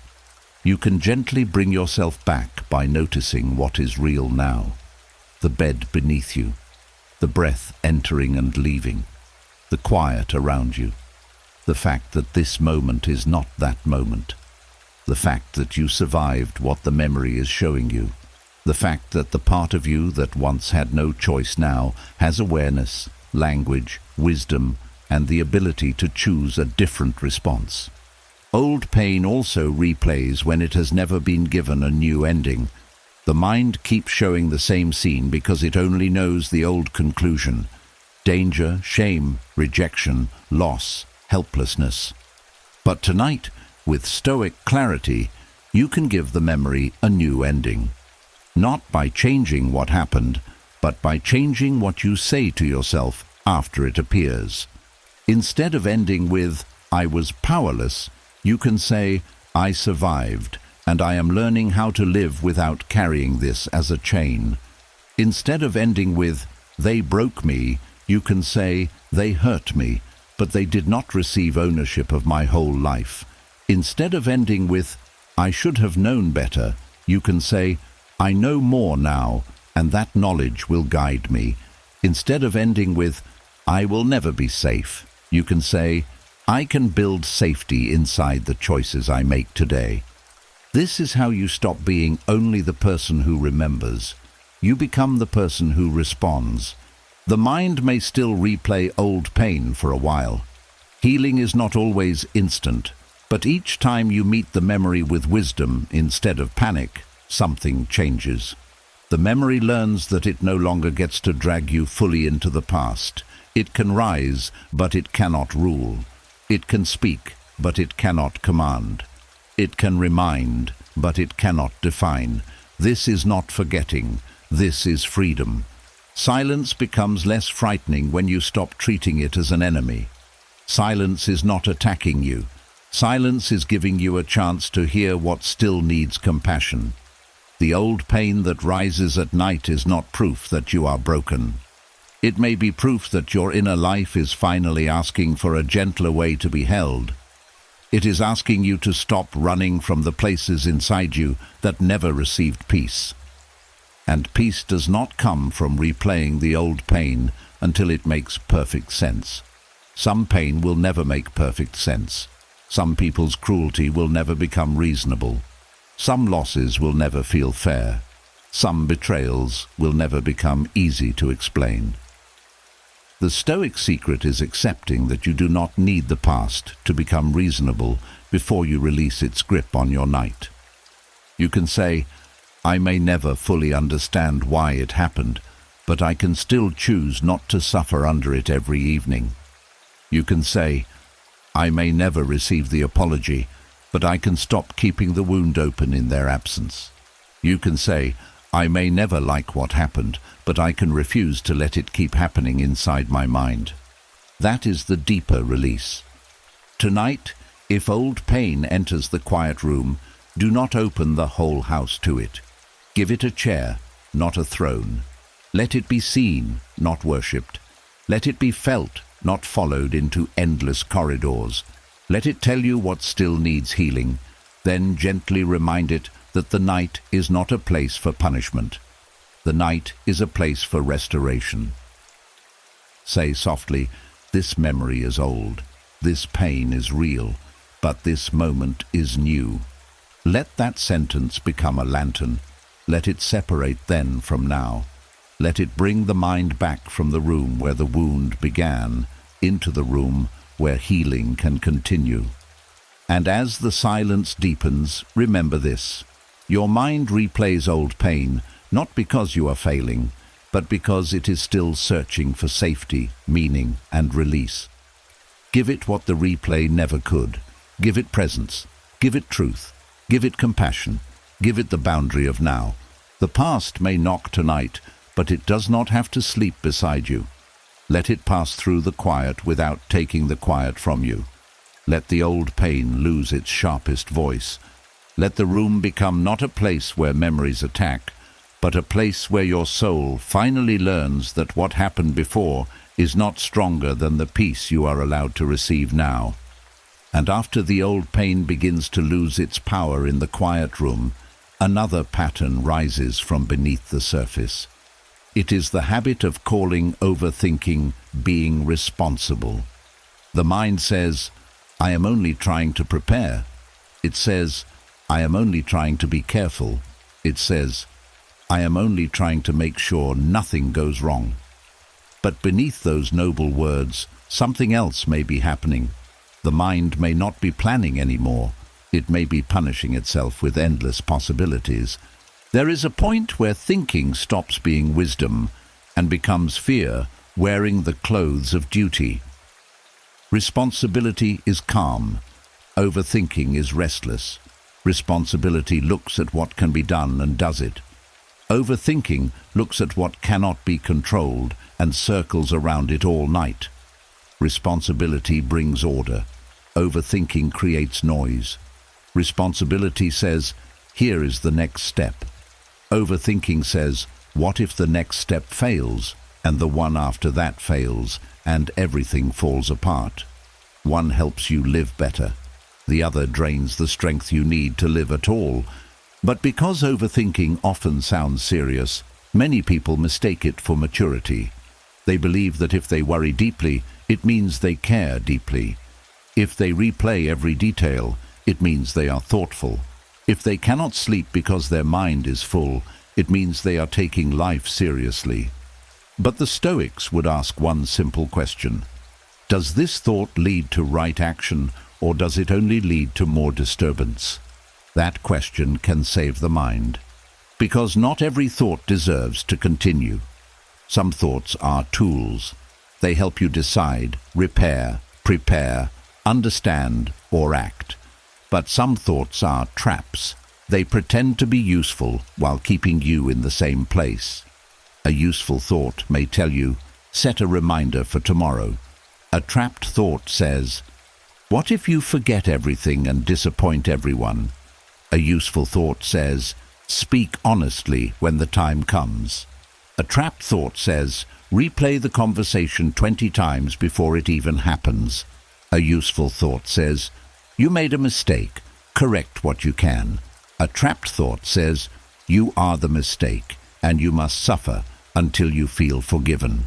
Speaker 1: You can gently bring yourself back by noticing what is real now. The bed beneath you, the breath entering and leaving, the quiet around you, the fact that this moment is not that moment, the fact that you survived what the memory is showing you. The fact that the part of you that once had no choice now has awareness, language, wisdom, and the ability to choose a different response. Old pain also replays when it has never been given a new ending. The mind keeps showing the same scene because it only knows the old conclusion: danger, shame, rejection, loss, helplessness. But tonight, with Stoic clarity, you can give the memory a new ending. Not by changing what happened, but by changing what you say to yourself after it appears. Instead of ending with, I was powerless, you can say, I survived, and I am learning how to live without carrying this as a chain. Instead of ending with, they broke me, you can say, they hurt me, but they did not receive ownership of my whole life. Instead of ending with, "I should have known better," you can say, "I know more now, and that knowledge will guide me." Instead of ending with, "I will never be safe," you can say, "I can build safety inside the choices I make today." This is how you stop being only the person who remembers. You become the person who responds. The mind may still replay old pain for a while. Healing is not always instant, but each time you meet the memory with wisdom instead of panic, something changes. The memory learns that it no longer gets to drag you fully into the past. It can rise, but it cannot rule. It can speak, but it cannot command. It can remind, but it cannot define. This is not forgetting. This is freedom. Silence becomes less frightening when you stop treating it as an enemy. Silence is not attacking you. Silence is giving you a chance to hear what still needs compassion. The old pain that rises at night is not proof that you are broken. It may be proof that your inner life is finally asking for a gentler way to be held. It is asking you to stop running from the places inside you that never received peace. And peace does not come from replaying the old pain until it makes perfect sense. Some pain will never make perfect sense. Some people's cruelty will never become reasonable. Some losses will never feel fair. Some betrayals will never become easy to explain. The Stoic secret is accepting that you do not need the past to become reasonable before you release its grip on your night. You can say, "I may never fully understand why it happened, but I can still choose not to suffer under it every evening." You can say, "I may never receive the apology, but I can stop keeping the wound open in their absence." You can say, "I may never like what happened, but I can refuse to let it keep happening inside my mind." That is the deeper release. Tonight, if old pain enters the quiet room, do not open the whole house to it. Give it a chair, not a throne. Let it be seen, not worshipped. Let it be felt, not followed into endless corridors. Let it tell you what still needs healing. Then gently remind it that the night is not a place for punishment. The night is a place for restoration. Say softly, "This memory is old. This pain is real. But this moment is new." Let that sentence become a lantern. Let it separate then from now. Let it bring the mind back from the room where the wound began into the room where healing can continue. And as the silence deepens, remember this. Your mind replays old pain, not because you are failing, but because it is still searching for safety, meaning, and release. Give it what the replay never could. Give it presence. Give it truth. Give it compassion. Give it the boundary of now. The past may knock tonight, but it does not have to sleep beside you. Let it pass through the quiet without taking the quiet from you. Let the old pain lose its sharpest voice. Let the room become not a place where memories attack, but a place where your soul finally learns that what happened before is not stronger than the peace you are allowed to receive now. And after the old pain begins to lose its power in the quiet room, another pattern rises from beneath the surface. It is the habit of calling overthinking being responsible. The mind says, "I am only trying to prepare." It says, "I am only trying to be careful." It says, "I am only trying to make sure nothing goes wrong." But beneath those noble words, something else may be happening. The mind may not be planning anymore. It may be punishing itself with endless possibilities. There is a point where thinking stops being wisdom and becomes fear wearing the clothes of duty. Responsibility is calm. Overthinking is restless. Responsibility looks at what can be done and does it. Overthinking looks at what cannot be controlled and circles around it all night. Responsibility brings order. Overthinking creates noise. Responsibility says, "Here is the next step." Overthinking says, "What if the next step fails?" and the one after that fails, and everything falls apart. One helps you live better. The other drains the strength you need to live at all. But because overthinking often sounds serious, many people mistake it for maturity. They believe that if they worry deeply, it means they care deeply. If they replay every detail, it means they are thoughtful. If they cannot sleep because their mind is full, it means they are taking life seriously. But the Stoics would ask one simple question: does this thought lead to right action, or does it only lead to more disturbance? That question can save the mind. Because not every thought deserves to continue. Some thoughts are tools. They help you decide, repair, prepare, understand, or act. But some thoughts are traps. They pretend to be useful while keeping you in the same place. A useful thought may tell you, set a reminder for tomorrow. A trapped thought says, what if you forget everything and disappoint everyone? A useful thought says, speak honestly when the time comes. A trapped thought says, replay the conversation 20 times before it even happens. A useful thought says, you made a mistake, correct what you can. A trapped thought says, you are the mistake, and you must suffer until you feel forgiven.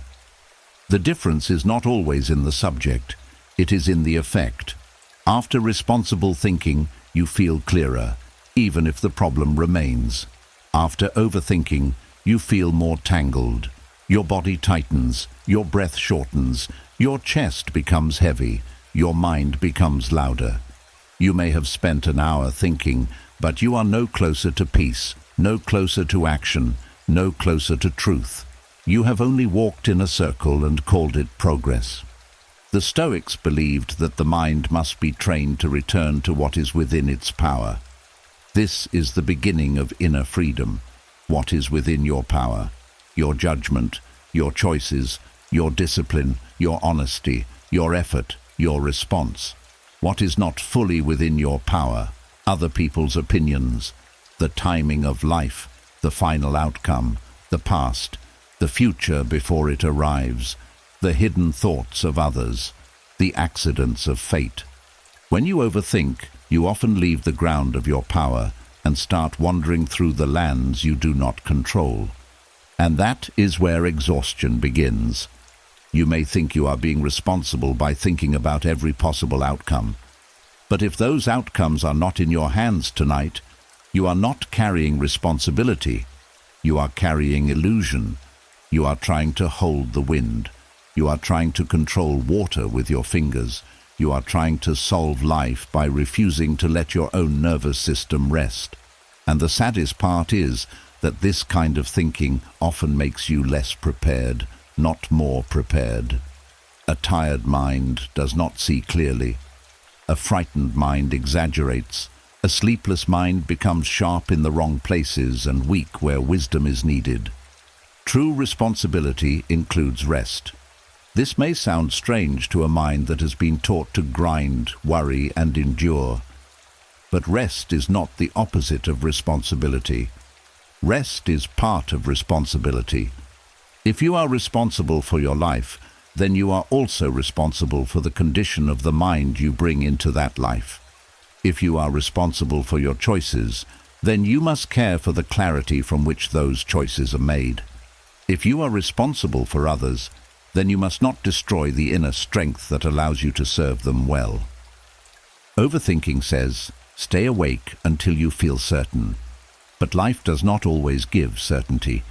Speaker 1: The difference is not always in the subject, it is in the effect. After responsible thinking, you feel clearer, even if the problem remains. After overthinking, you feel more tangled. Your body tightens, your breath shortens, your chest becomes heavy, your mind becomes louder. You may have spent an hour thinking, but you are no closer to peace, no closer to action, no closer to truth. You have only walked in a circle and called it progress. The Stoics believed that the mind must be trained to return to what is within its power. This is the beginning of inner freedom. What is within your power? Your judgment, your choices, your discipline, your honesty, your effort, your response. What is not fully within your power? Other people's opinions, the timing of life, the final outcome, the past, the future before it arrives, the hidden thoughts of others, the accidents of fate. When you overthink, you often leave the ground of your power and start wandering through the lands you do not control. And that is where exhaustion begins. You may think you are being responsible by thinking about every possible outcome. But if those outcomes are not in your hands tonight, you are not carrying responsibility. You are carrying illusion. You are trying to hold the wind. You are trying to control water with your fingers. You are trying to solve life by refusing to let your own nervous system rest. And the saddest part is that this kind of thinking often makes you less prepared, not more prepared. A tired mind does not see clearly. A frightened mind exaggerates. A sleepless mind becomes sharp in the wrong places and weak where wisdom is needed. True responsibility includes rest. This may sound strange to a mind that has been taught to grind, worry, and endure. But rest is not the opposite of responsibility. Rest is part of responsibility. If you are responsible for your life, then you are also responsible for the condition of the mind you bring into that life. If you are responsible for your choices, then you must care for the clarity from which those choices are made. If you are responsible for others, then you must not destroy the inner strength that allows you to serve them well. Overthinking says, stay awake until you feel certain. But life does not always give certainty.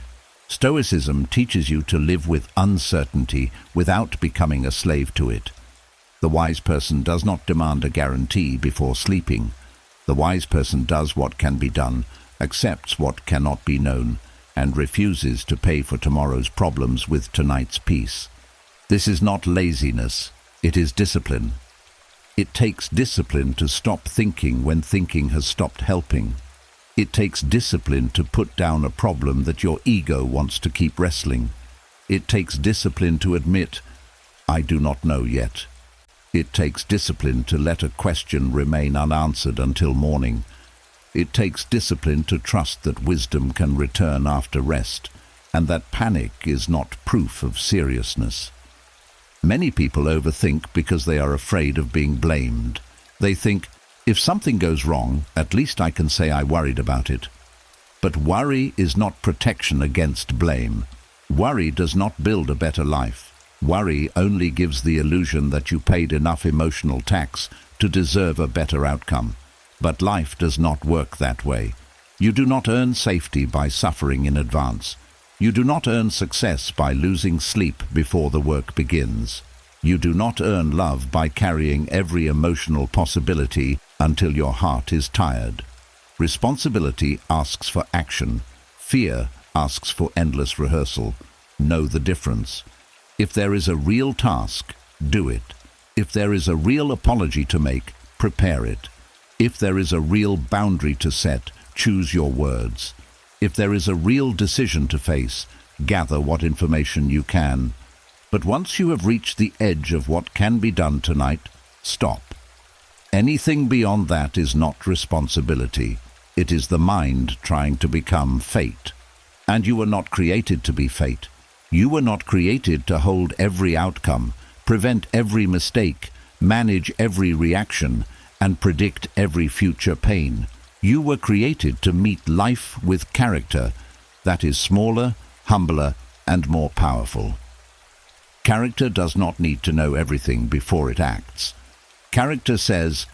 Speaker 1: Stoicism teaches you to live with uncertainty without becoming a slave to it. The wise person does not demand a guarantee before sleeping. The wise person does what can be done, accepts what cannot be known, and refuses to pay for tomorrow's problems with tonight's peace. This is not laziness, it is discipline. It takes discipline to stop thinking when thinking has stopped helping. It takes discipline to put down a problem that your ego wants to keep wrestling. It takes discipline to admit, I do not know yet. It takes discipline to let a question remain unanswered until morning. It takes discipline to trust that wisdom can return after rest. and that panic is not proof of seriousness. Many people overthink because they are afraid of being blamed. They think, if something goes wrong, at least I can say I worried about it. But worry is not protection against blame. Worry does not build a better life. Worry only gives the illusion that you paid enough emotional tax to deserve a better outcome. But life does not work that way. You do not earn safety by suffering in advance. You do not earn success by losing sleep before the work begins. You do not earn love by carrying every emotional possibility until your heart is tired. Responsibility asks for action. Fear asks for endless rehearsal. Know the difference. If there is a real task, do it. If there is a real apology to make, prepare it. If there is a real boundary to set, choose your words. If there is a real decision to face, gather what information you can. But once you have reached the edge of what can be done tonight, stop. Anything beyond that is not responsibility. It is the mind trying to become fate. And you were not created to be fate. You were not created to hold every outcome, prevent every mistake, manage every reaction, and predict every future pain. You were created to meet life with character that is smaller, humbler, and more powerful. Character does not need to know everything before it acts. Character says,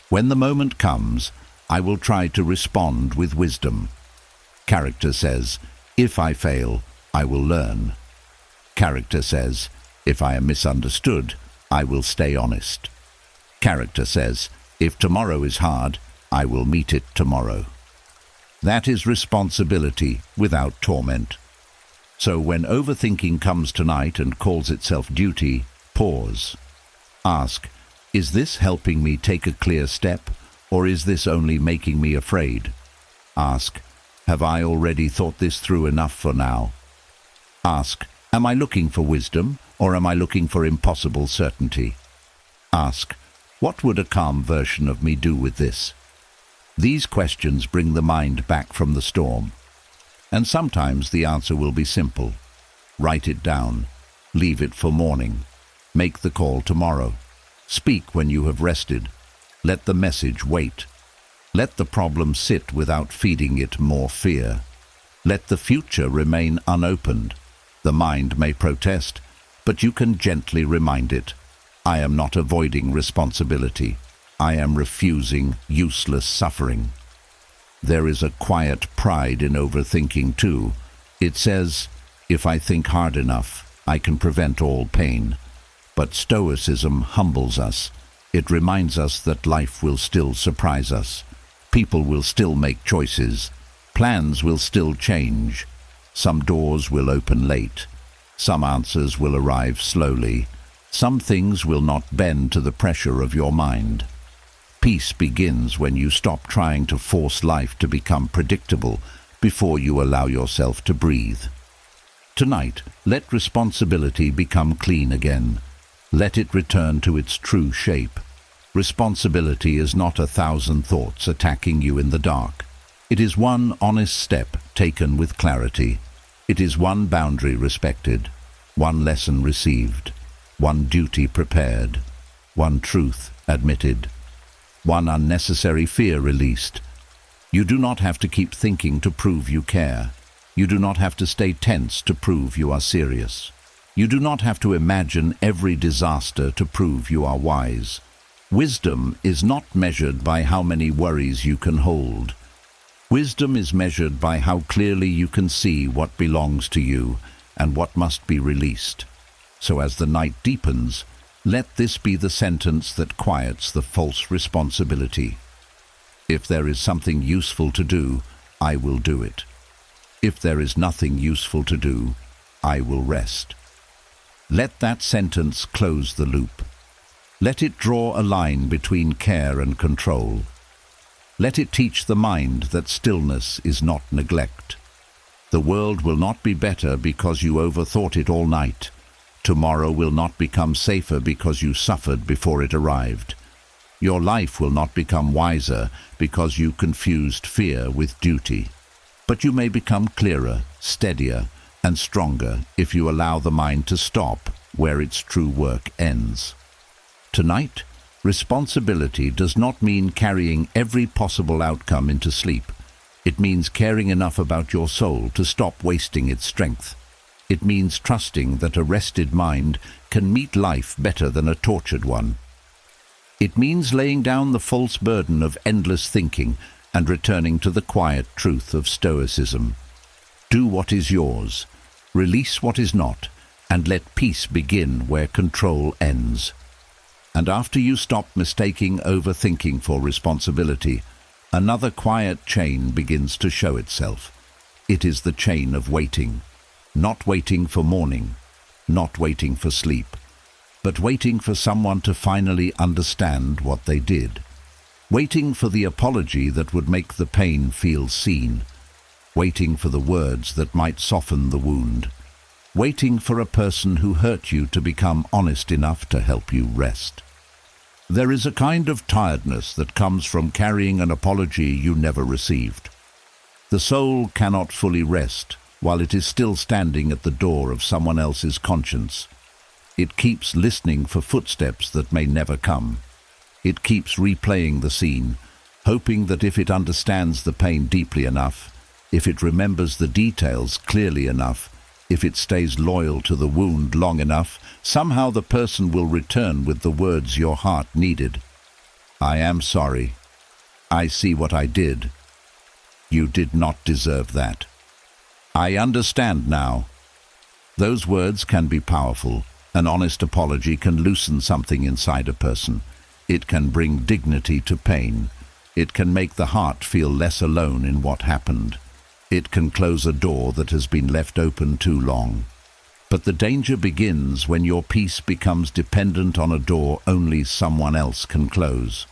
Speaker 1: when the moment comes, I will try to respond with wisdom. Character says, if I fail, I will learn. Character says, if I am misunderstood, I will stay honest. Character says, if tomorrow is hard, I will meet it tomorrow. That is responsibility without torment. So when overthinking comes tonight and calls itself duty, pause. Ask, is this helping me take a clear step, or is this only making me afraid? Ask, have I already thought this through enough for now? Ask, am I looking for wisdom, or am I looking for impossible certainty? Ask, what would a calm version of me do with this? These questions bring the mind back from the storm. And sometimes the answer will be simple. Write it down. Leave it for morning. Make the call tomorrow. Speak when you have rested. Let the message wait. Let the problem sit without feeding it more fear. Let the future remain unopened. The mind may protest, but you can gently remind it, I am not avoiding responsibility. I am refusing useless suffering. There is a quiet pride in overthinking too. It says, if I think hard enough, I can prevent all pain. But Stoicism humbles us. It reminds us that life will still surprise us. People will still make choices. Plans will still change. Some doors will open late. Some answers will arrive slowly. Some things will not bend to the pressure of your mind. Peace begins when you stop trying to force life to become predictable before you allow yourself to breathe. Tonight, let responsibility become clean again. Let it return to its true shape. Responsibility is not 1,000 thoughts attacking you in the dark. It is one honest step taken with clarity. It is one boundary respected, one lesson received, one duty prepared, one truth admitted, one unnecessary fear released. You do not have to keep thinking to prove you care. You do not have to stay tense to prove you are serious. You do not have to imagine every disaster to prove you are wise. Wisdom is not measured by how many worries you can hold. Wisdom is measured by how clearly you can see what belongs to you and what must be released. So as the night deepens, let this be the sentence that quiets the false responsibility. If there is something useful to do, I will do it. If there is nothing useful to do, I will rest. Let that sentence close the loop. Let it draw a line between care and control. Let it teach the mind that stillness is not neglect. The world will not be better because you overthought it all night. Tomorrow will not become safer because you suffered before it arrived. Your life will not become wiser because you confused fear with duty. But you may become clearer, steadier, and stronger if you allow the mind to stop where its true work ends. Tonight, responsibility does not mean carrying every possible outcome into sleep. It means caring enough about your soul to stop wasting its strength. It means trusting that a rested mind can meet life better than a tortured one. It means laying down the false burden of endless thinking and returning to the quiet truth of Stoicism. Do what is yours, release what is not, and let peace begin where control ends. And after you stop mistaking overthinking for responsibility, another quiet chain begins to show itself. It is the chain of waiting. Not waiting for morning, not waiting for sleep, but waiting for someone to finally understand what they did. Waiting for the apology that would make the pain feel seen. Waiting for the words that might soften the wound. Waiting for a person who hurt you to become honest enough to help you rest. There is a kind of tiredness that comes from carrying an apology you never received. The soul cannot fully rest while it is still standing at the door of someone else's conscience. It keeps listening for footsteps that may never come. It keeps replaying the scene, hoping that if it understands the pain deeply enough, if it remembers the details clearly enough, if it stays loyal to the wound long enough, somehow the person will return with the words your heart needed. I am sorry. I see what I did. You did not deserve that. I understand now. Those words can be powerful. An honest apology can loosen something inside a person. It can bring dignity to pain. It can make the heart feel less alone in what happened. It can close a door that has been left open too long. But the danger begins when your peace becomes dependent on a door only someone else can close.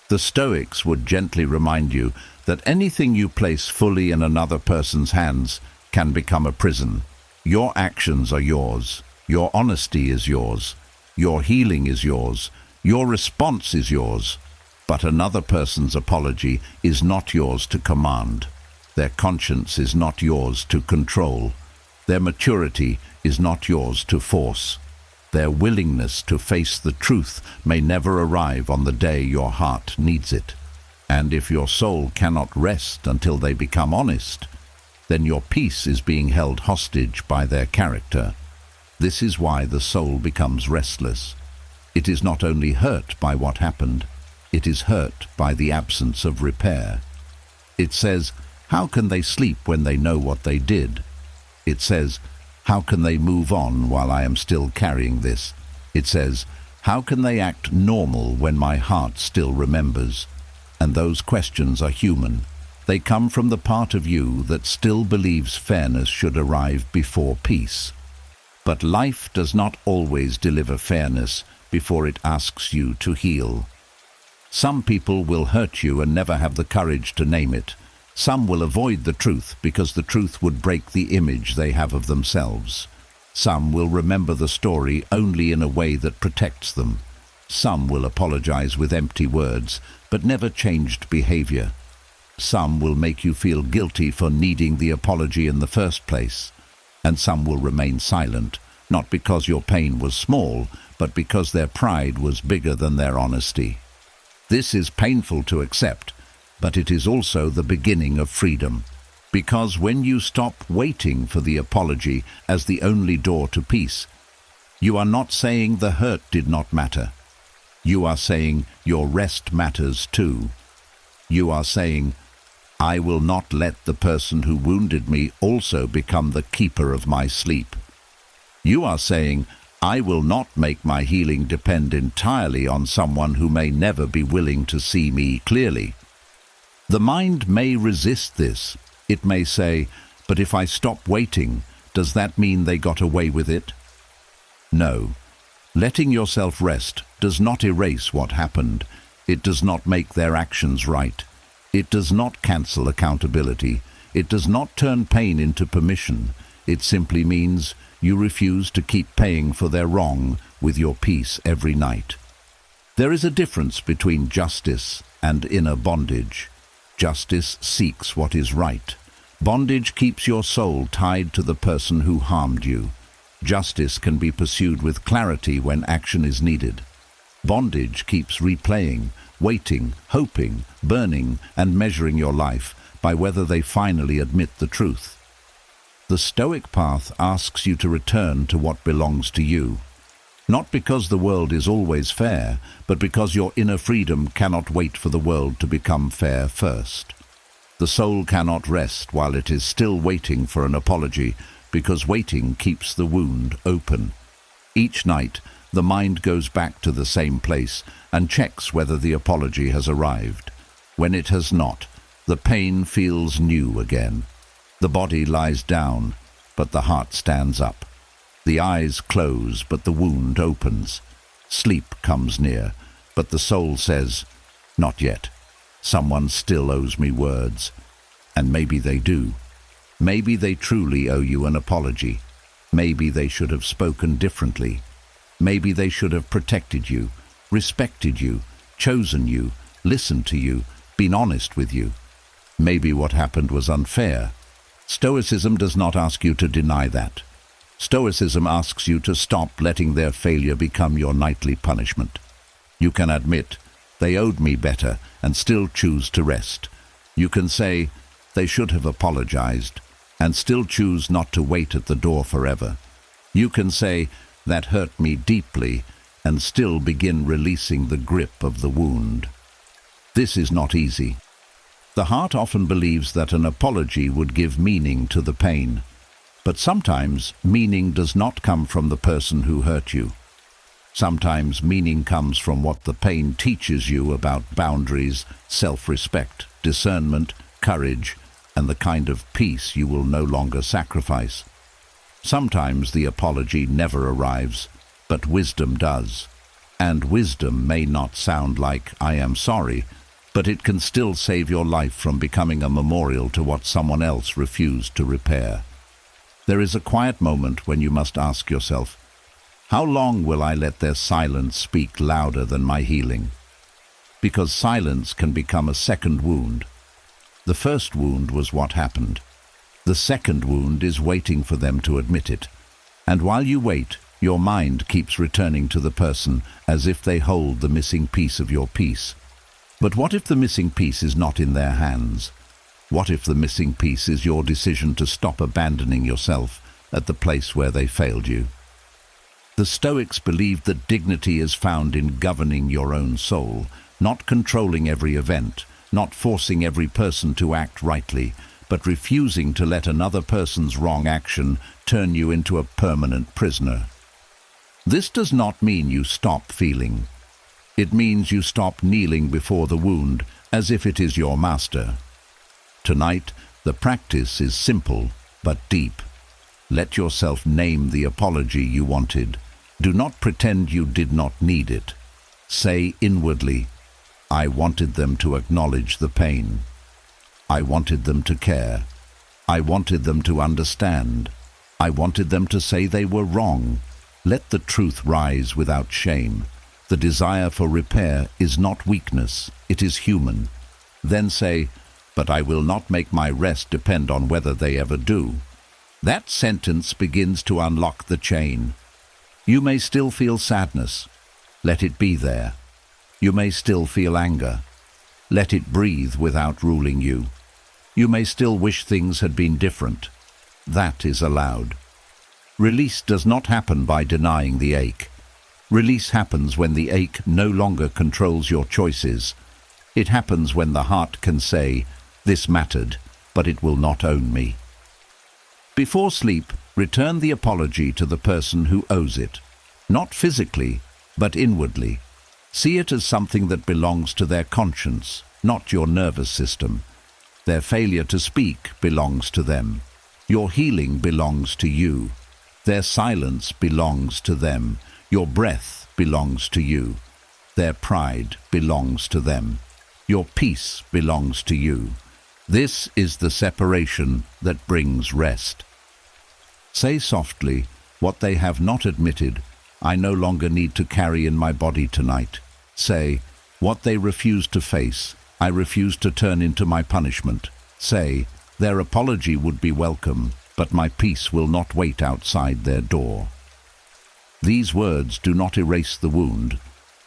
Speaker 1: The Stoics would gently remind you that anything you place fully in another person's hands can become a prison. Your actions are yours. Your honesty is yours. Your healing is yours. Your response is yours. But another person's apology is not yours to command. Their conscience is not yours to control. Their maturity is not yours to force. Their willingness to face the truth may never arrive on the day your heart needs it. And if your soul cannot rest until they become honest, then your peace is being held hostage by their character. This is why the soul becomes restless. It is not only hurt by what happened, it is hurt by the absence of repair. It says, how can they sleep when they know what they did? It says, how can they move on while I am still carrying this? It says, how can they act normal when my heart still remembers? And those questions are human. They come from the part of you that still believes fairness should arrive before peace. But life does not always deliver fairness before it asks you to heal. Some people will hurt you and never have the courage to name it. Some will avoid the truth because the truth would break the image they have of themselves. Some will remember the story only in a way that protects them. Some will apologize with empty words, but never changed behavior. Some will make you feel guilty for needing the apology in the first place. And some will remain silent, not because your pain was small, but because their pride was bigger than their honesty. This is painful to accept, but it is also the beginning of freedom. Because when you stop waiting for the apology as the only door to peace, you are not saying the hurt did not matter. You are saying your rest matters too. You are saying, I will not let the person who wounded me also become the keeper of my sleep. You are saying, I will not make my healing depend entirely on someone who may never be willing to see me clearly. The mind may resist this. It may say, but if I stop waiting, does that mean they got away with it? No. Letting yourself rest does not erase what happened. It does not make their actions right. It does not cancel accountability. It does not turn pain into permission. It simply means you refuse to keep paying for their wrong with your peace every night. There is a difference between justice and inner bondage. Justice seeks what is right, Bondage keeps your soul tied to the person who harmed you. Justice can be pursued with clarity when action is needed. Bondage keeps replaying, waiting, hoping, burning, and measuring your life by whether they finally admit the truth. The Stoic path asks you to return to what belongs to you. Not because the world is always fair, but because your inner freedom cannot wait for the world to become fair first. The soul cannot rest while it is still waiting for an apology, because waiting keeps the wound open. Each night, the mind goes back to the same place and checks whether the apology has arrived. When it has not, the pain feels new again. The body lies down, but the heart stands up. The eyes close, but the wound opens. Sleep comes near, but the soul says, "Not yet. Someone still owes me words." And maybe they do. Maybe they truly owe you an apology. Maybe they should have spoken differently. Maybe they should have protected you, respected you, chosen you, listened to you, been honest with you. Maybe what happened was unfair. Stoicism does not ask you to deny that. Stoicism asks you to stop letting their failure become your nightly punishment. You can admit, "They owed me better," and still choose to rest. You can say, "They should have apologized," and still choose not to wait at the door forever. You can say, "That hurt me deeply," and still begin releasing the grip of the wound. This is not easy. The heart often believes that an apology would give meaning to the pain. But sometimes meaning does not come from the person who hurt you. Sometimes meaning comes from what the pain teaches you about boundaries, self-respect, discernment, courage, and the kind of peace you will no longer sacrifice. Sometimes the apology never arrives, but wisdom does. And wisdom may not sound like "I am sorry," but it can still save your life from becoming a memorial to what someone else refused to repair. There is a quiet moment when you must ask yourself, how long will I let their silence speak louder than my healing? Because silence can become a second wound. The first wound was what happened. The second wound is waiting for them to admit it. And while you wait, your mind keeps returning to the person as if they hold the missing piece of your peace. But what if the missing piece is not in their hands? What if the missing piece is your decision to stop abandoning yourself at the place where they failed you? The Stoics believed that dignity is found in governing your own soul, not controlling every event, not forcing every person to act rightly, but refusing to let another person's wrong action turn you into a permanent prisoner. This does not mean you stop feeling. It means you stop kneeling before the wound as if it is your master. Tonight, the practice is simple but deep. Let yourself name the apology you wanted. Do not pretend you did not need it. Say inwardly, "I wanted them to acknowledge the pain. I wanted them to care. I wanted them to understand. I wanted them to say they were wrong." Let the truth rise without shame. The desire for repair is not weakness, it is human. Then say, "But I will not make my rest depend on whether they ever do." That sentence begins to unlock the chain. You may still feel sadness. Let it be there. You may still feel anger. Let it breathe without ruling you. You may still wish things had been different. That is allowed. Release does not happen by denying the ache. Release happens when the ache no longer controls your choices. It happens when the heart can say, "This mattered, but it will not own me." Before sleep, return the apology to the person who owes it. Not physically, but inwardly. See it as something that belongs to their conscience, not your nervous system. Their failure to speak belongs to them. Your healing belongs to you. Their silence belongs to them. Your breath belongs to you. Their pride belongs to them. Your peace belongs to you. This is the separation that brings rest. Say softly, "What they have not admitted, I no longer need to carry in my body tonight." Say, "What they refuse to face, I refuse to turn into my punishment." Say, Their apology would be welcome, but my peace will not wait outside their door. These words do not erase the wound,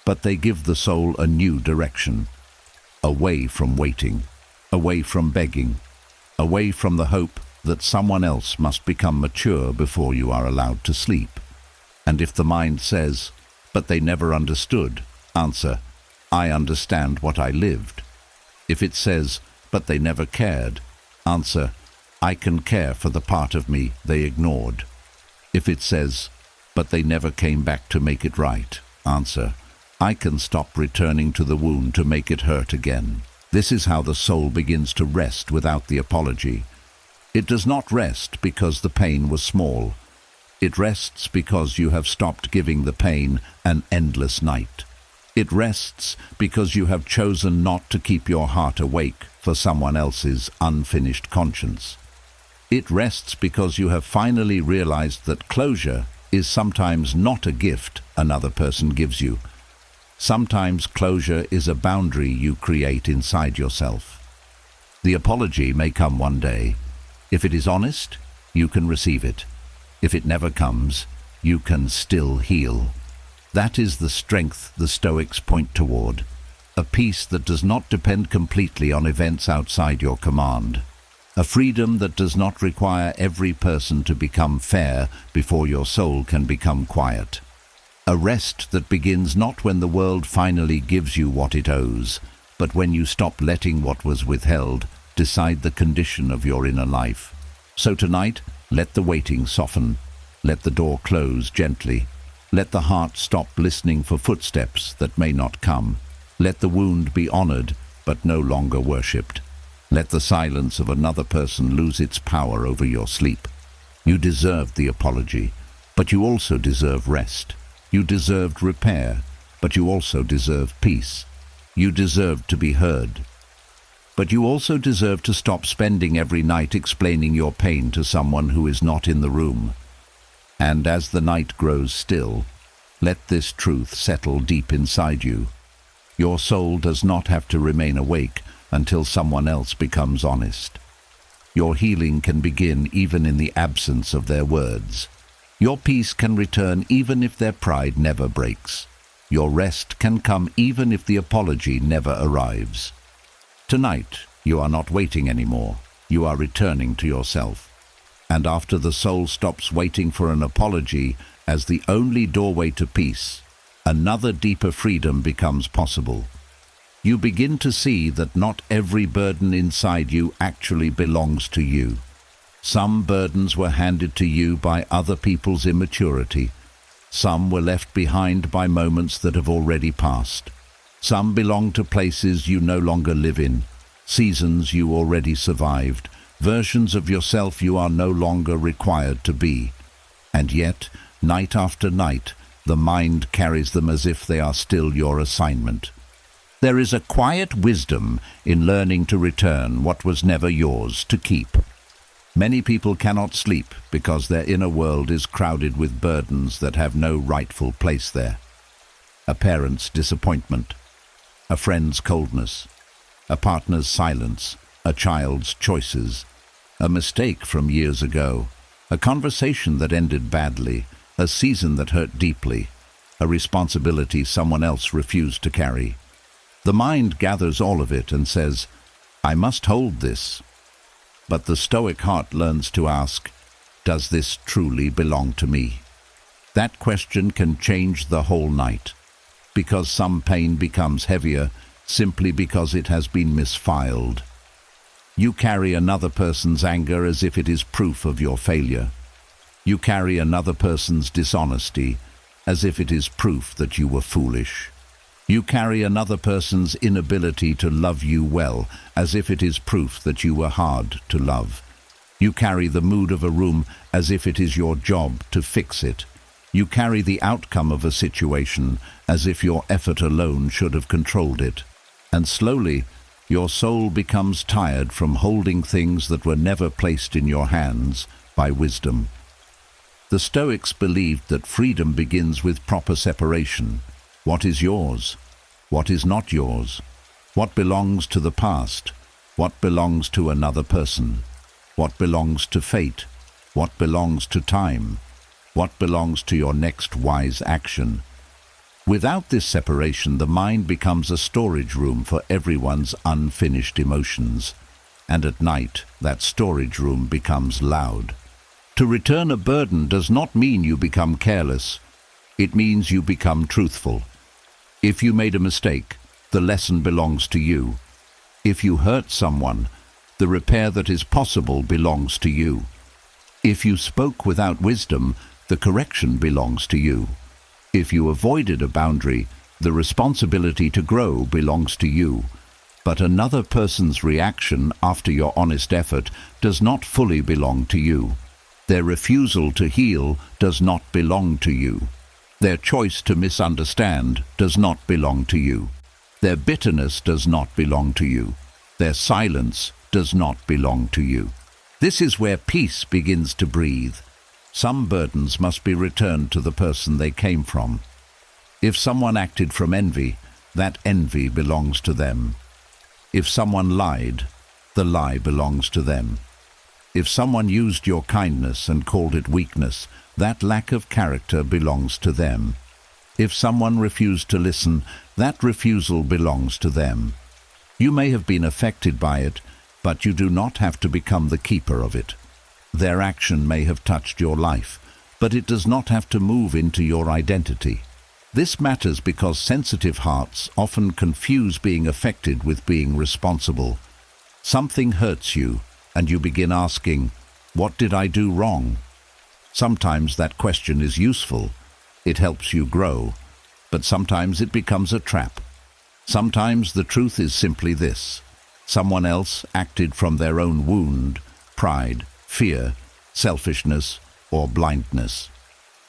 Speaker 1: but they give the soul a new direction. Away from waiting, away from begging, away from the hope that someone else must become mature before you are allowed to sleep. And if the mind says, "But they never understood," answer, "I understand what I lived." If it says, "But they never cared," answer, "I can care for the part of me they ignored." If it says, "But they never came back to make it right," answer, "I can stop returning to the wound to make it hurt again." This is how the soul begins to rest without the apology. It does not rest because the pain was small. It rests because you have stopped giving the pain an endless night. It rests because you have chosen not to keep your heart awake for someone else's unfinished conscience. It rests because you have finally realized that closure is sometimes not a gift another person gives you. Sometimes closure is a boundary you create inside yourself. The apology may come one day. If it is honest, you can receive it. If it never comes, you can still heal. That is the strength the Stoics point toward, a peace that does not depend completely on events outside your command, a freedom that does not require every person to become fair before your soul can become quiet, a rest that begins not when the world finally gives you what it owes, but when you stop letting what was withheld decide the condition of your inner life. So tonight, let the waiting soften. Let the door close gently. Let the heart stop listening for footsteps that may not come. Let the wound be honored, but no longer worshipped. Let the silence of another person lose its power over your sleep. You deserved the apology, but you also deserve rest. You deserved repair, but you also deserve peace. You deserved to be heard. But you also deserve to stop spending every night explaining your pain to someone who is not in the room. And as the night grows still, let this truth settle deep inside you. Your soul does not have to remain awake until someone else becomes honest. Your healing can begin even in the absence of their words. Your peace can return even if their pride never breaks. Your rest can come even if the apology never arrives. Tonight, you are not waiting anymore. You are returning to yourself. And after the soul stops waiting for an apology as the only doorway to peace, another deeper freedom becomes possible. You begin to see that not every burden inside you actually belongs to you. Some burdens were handed to you by other people's immaturity. Some were left behind by moments that have already passed. Some belong to places you no longer live in, seasons you already survived, versions of yourself you are no longer required to be. And yet, night after night, the mind carries them as if they are still your assignment. There is a quiet wisdom in learning to return what was never yours to keep. Many people cannot sleep because their inner world is crowded with burdens that have no rightful place there. A parent's disappointment, a friend's coldness, a partner's silence, a child's choices, a mistake from years ago, a conversation that ended badly, a season that hurt deeply, a responsibility someone else refused to carry. The mind gathers all of it and says, "I must hold this." But the Stoic heart learns to ask, "Does this truly belong to me?" That question can change the whole night, because some pain becomes heavier simply because it has been misfiled. You carry another person's anger as if it is proof of your failure. You carry another person's dishonesty as if it is proof that you were foolish. You carry another person's inability to love you well as if it is proof that you were hard to love. You carry the mood of a room as if it is your job to fix it. You carry the outcome of a situation as if your effort alone should have controlled it. And slowly, your soul becomes tired from holding things that were never placed in your hands by wisdom. The Stoics believed that freedom begins with proper separation. What is yours? What is not yours? What belongs to the past? What belongs to another person? What belongs to fate? What belongs to time? What belongs to your next wise action? Without this separation, the mind becomes a storage room for everyone's unfinished emotions. And at night, that storage room becomes loud. To return a burden does not mean you become careless. It means you become truthful. If you made a mistake, the lesson belongs to you. If you hurt someone, the repair that is possible belongs to you. If you spoke without wisdom, the correction belongs to you. If you avoided a boundary, the responsibility to grow belongs to you. But another person's reaction after your honest effort does not fully belong to you. Their refusal to heal does not belong to you. Their choice to misunderstand does not belong to you. Their bitterness does not belong to you. Their silence does not belong to you. This is where peace begins to breathe. Some burdens must be returned to the person they came from. If someone acted from envy, that envy belongs to them. If someone lied, the lie belongs to them. If someone used your kindness and called it weakness, that lack of character belongs to them. If someone refused to listen, that refusal belongs to them. You may have been affected by it, but you do not have to become the keeper of it. Their action may have touched your life, but it does not have to move into your identity. This matters because sensitive hearts often confuse being affected with being responsible. Something hurts you, and you begin asking, "What did I do wrong?" Sometimes that question is useful. It helps you grow, but sometimes it becomes a trap. Sometimes the truth is simply this: someone else acted from their own wound, pride, fear, selfishness, or blindness.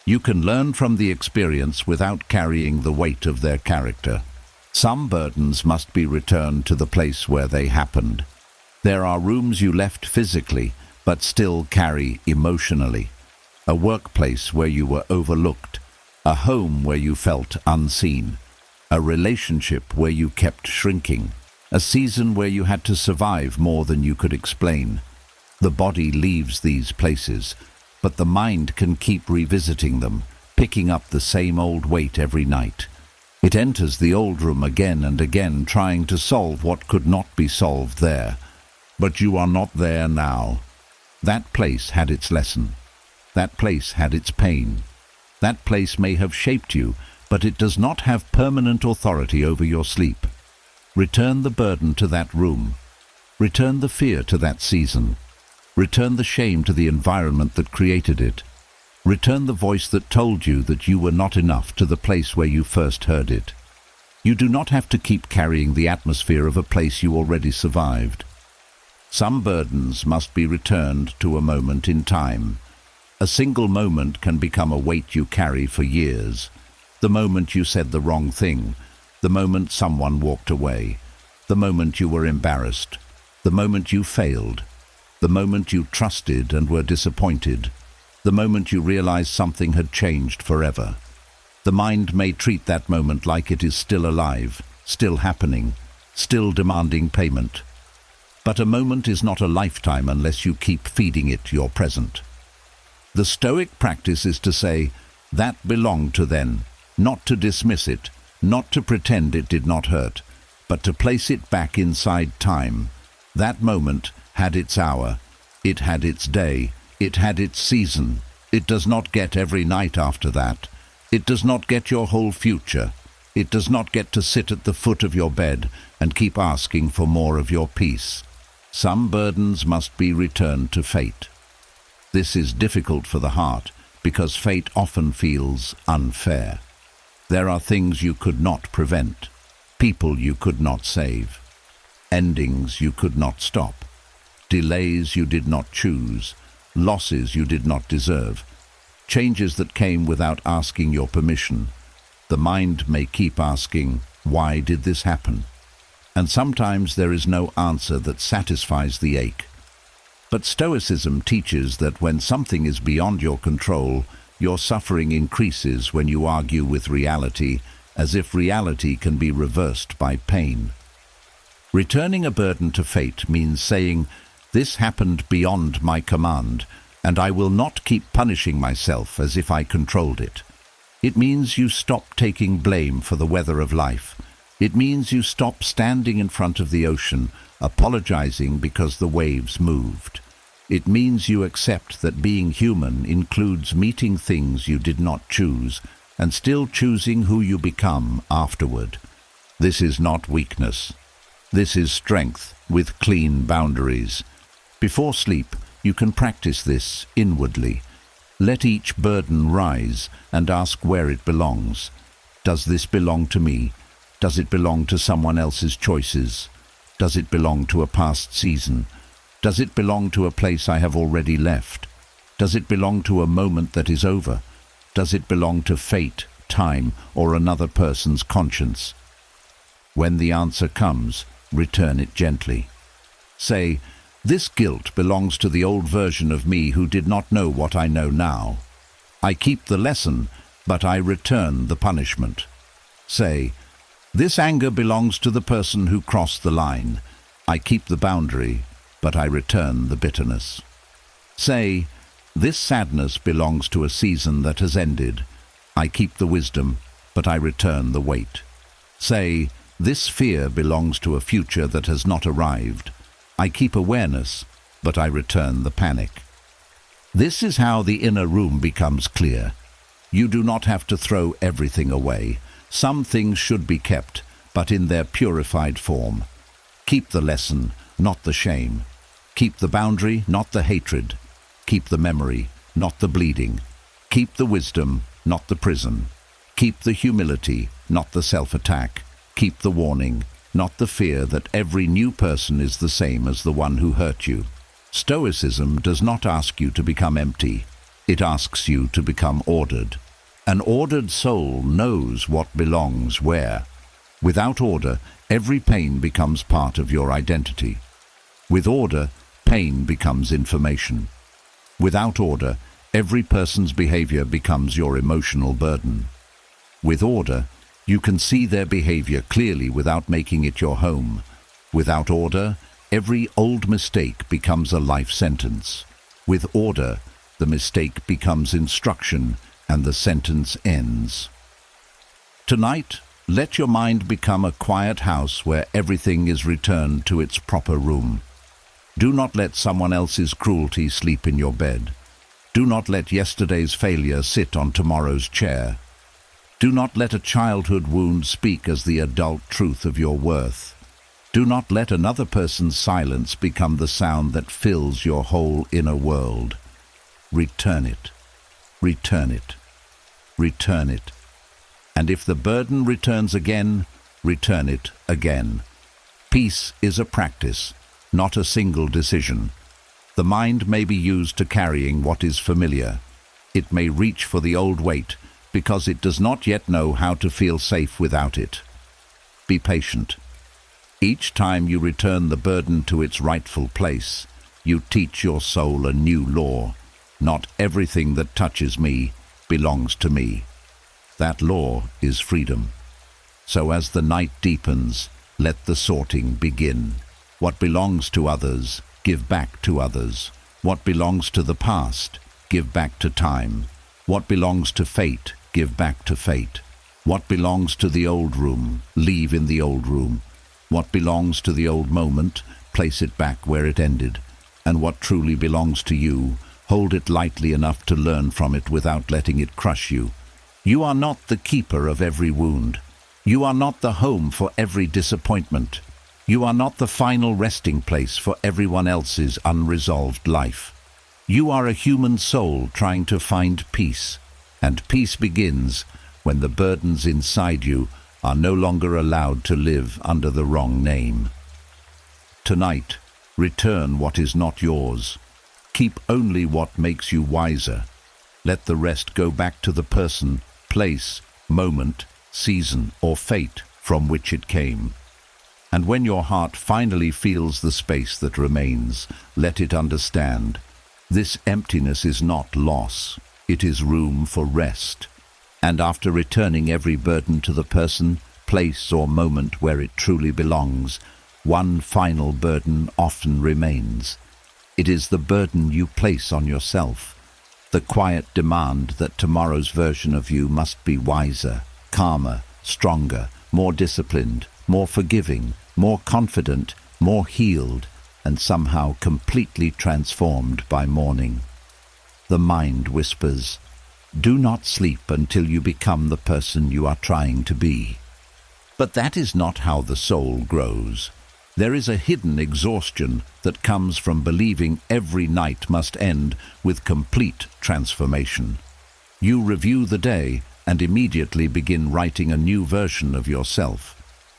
Speaker 1: You can learn from the experience without carrying the weight of their character. Some burdens must be returned to the place where they happened. There are rooms you left physically, but still carry emotionally. A workplace where you were overlooked. A home where you felt unseen. A relationship where you kept shrinking. A season where you had to survive more than you could explain. The body leaves these places, but the mind can keep revisiting them, picking up the same old weight every night. It enters the old room again and again, trying to solve what could not be solved there. But you are not there now. That place had its lesson. That place had its pain. That place may have shaped you, but it does not have permanent authority over your sleep. Return the burden to that room. Return the fear to that season. Return the shame to the environment that created it. Return the voice that told you that you were not enough to the place where you first heard it. You do not have to keep carrying the atmosphere of a place you already survived. Some burdens must be returned to a moment in time. A single moment can become a weight you carry for years. The moment you said the wrong thing, the moment someone walked away, the moment you were embarrassed, the moment you failed, the moment you trusted and were disappointed, the moment you realized something had changed forever. The mind may treat that moment like it is still alive, still happening, still demanding payment. But a moment is not a lifetime unless you keep feeding it your present. The Stoic practice is to say, that belonged to then, not to dismiss it, not to pretend it did not hurt, but to place it back inside time. That moment had its hour, it had its day, it had its season. It does not get every night after that. It does not get your whole future. It does not get to sit at the foot of your bed and keep asking for more of your peace. Some burdens must be returned to fate. This is difficult for the heart because fate often feels unfair. There are things you could not prevent, people you could not save, endings you could not stop, delays you did not choose, losses you did not deserve, changes that came without asking your permission. The mind may keep asking, why did this happen? And sometimes there is no answer that satisfies the ache. But Stoicism teaches that when something is beyond your control, your suffering increases when you argue with reality, as if reality can be reversed by pain. Returning a burden to fate means saying, This happened beyond my command, and I will not keep punishing myself as if I controlled it. It means you stop taking blame for the weather of life. It means you stop standing in front of the ocean, apologizing because the waves moved. It means you accept that being human includes meeting things you did not choose and still choosing who you become afterward. This is not weakness. This is strength with clean boundaries. Before sleep, you can practice this inwardly. Let each burden rise and ask where it belongs. Does this belong to me? Does it belong to someone else's choices? Does it belong to a past season? Does it belong to a place I have already left? Does it belong to a moment that is over? Does it belong to fate, time, or another person's conscience? When the answer comes, return it gently. Say, "This guilt belongs to the old version of me who did not know what I know now. I keep the lesson, but I return the punishment." Say, "This anger belongs to the person who crossed the line. I keep the boundary, but I return the bitterness." Say, "This sadness belongs to a season that has ended. I keep the wisdom, but I return the weight." Say, "This fear belongs to a future that has not arrived. I keep awareness, but I return the panic." This is how the inner room becomes clear. You do not have to throw everything away. Some things should be kept, but in their purified form. Keep the lesson, not the shame. Keep the boundary, not the hatred. Keep the memory, not the bleeding. Keep the wisdom, not the prison. Keep the humility, not the self-attack. Keep the warning, not the fear that every new person is the same as the one who hurt you. Stoicism does not ask you to become empty. It asks you to become ordered. An ordered soul knows what belongs where. Without order, every pain becomes part of your identity. With order, pain becomes information. Without order, every person's behavior becomes your emotional burden. With order, you can see their behavior clearly without making it your home. Without order, every old mistake becomes a life sentence. With order, the mistake becomes instruction and the sentence ends. Tonight, let your mind become a quiet house where everything is returned to its proper room. Do not let someone else's cruelty sleep in your bed. Do not let yesterday's failure sit on tomorrow's chair. Do not let a childhood wound speak as the adult truth of your worth. Do not let another person's silence become the sound that fills your whole inner world. Return it. Return it. Return it. And if the burden returns again, return it again. Peace is a practice, not a single decision. The mind may be used to carrying what is familiar. It may reach for the old weight because it does not yet know how to feel safe without it. Be patient. Each time you return the burden to its rightful place, you teach your soul a new law. Not everything that touches me belongs to me. That law is freedom. So as the night deepens, let the sorting begin. What belongs to others, give back to others. What belongs to the past, give back to time. What belongs to fate, give back to fate. What belongs to the old room, leave in the old room. What belongs to the old moment, place it back where it ended. And what truly belongs to you, hold it lightly enough to learn from it without letting it crush you. You are not the keeper of every wound. You are not the home for every disappointment. You are not the final resting place for everyone else's unresolved life. You are a human soul trying to find peace, and peace begins when the burdens inside you are no longer allowed to live under the wrong name. Tonight, return what is not yours. Keep only what makes you wiser. Let the rest go back to the person, place, moment, season, or fate from which it came. And when your heart finally feels the space that remains, let it understand. This emptiness is not loss. It is room for rest. And after returning every burden to the person, place, or moment where it truly belongs, one final burden often remains. It is the burden you place on yourself, the quiet demand that tomorrow's version of you must be wiser, calmer, stronger, more disciplined, more forgiving, more confident, more healed, and somehow completely transformed by morning. The mind whispers, "Do not sleep until you become the person you are trying to be." But that is not how the soul grows. There is a hidden exhaustion that comes from believing every night must end with complete transformation. You review the day and immediately begin writing a new version of yourself.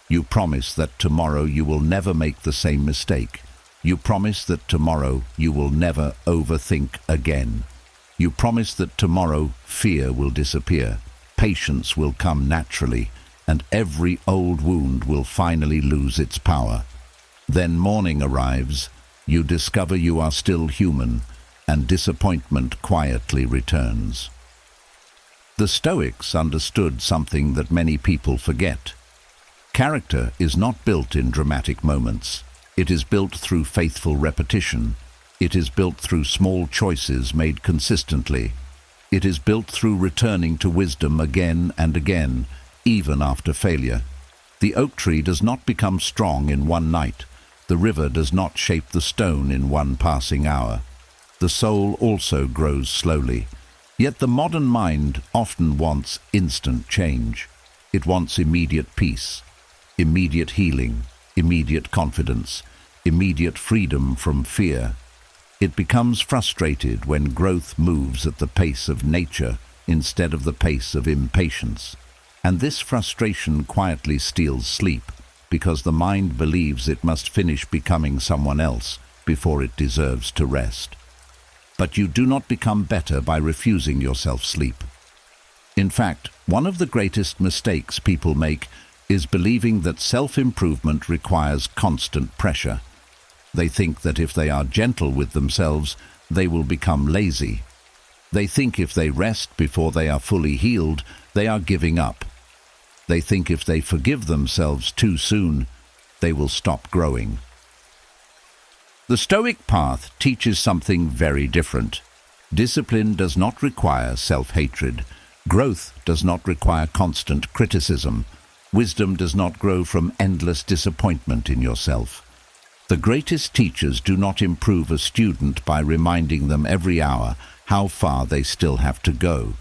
Speaker 1: You promise that tomorrow you will never make the same mistake. You promise that tomorrow you will never overthink again. You promise that tomorrow fear will disappear, patience will come naturally, and every old wound will finally lose its power. Then morning arrives, you discover you are still human, and disappointment quietly returns. The Stoics understood something that many people forget. Character is not built in dramatic moments. It is built through faithful repetition. It is built through small choices made consistently. It is built through returning to wisdom again and again, even after failure. The oak tree does not become strong in one night. The river does not shape the stone in one passing hour. The soul also grows slowly. Yet the modern mind often wants instant change. It wants immediate peace, immediate healing, immediate confidence, immediate freedom from fear. It becomes frustrated when growth moves at the pace of nature instead of the pace of impatience. And this frustration quietly steals sleep, because the mind believes it must finish becoming someone else before it deserves to rest. But you do not become better by refusing yourself sleep. In fact, one of the greatest mistakes people make is believing that self-improvement requires constant pressure. They think that if they are gentle with themselves, they will become lazy. They think if they rest before they are fully healed, they are giving up. They think if they forgive themselves too soon, they will stop growing. The Stoic path teaches something very different. Discipline does not require self-hatred. Growth does not require constant criticism. Wisdom does not grow from endless disappointment in yourself. The greatest teachers do not improve a student by reminding them every hour how far they still have to go.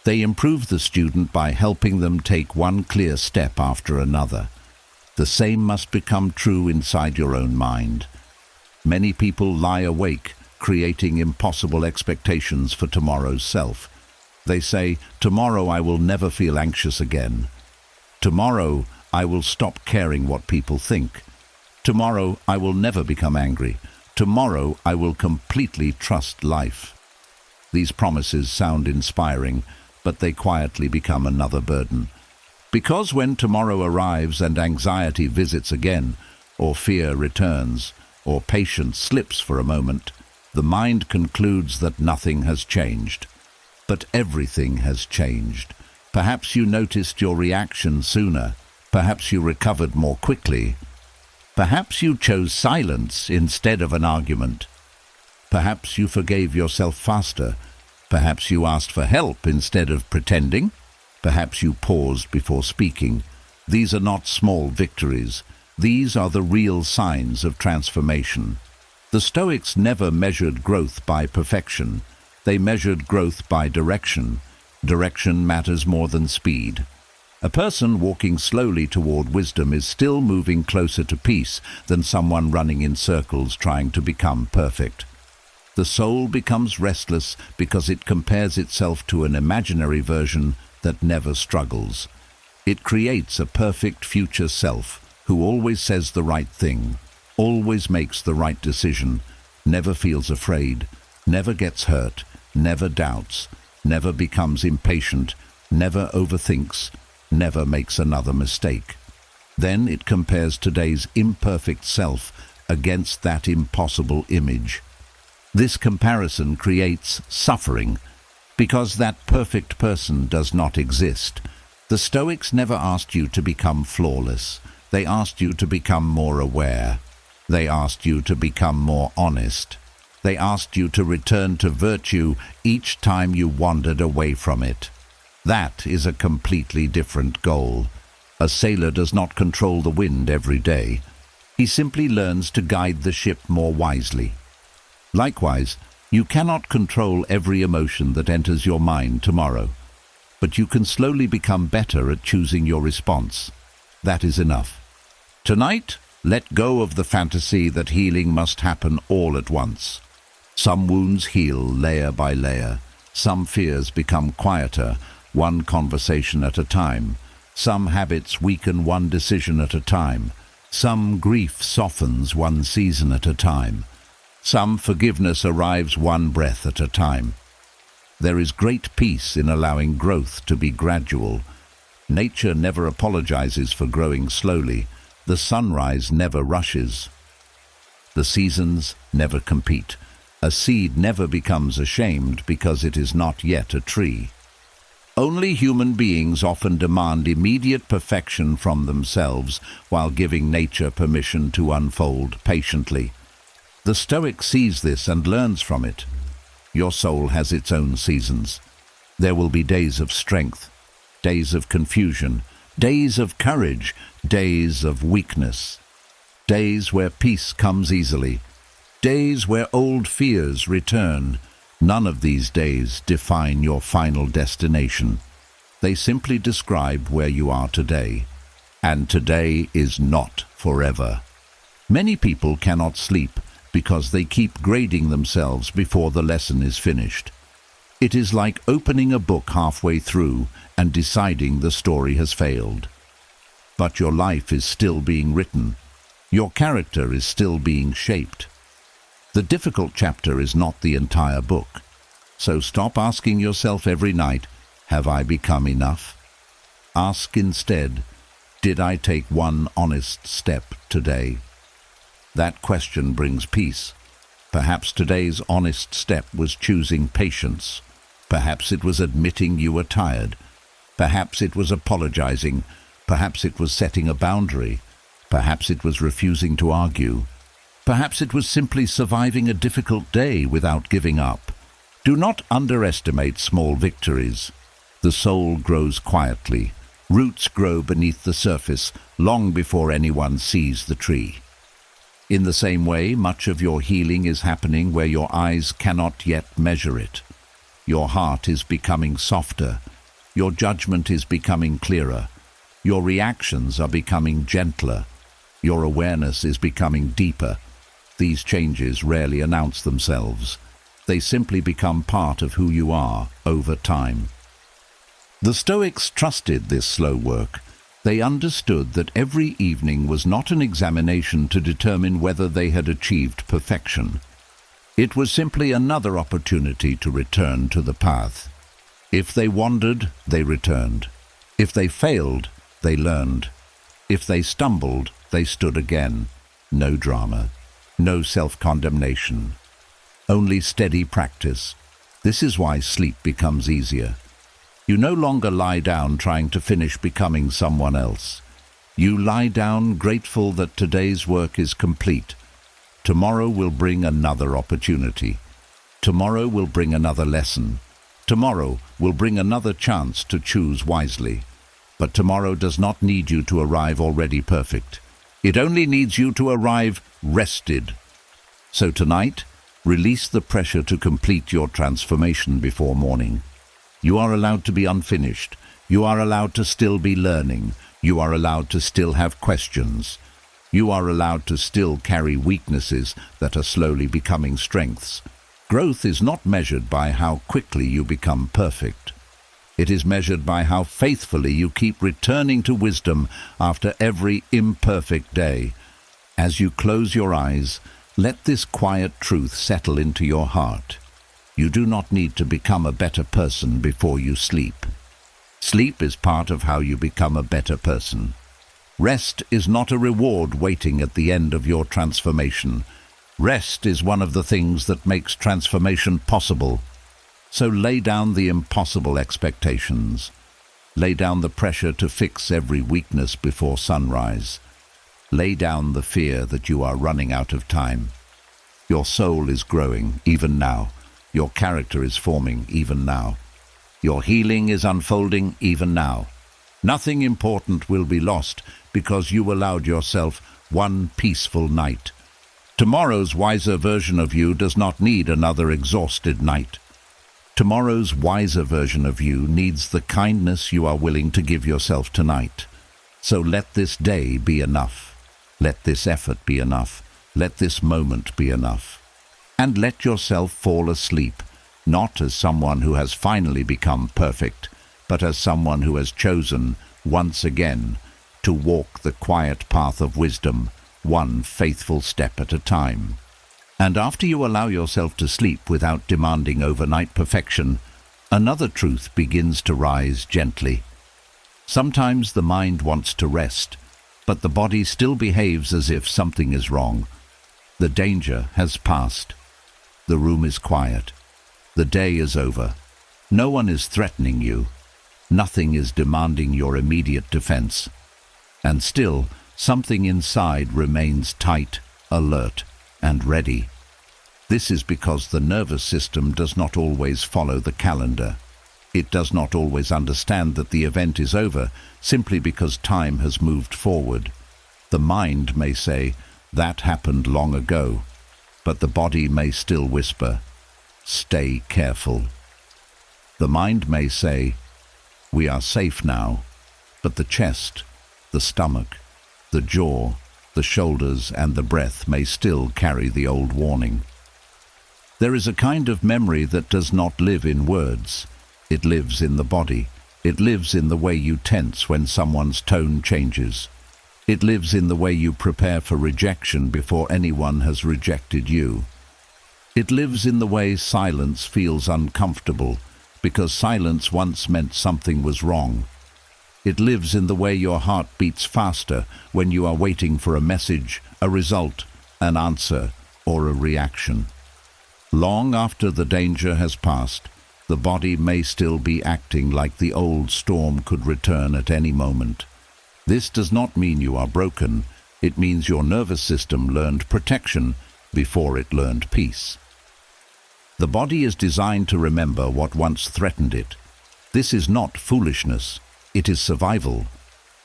Speaker 1: They improve the student by helping them take one clear step after another. The same must become true inside your own mind. Many people lie awake, creating impossible expectations for tomorrow's self. They say, "Tomorrow I will never feel anxious again. Tomorrow I will stop caring what people think. Tomorrow I will never become angry. Tomorrow I will completely trust life." These promises sound inspiring, but they quietly become another burden. Because when tomorrow arrives and anxiety visits again, or fear returns, or patience slips for a moment, the mind concludes that nothing has changed. But everything has changed. Perhaps you noticed your reaction sooner. Perhaps you recovered more quickly. Perhaps you chose silence instead of an argument. Perhaps you forgave yourself faster. Perhaps you asked for help instead of pretending. Perhaps you paused before speaking. These are not small victories. These are the real signs of transformation. The Stoics never measured growth by perfection. They measured growth by direction. Direction matters more than speed. A person walking slowly toward wisdom is still moving closer to peace than someone running in circles trying to become perfect. The soul becomes restless because it compares itself to an imaginary version that never struggles. It creates a perfect future self who always says the right thing, always makes the right decision, never feels afraid, never gets hurt, never doubts, never becomes impatient, never overthinks, never makes another mistake. Then it compares today's imperfect self against that impossible image. This comparison creates suffering because that perfect person does not exist. The Stoics never asked you to become flawless. They asked you to become more aware. They asked you to become more honest. They asked you to return to virtue each time you wandered away from it. That is a completely different goal. A sailor does not control the wind every day. He simply learns to guide the ship more wisely. Likewise, you cannot control every emotion that enters your mind tomorrow, but you can slowly become better at choosing your response. That is enough. Tonight, let go of the fantasy that healing must happen all at once. Some wounds heal layer by layer. Some fears become quieter, one conversation at a time. Some habits weaken one decision at a time. Some grief softens one season at a time. Some forgiveness arrives one breath at a time. There is great peace in allowing growth to be gradual. Nature never apologizes for growing slowly. The sunrise never rushes. The seasons never compete. A seed never becomes ashamed because it is not yet a tree. Only human beings often demand immediate perfection from themselves while giving nature permission to unfold patiently. The Stoic sees this and learns from it. Your soul has its own seasons. There will be days of strength, days of confusion, days of courage, days of weakness, days where peace comes easily, days where old fears return. None of these days define your final destination. They simply describe where you are today. And today is not forever. Many people cannot sleep because they keep grading themselves before the lesson is finished. It is like opening a book halfway through and deciding the story has failed. But your life is still being written. Your character is still being shaped. The difficult chapter is not the entire book. So stop asking yourself every night, have I become enough? Ask instead, did I take one honest step today? That question brings peace. Perhaps today's honest step was choosing patience. Perhaps it was admitting you were tired. Perhaps it was apologizing. Perhaps it was setting a boundary. Perhaps it was refusing to argue. Perhaps it was simply surviving a difficult day without giving up. Do not underestimate small victories. The soul grows quietly. Roots grow beneath the surface long before anyone sees the tree. In the same way, much of your healing is happening where your eyes cannot yet measure it. Your heart is becoming softer. Your judgment is becoming clearer. Your reactions are becoming gentler. Your awareness is becoming deeper. These changes rarely announce themselves. They simply become part of who you are over time. The Stoics trusted this slow work. They understood that every evening was not an examination to determine whether they had achieved perfection. It was simply another opportunity to return to the path. If they wandered, they returned. If they failed, they learned. If they stumbled, they stood again. No drama. No self-condemnation. Only steady practice. This is why sleep becomes easier. You no longer lie down trying to finish becoming someone else. You lie down grateful that today's work is complete. Tomorrow will bring another opportunity. Tomorrow will bring another lesson. Tomorrow will bring another chance to choose wisely. But tomorrow does not need you to arrive already perfect. It only needs you to arrive rested. So tonight, release the pressure to complete your transformation before morning. You are allowed to be unfinished. You are allowed to still be learning. You are allowed to still have questions. You are allowed to still carry weaknesses that are slowly becoming strengths. Growth is not measured by how quickly you become perfect. It is measured by how faithfully you keep returning to wisdom after every imperfect day. As you close your eyes, let this quiet truth settle into your heart. You do not need to become a better person before you sleep. Sleep is part of how you become a better person. Rest is not a reward waiting at the end of your transformation. Rest is one of the things that makes transformation possible. So lay down the impossible expectations. Lay down the pressure to fix every weakness before sunrise. Lay down the fear that you are running out of time. Your soul is growing, even now. Your character is forming, even now. Your healing is unfolding, even now. Nothing important will be lost because you allowed yourself one peaceful night. Tomorrow's wiser version of you does not need another exhausted night. Tomorrow's wiser version of you needs the kindness you are willing to give yourself tonight. So let this day be enough. Let this effort be enough. Let this moment be enough. And let yourself fall asleep, not as someone who has finally become perfect, but as someone who has chosen, once again, to walk the quiet path of wisdom, one faithful step at a time. And after you allow yourself to sleep without demanding overnight perfection, another truth begins to rise gently. Sometimes the mind wants to rest, but the body still behaves as if something is wrong. The danger has passed. The room is quiet. The day is over. No one is threatening you. Nothing is demanding your immediate defense. And still, something inside remains tight, alert, and ready. This is because the nervous system does not always follow the calendar. It does not always understand that the event is over simply because time has moved forward. The mind may say, "That happened long ago," but the body may still whisper, "Stay careful." The mind may say, "We are safe now," but the chest, the stomach, the jaw, the shoulders, and the breath may still carry the old warning. There is a kind of memory that does not live in words. It lives in the body. It lives in the way you tense when someone's tone changes. It lives in the way you prepare for rejection before anyone has rejected you. It lives in the way silence feels uncomfortable because silence once meant something was wrong. It lives in the way your heart beats faster when you are waiting for a message, a result, an answer, or a reaction. Long after the danger has passed, the body may still be acting like the old storm could return at any moment. This does not mean you are broken. It means your nervous system learned protection before it learned peace. The body is designed to remember what once threatened it. This is not foolishness. It is survival.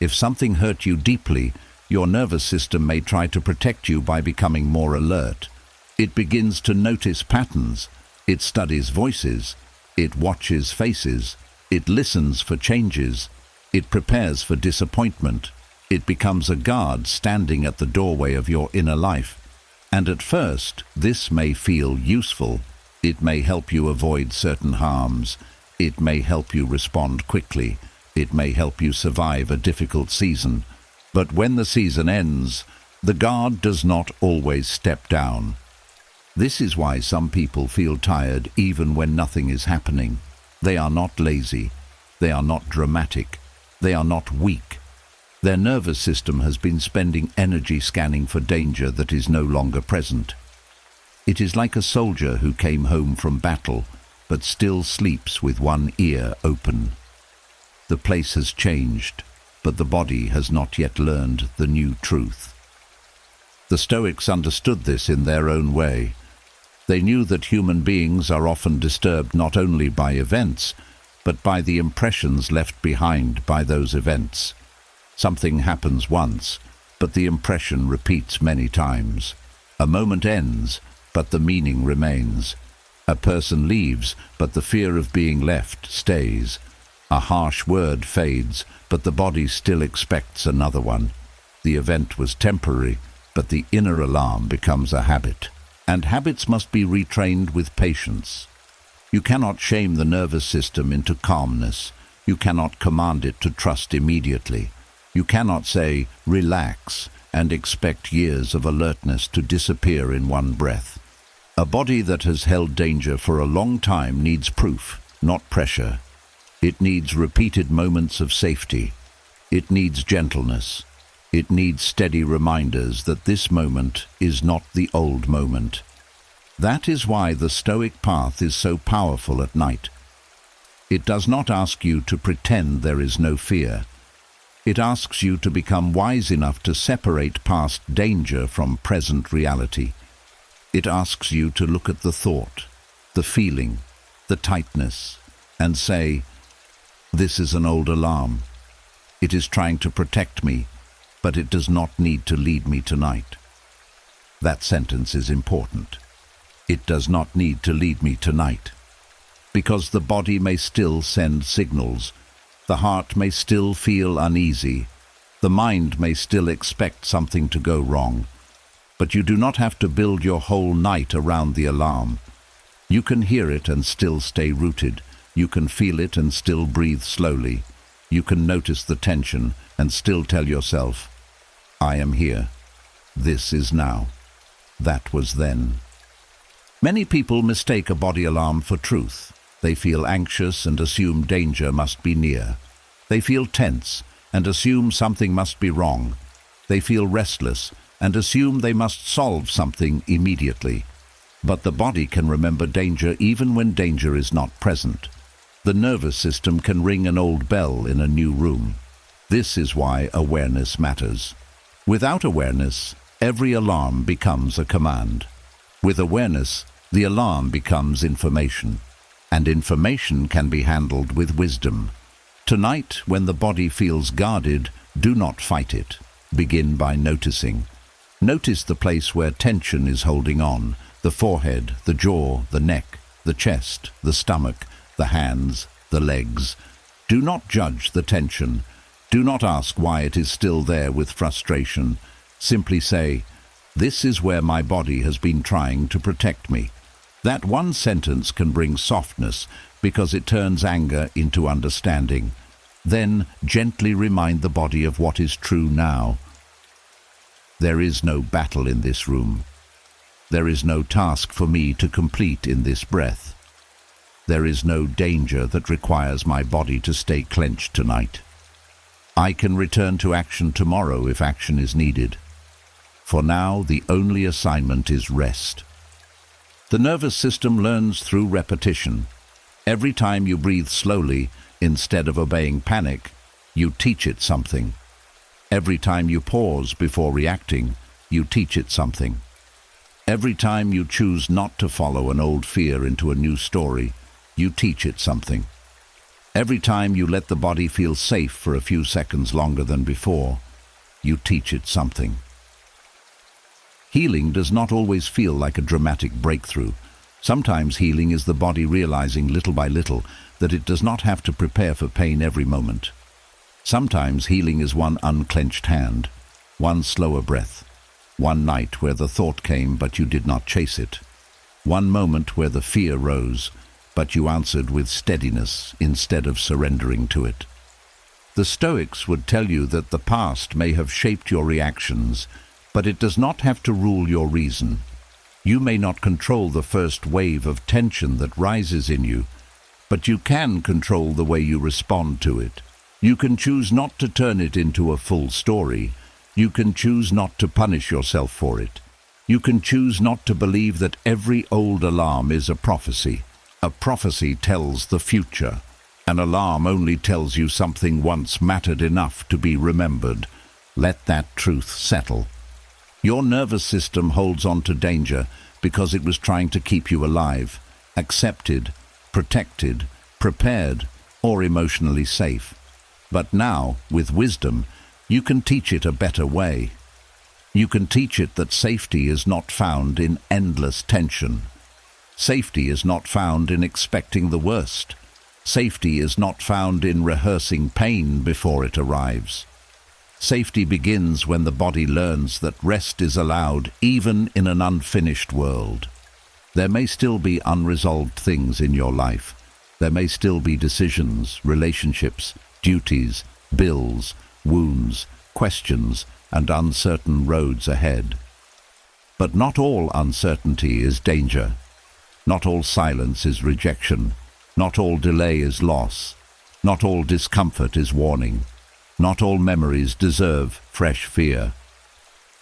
Speaker 1: If something hurt you deeply, your nervous system may try to protect you by becoming more alert. It begins to notice patterns. It studies voices. It watches faces. It listens for changes. It prepares for disappointment. It becomes a guard standing at the doorway of your inner life. And at first, this may feel useful. It may help you avoid certain harms. It may help you respond quickly. It may help you survive a difficult season. But when the season ends, the guard does not always step down. This is why some people feel tired even when nothing is happening. They are not lazy. They are not dramatic. They are not weak. Their nervous system has been spending energy scanning for danger that is no longer present. It is like a soldier who came home from battle, but still sleeps with one ear open. The place has changed, but the body has not yet learned the new truth. The Stoics understood this in their own way. They knew that human beings are often disturbed not only by events, but by the impressions left behind by those events. Something happens once, but the impression repeats many times. A moment ends, but the meaning remains. A person leaves, but the fear of being left stays. A harsh word fades, but the body still expects another one. The event was temporary, but the inner alarm becomes a habit. And habits must be retrained with patience. You cannot shame the nervous system into calmness. You cannot command it to trust immediately. You cannot say, "Relax," and expect years of alertness to disappear in one breath. A body that has held danger for a long time needs proof, not pressure. It needs repeated moments of safety. It needs gentleness. It needs steady reminders that this moment is not the old moment. That is why the Stoic path is so powerful at night. It does not ask you to pretend there is no fear. It asks you to become wise enough to separate past danger from present reality. It asks you to look at the thought, the feeling, the tightness, and say, "This is an old alarm. It is trying to protect me, but it does not need to lead me tonight." That sentence is important. It does not need to lead me tonight. Because the body may still send signals, the heart may still feel uneasy, the mind may still expect something to go wrong, but you do not have to build your whole night around the alarm. You can hear it and still stay rooted. You can feel it and still breathe slowly. You can notice the tension and still tell yourself, "I am here. This is now. That was then." Many people mistake a body alarm for truth. They feel anxious and assume danger must be near. They feel tense and assume something must be wrong. They feel restless and assume they must solve something immediately. But the body can remember danger even when danger is not present. The nervous system can ring an old bell in a new room. This is why awareness matters. Without awareness, every alarm becomes a command. With awareness, the alarm becomes information. And information can be handled with wisdom. Tonight, when the body feels guarded, do not fight it. Begin by noticing. Notice the place where tension is holding on: the forehead, the jaw, the neck, the chest, the stomach, the hands, the legs. Do not judge the tension. Do not ask why it is still there with frustration. Simply say, "This is where my body has been trying to protect me." That one sentence can bring softness because it turns anger into understanding. Then gently remind the body of what is true now. There is no battle in this room. There is no task for me to complete in this breath. There is no danger that requires my body to stay clenched tonight. I can return to action tomorrow if action is needed. For now, the only assignment is rest. The nervous system learns through repetition. Every time you breathe slowly, instead of obeying panic, you teach it something. Every time you pause before reacting, you teach it something. Every time you choose not to follow an old fear into a new story, you teach it something. Every time you let the body feel safe for a few seconds longer than before, you teach it something. Healing does not always feel like a dramatic breakthrough. Sometimes healing is the body realizing little by little that it does not have to prepare for pain every moment. Sometimes healing is one unclenched hand, one slower breath, one night where the thought came but you did not chase it, one moment where the fear rose but you answered with steadiness instead of surrendering to it. The Stoics would tell you that the past may have shaped your reactions, but it does not have to rule your reason. You may not control the first wave of tension that rises in you, but you can control the way you respond to it. You can choose not to turn it into a full story. You can choose not to punish yourself for it. You can choose not to believe that every old alarm is a prophecy. A prophecy tells the future. An alarm only tells you something once mattered enough to be remembered. Let that truth settle. Your nervous system holds on to danger because it was trying to keep you alive, accepted, protected, prepared, or emotionally safe. But now, with wisdom, you can teach it a better way. You can teach it that safety is not found in endless tension. Safety is not found in expecting the worst. Safety is not found in rehearsing pain before it arrives. Safety begins when the body learns that rest is allowed even in an unfinished world. There may still be unresolved things in your life. There may still be decisions, relationships, duties, bills, wounds, questions, and uncertain roads ahead. But not all uncertainty is danger. Not all silence is rejection. Not all delay is loss. Not all discomfort is warning. Not all memories deserve fresh fear.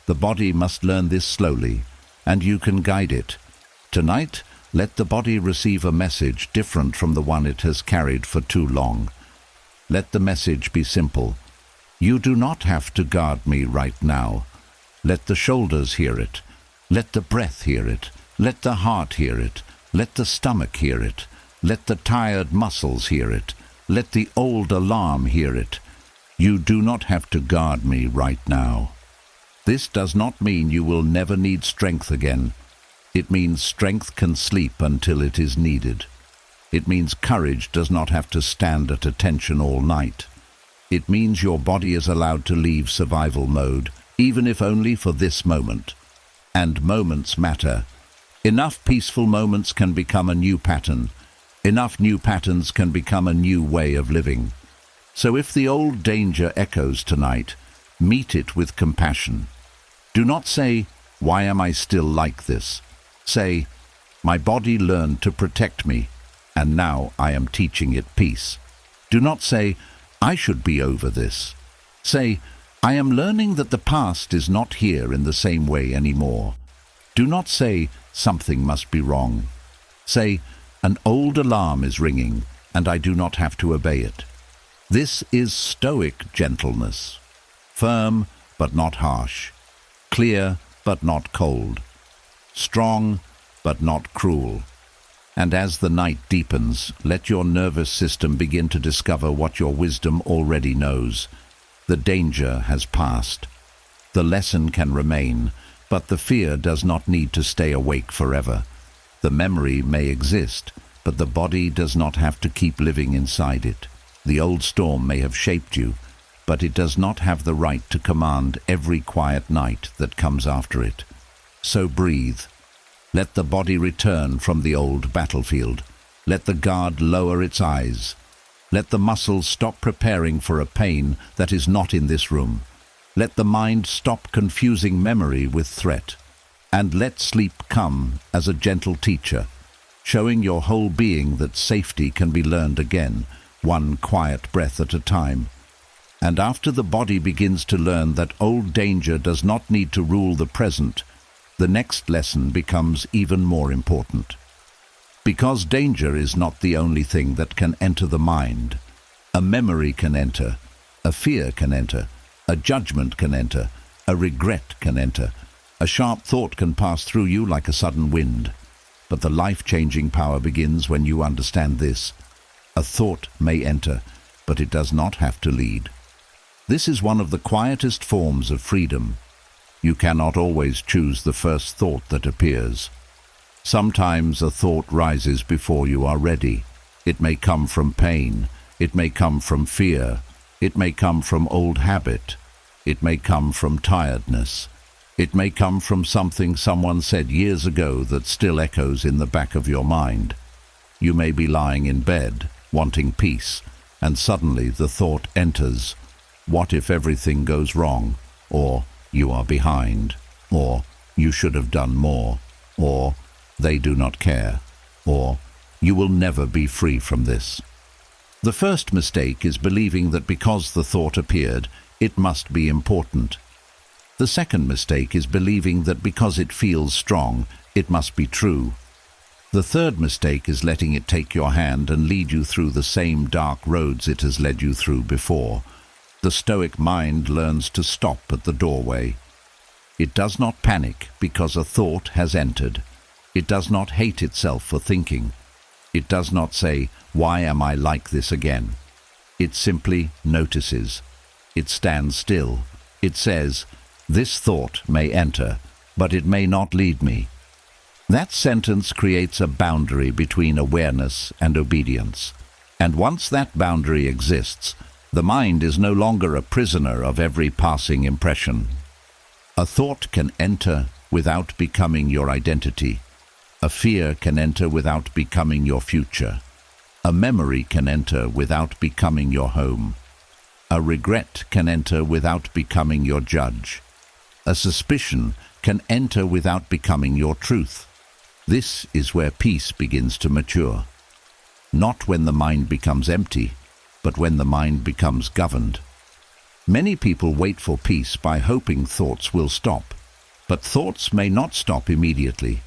Speaker 1: The body must learn this slowly, and you can guide it. Tonight, let the body receive a message different from the one it has carried for too long. Let the message be simple. You do not have to guard me right now. Let the shoulders hear it. Let the breath hear it. Let the heart hear it. Let the stomach hear it. Let the tired muscles hear it. Let the old alarm hear it. You do not have to guard me right now. This does not mean you will never need strength again. It means strength can sleep until it is needed. It means courage does not have to stand at attention all night. It means your body is allowed to leave survival mode, even if only for this moment. And moments matter. Enough peaceful moments can become a new pattern. Enough new patterns can become a new way of living. So if the old danger echoes tonight, meet it with compassion. Do not say, "Why am I still like this?" Say, "My body learned to protect me, and now I am teaching it peace." Do not say, "I should be over this." Say, "I am learning that the past is not here in the same way anymore." Do not say, "Something must be wrong." Say, "An old alarm is ringing, and I do not have to obey it." This is Stoic gentleness. Firm, but not harsh. Clear, but not cold. Strong, but not cruel. And as the night deepens, let your nervous system begin to discover what your wisdom already knows. The danger has passed. The lesson can remain, but the fear does not need to stay awake forever. The memory may exist, but the body does not have to keep living inside it. The old storm may have shaped you, but it does not have the right to command every quiet night that comes after it. So breathe. Let the body return from the old battlefield. Let the guard lower its eyes. Let the muscles stop preparing for a pain that is not in this room. Let the mind stop confusing memory with threat. And let sleep come as a gentle teacher, showing your whole being that safety can be learned again, one quiet breath at a time. And after the body begins to learn that old danger does not need to rule the present, the next lesson becomes even more important. Because danger is not the only thing that can enter the mind. A memory can enter, a fear can enter, a judgment can enter, a regret can enter, a sharp thought can pass through you like a sudden wind. But the life-changing power begins when you understand this. A thought may enter, but it does not have to lead. This is one of the quietest forms of freedom. You cannot always choose the first thought that appears. Sometimes a thought rises before you are ready. It may come from pain. It may come from fear. It may come from old habit. It may come from tiredness. It may come from something someone said years ago that still echoes in the back of your mind. You may be lying in bed, wanting peace, and suddenly the thought enters, "What if everything goes wrong?" Or, "You are behind," or, "You should have done more," or, "They do not care," or, "You will never be free from this." The first mistake is believing that because the thought appeared, it must be important. The second mistake is believing that because it feels strong, it must be true. The third mistake is letting it take your hand and lead you through the same dark roads it has led you through before. The Stoic mind learns to stop at the doorway. It does not panic because a thought has entered. It does not hate itself for thinking. It does not say, "Why am I like this again?" It simply notices. It stands still. It says, "This thought may enter, but it may not lead me." That sentence creates a boundary between awareness and obedience. And once that boundary exists, the mind is no longer a prisoner of every passing impression. A thought can enter without becoming your identity. A fear can enter without becoming your future. A memory can enter without becoming your home. A regret can enter without becoming your judge. A suspicion can enter without becoming your truth. This is where peace begins to mature. Not when the mind becomes empty, but when the mind becomes governed. Many people wait for peace by hoping thoughts will stop. But thoughts may not stop immediately.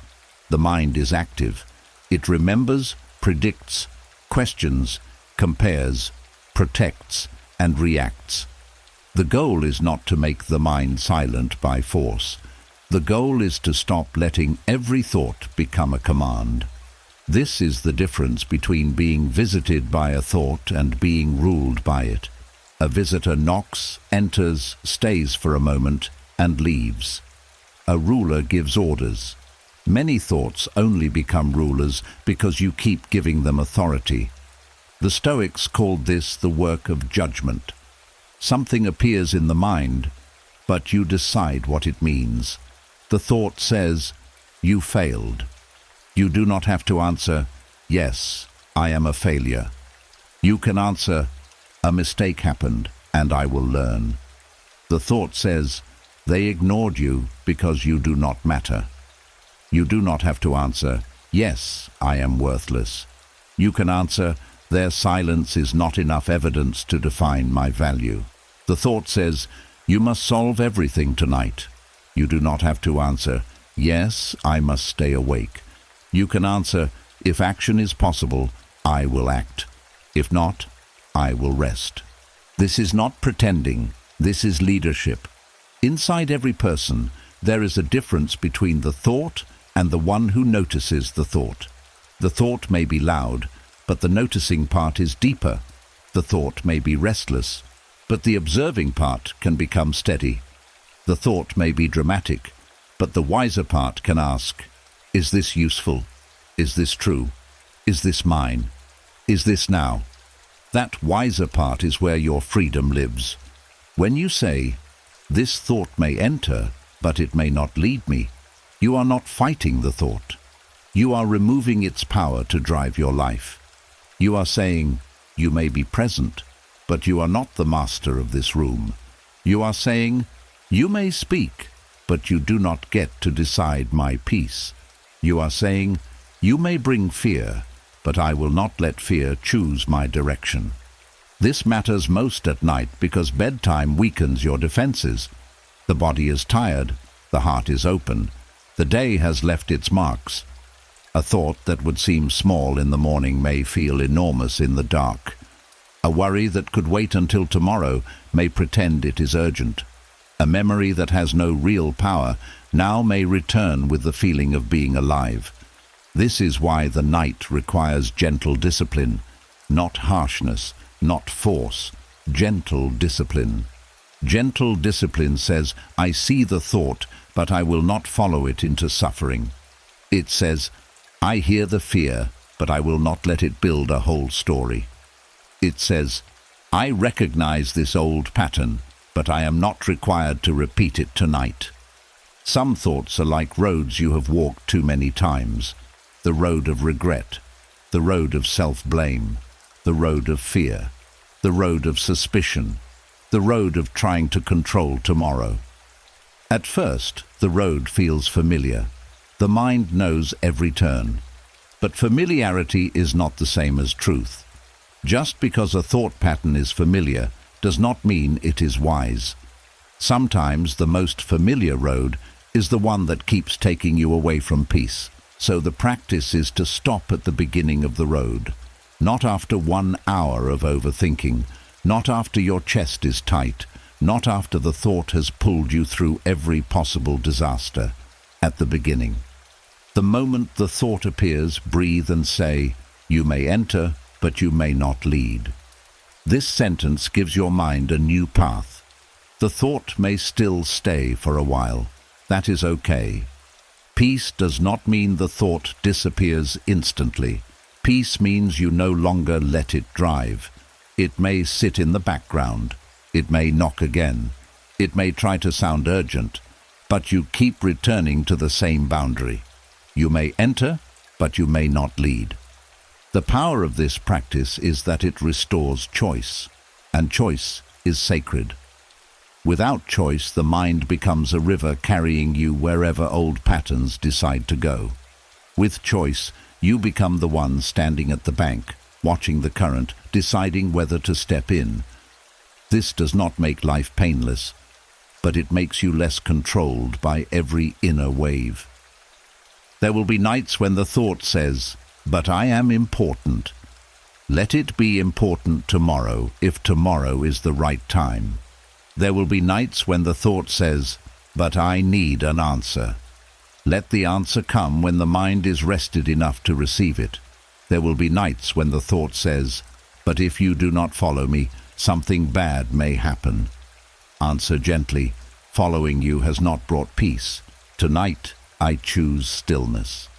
Speaker 1: The mind is active. It remembers, predicts, questions, compares, protects, and reacts. The goal is not to make the mind silent by force. The goal is to stop letting every thought become a command. This is the difference between being visited by a thought and being ruled by it. A visitor knocks, enters, stays for a moment, and leaves. A ruler gives orders. Many thoughts only become rulers because you keep giving them authority. The Stoics called this the work of judgment. Something appears in the mind, but you decide what it means. The thought says, "You failed." You do not have to answer, "Yes, I am a failure." You can answer, "A mistake happened, and I will learn." The thought says, "They ignored you because you do not matter." You do not have to answer, "Yes, I am worthless." You can answer, "Their silence is not enough evidence to define my value." The thought says, "You must solve everything tonight." You do not have to answer, "Yes, I must stay awake." You can answer, "If action is possible, I will act. If not, I will rest." This is not pretending, this is leadership. Inside every person, there is a difference between the thought and the one who notices the thought. The thought may be loud, but the noticing part is deeper. The thought may be restless, but the observing part can become steady. The thought may be dramatic, but the wiser part can ask, "Is this useful? Is this true? Is this mine? Is this now?" That wiser part is where your freedom lives. When you say, "This thought may enter, but it may not lead me," you are not fighting the thought. You are removing its power to drive your life. You are saying, "You may be present, but you are not the master of this room." You are saying, "You may speak, but you do not get to decide my peace." You are saying, "You may bring fear, but I will not let fear choose my direction." This matters most at night because bedtime weakens your defenses. The body is tired, the heart is open, the day has left its marks. A thought that would seem small in the morning may feel enormous in the dark. A worry that could wait until tomorrow may pretend it is urgent. A memory that has no real power now may return with the feeling of being alive. This is why the night requires gentle discipline, not harshness, not force, gentle discipline. Gentle discipline says, "I see the thought, but I will not follow it into suffering." It says, "I hear the fear, but I will not let it build a whole story." It says, "I recognize this old pattern, but I am not required to repeat it tonight." Some thoughts are like roads you have walked too many times. The road of regret, the road of self-blame, the road of fear, the road of suspicion, the road of trying to control tomorrow. At first, the road feels familiar. The mind knows every turn. But familiarity is not the same as truth. Just because a thought pattern is familiar does not mean it is wise. Sometimes the most familiar road is the one that keeps taking you away from peace. So the practice is to stop at the beginning of the road, not after 1 hour of overthinking, not after your chest is tight, not after the thought has pulled you through every possible disaster. At the beginning. The moment the thought appears, breathe and say, "You may enter, but you may not lead." This sentence gives your mind a new path. The thought may still stay for a while. That is okay. Peace does not mean the thought disappears instantly. Peace means you no longer let it drive. It may sit in the background. It may knock again. It may try to sound urgent, but you keep returning to the same boundary. You may enter, but you may not lead. The power of this practice is that it restores choice, and choice is sacred. Without choice, the mind becomes a river carrying you wherever old patterns decide to go. With choice, you become the one standing at the bank, watching the current, deciding whether to step in. This does not make life painless, but it makes you less controlled by every inner wave. There will be nights when the thought says, "But I am important." Let it be important tomorrow, if tomorrow is the right time. There will be nights when the thought says, But I need an answer. Let the answer come when the mind is rested enough to receive it. There will be nights when the thought says, "But if you do not follow me, something bad may happen." Answer gently, "Following you has not brought peace. Tonight, I choose stillness."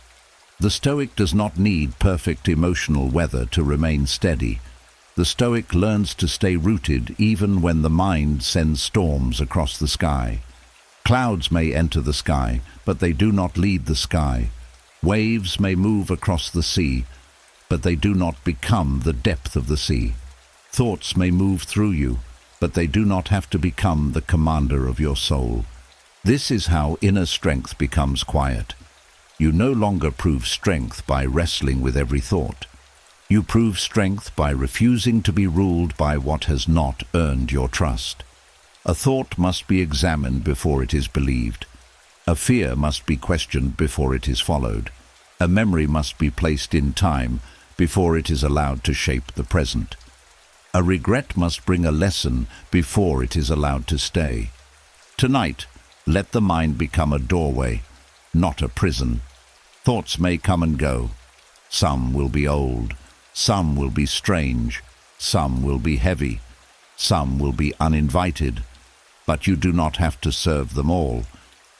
Speaker 1: The Stoic does not need perfect emotional weather to remain steady. The Stoic learns to stay rooted even when the mind sends storms across the sky. Clouds may enter the sky, but they do not lead the sky. Waves may move across the sea, but they do not become the depth of the sea. Thoughts may move through you, but they do not have to become the commander of your soul. This is how inner strength becomes quiet. You no longer prove strength by wrestling with every thought. You prove strength by refusing to be ruled by what has not earned your trust. A thought must be examined before it is believed. A fear must be questioned before it is followed. A memory must be placed in time before it is allowed to shape the present. A regret must bring a lesson before it is allowed to stay. Tonight, let the mind become a doorway, not a prison. Thoughts may come and go. Some will be old, some will be strange, some will be heavy, some will be uninvited. But you do not have to serve them all.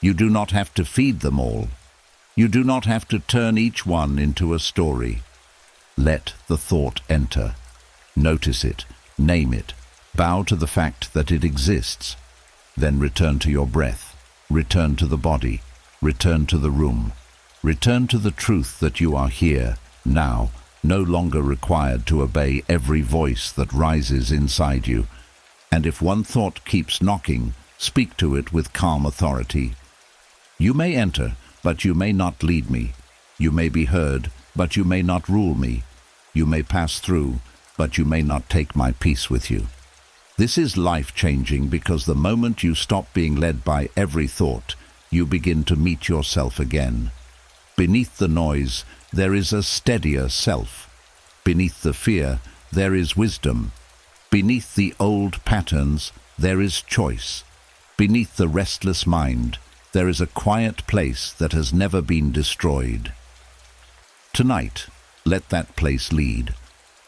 Speaker 1: You do not have to feed them all. You do not have to turn each one into a story. Let the thought enter. Notice it, name it, bow to the fact that it exists. Then return to your breath, return to the body, return to the room, return to the truth that you are here, now, no longer required to obey every voice that rises inside you. And if one thought keeps knocking, speak to it with calm authority. You may enter, but you may not lead me. You may be heard, but you may not rule me. You may pass through, but you may not take my peace with you. This is life-changing because the moment you stop being led by every thought, you begin to meet yourself again. Beneath the noise, there is a steadier self. Beneath the fear, there is wisdom. Beneath the old patterns, there is choice. Beneath the restless mind, there is a quiet place that has never been destroyed. Tonight, let that place lead.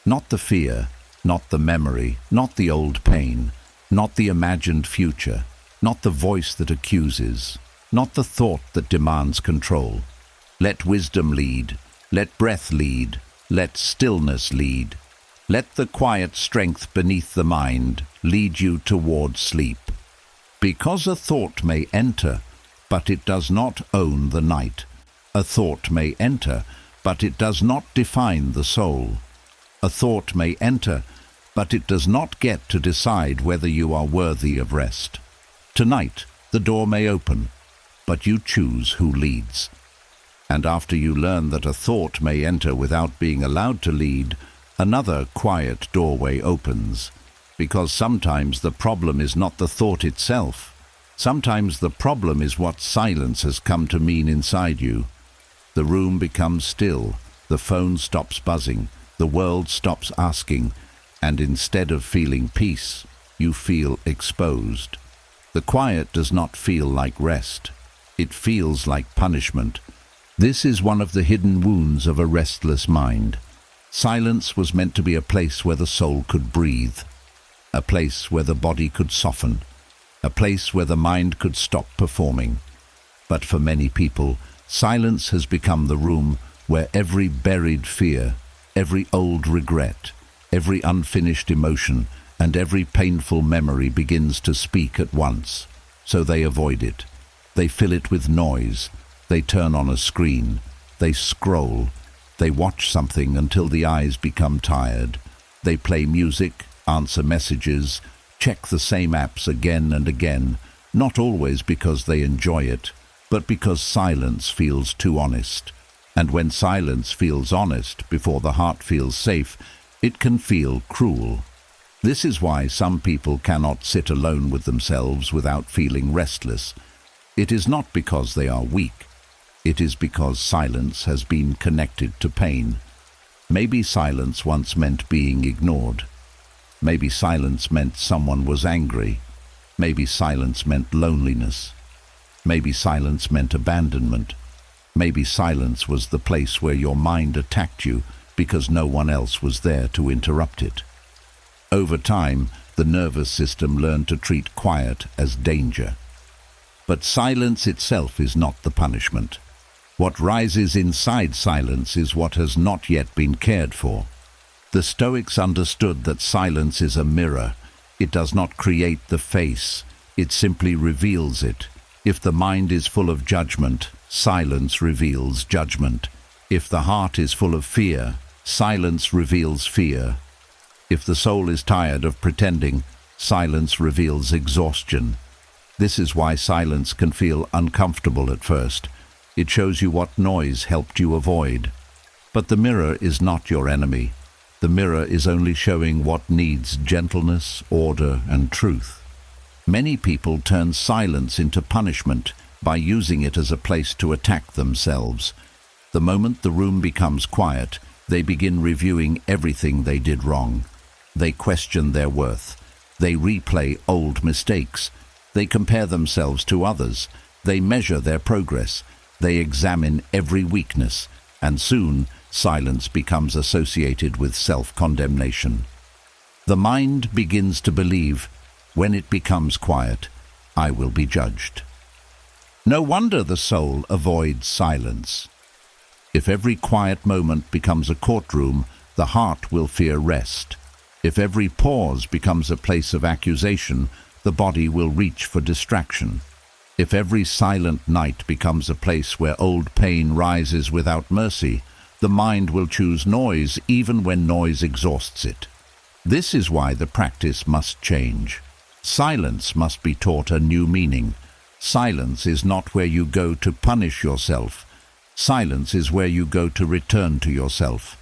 Speaker 1: Not the fear, not the memory, not the old pain, not the imagined future, not the voice that accuses, not the thought that demands control. Let wisdom lead, let breath lead, let stillness lead. Let the quiet strength beneath the mind lead you toward sleep. Because a thought may enter, but it does not own the night. A thought may enter, but it does not define the soul. A thought may enter, but it does not get to decide whether you are worthy of rest. Tonight, the door may open, but you choose who leads. And after you learn that a thought may enter without being allowed to lead, another quiet doorway opens. Because sometimes the problem is not the thought itself. Sometimes the problem is what silence has come to mean inside you. The room becomes still, the phone stops buzzing, the world stops asking, and instead of feeling peace, you feel exposed. The quiet does not feel like rest. It feels like punishment. This is one of the hidden wounds of a restless mind. Silence was meant to be a place where the soul could breathe, a place where the body could soften, a place where the mind could stop performing. But for many people, silence has become the room where every buried fear, every old regret, every unfinished emotion, and every painful memory begins to speak at once. So they avoid it. They fill it with noise. They turn on a screen. They scroll. They watch something until the eyes become tired. They play music, answer messages, check the same apps again and again, not always because they enjoy it, but because silence feels too honest. And when silence feels honest before the heart feels safe, it can feel cruel. This is why some people cannot sit alone with themselves without feeling restless. It is not because they are weak. It is because silence has been connected to pain. Maybe silence once meant being ignored. Maybe silence meant someone was angry. Maybe silence meant loneliness. Maybe silence meant abandonment. Maybe silence was the place where your mind attacked you because no one else was there to interrupt it. Over time, the nervous system learned to treat quiet as danger. But silence itself is not the punishment. What rises inside silence is what has not yet been cared for. The Stoics understood that silence is a mirror. It does not create the face, it simply reveals it. If the mind is full of judgment, silence reveals judgment. If the heart is full of fear, silence reveals fear. If the soul is tired of pretending, silence reveals exhaustion. This is why silence can feel uncomfortable at first. It shows you what noise helped you avoid. But the mirror is not your enemy. The mirror is only showing what needs gentleness, order, and truth. Many people turn silence into punishment by using it as a place to attack themselves. The moment the room becomes quiet, they begin reviewing everything they did wrong. They question their worth. They replay old mistakes. They compare themselves to others. They measure their progress. They examine every weakness. And soon, silence becomes associated with self-condemnation. The mind begins to believe, when it becomes quiet, I will be judged. No wonder the soul avoids silence. If every quiet moment becomes a courtroom, the heart will fear rest. If every pause becomes a place of accusation, the body will reach for distraction. If every silent night becomes a place where old pain rises without mercy, the mind will choose noise even when noise exhausts it. This is why the practice must change. Silence must be taught a new meaning. Silence is not where you go to punish yourself. Silence is where you go to return to yourself.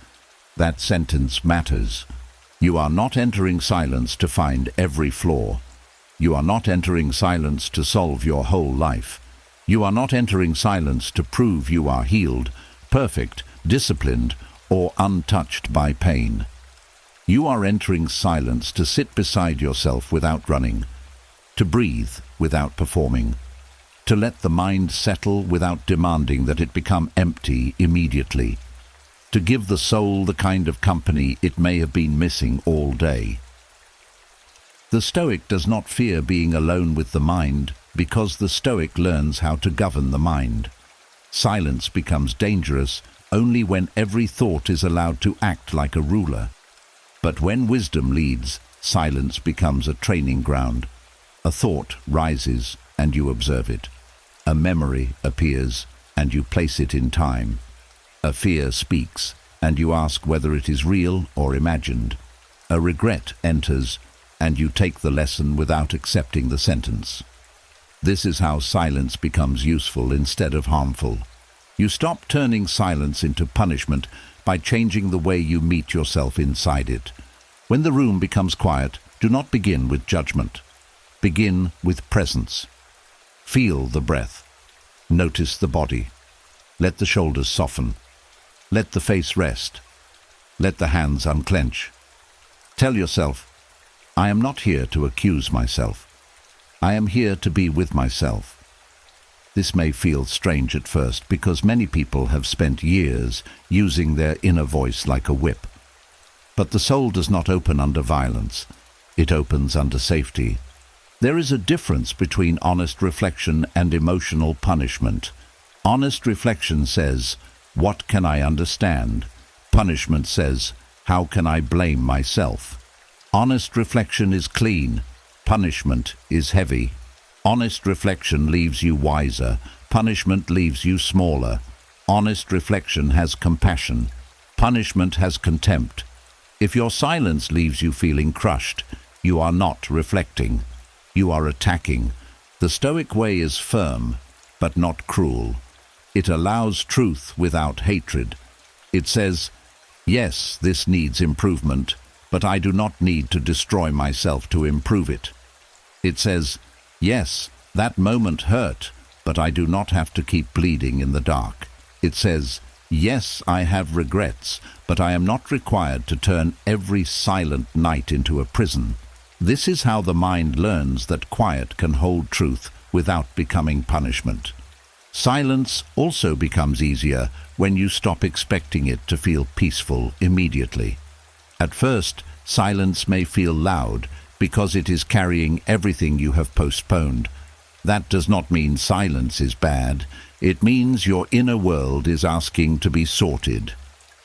Speaker 1: That sentence matters. You are not entering silence to find every flaw. You are not entering silence to solve your whole life. You are not entering silence to prove you are healed, perfect, disciplined, or untouched by pain. You are entering silence to sit beside yourself without running, to breathe without performing, to let the mind settle without demanding that it become empty immediately, to give the soul the kind of company it may have been missing all day. The Stoic does not fear being alone with the mind because the Stoic learns how to govern the mind. Silence becomes dangerous only when every thought is allowed to act like a ruler. But when wisdom leads, silence becomes a training ground. A thought rises and you observe it. A memory appears and you place it in time. A fear speaks and you ask whether it is real or imagined. A regret enters and you take the lesson without accepting the sentence. This is how silence becomes useful instead of harmful. You stop turning silence into punishment by changing the way you meet yourself inside it. When the room becomes quiet, do not begin with judgment. Begin with presence. Feel the breath. Notice the body. Let the shoulders soften. Let the face rest. Let the hands unclench. Tell yourself, I am not here to accuse myself. I am here to be with myself. This may feel strange at first because many people have spent years using their inner voice like a whip. But the soul does not open under violence. It opens under safety. There is a difference between honest reflection and emotional punishment. Honest reflection says, what can I understand? Punishment says, how can I blame myself? Honest reflection is clean. Punishment is heavy. Honest reflection leaves you wiser. Punishment leaves you smaller. Honest reflection has compassion. Punishment has contempt. If your silence leaves you feeling crushed, you are not reflecting. You are attacking. The Stoic way is firm, but not cruel. It allows truth without hatred. It says, yes, this needs improvement, but I do not need to destroy myself to improve it. It says, yes, that moment hurt, but I do not have to keep bleeding in the dark. It says, yes, I have regrets, but I am not required to turn every silent night into a prison. This is how the mind learns that quiet can hold truth without becoming punishment. Silence also becomes easier when you stop expecting it to feel peaceful immediately. At first, silence may feel loud because it is carrying everything you have postponed. That does not mean silence is bad. It means your inner world is asking to be sorted.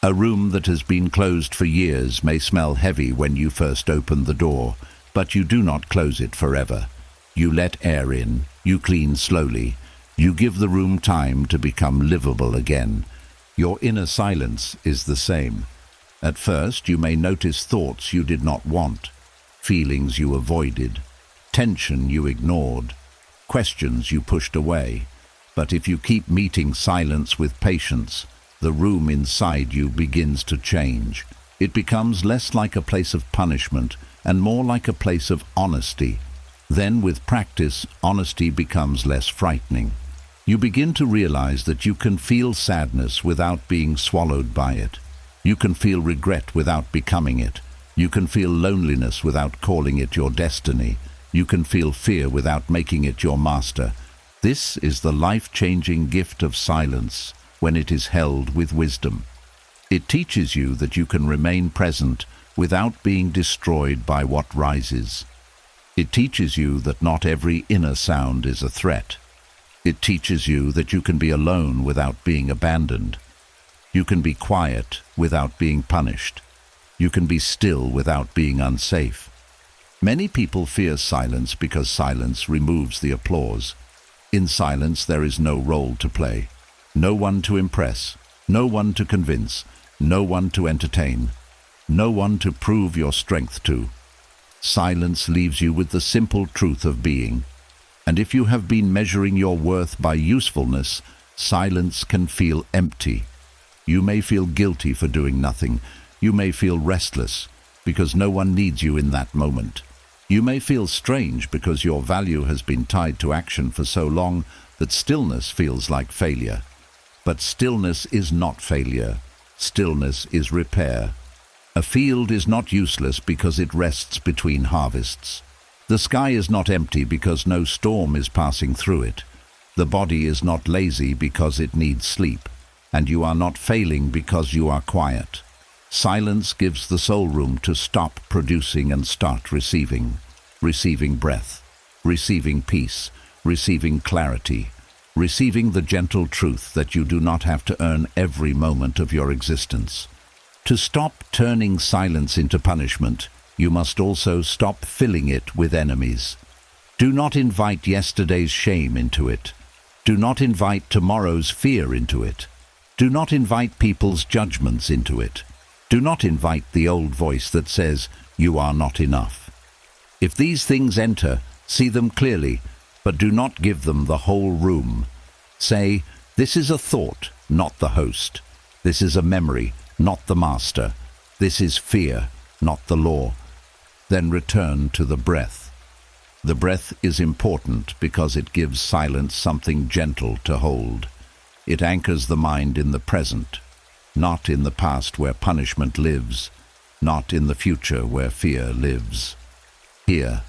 Speaker 1: A room that has been closed for years may smell heavy when you first open the door, but you do not close it forever. You let air in, you clean slowly, you give the room time to become livable again. Your inner silence is the same. At first, you may notice thoughts you did not want, feelings you avoided, tension you ignored, questions you pushed away. But if you keep meeting silence with patience, the room inside you begins to change. It becomes less like a place of punishment and more like a place of honesty. Then, with practice, honesty becomes less frightening. You begin to realize that you can feel sadness without being swallowed by it. You can feel regret without becoming it. You can feel loneliness without calling it your destiny. You can feel fear without making it your master. This is the life-changing gift of silence when it is held with wisdom. It teaches you that you can remain present without being destroyed by what rises. It teaches you that not every inner sound is a threat. It teaches you that you can be alone without being abandoned. You can be quiet without being punished. You can be still without being unsafe. Many people fear silence because silence removes the applause. In silence there is no role to play, no one to impress, no one to convince, no one to entertain, no one to prove your strength to. Silence leaves you with the simple truth of being. And if you have been measuring your worth by usefulness, silence can feel empty. You may feel guilty for doing nothing. You may feel restless because no one needs you in that moment. You may feel strange because your value has been tied to action for so long that stillness feels like failure. But stillness is not failure. Stillness is repair. A field is not useless because it rests between harvests. The sky is not empty because no storm is passing through it. The body is not lazy because it needs sleep. And you are not failing because you are quiet. Silence gives the soul room to stop producing and start receiving. Receiving breath, receiving peace, receiving clarity, receiving the gentle truth that you do not have to earn every moment of your existence. To stop turning silence into punishment, you must also stop filling it with enemies. Do not invite yesterday's shame into it. Do not invite tomorrow's fear into it. Do not invite people's judgments into it. Do not invite the old voice that says, "You are not enough." If these things enter, see them clearly, but do not give them the whole room. Say, "This is a thought, not the host. This is a memory, not the master. This is fear, not the law." Then return to the breath. The breath is important because it gives silence something gentle to hold. It anchors the mind in the present, not in the past where punishment lives, not in the future where fear lives. Here,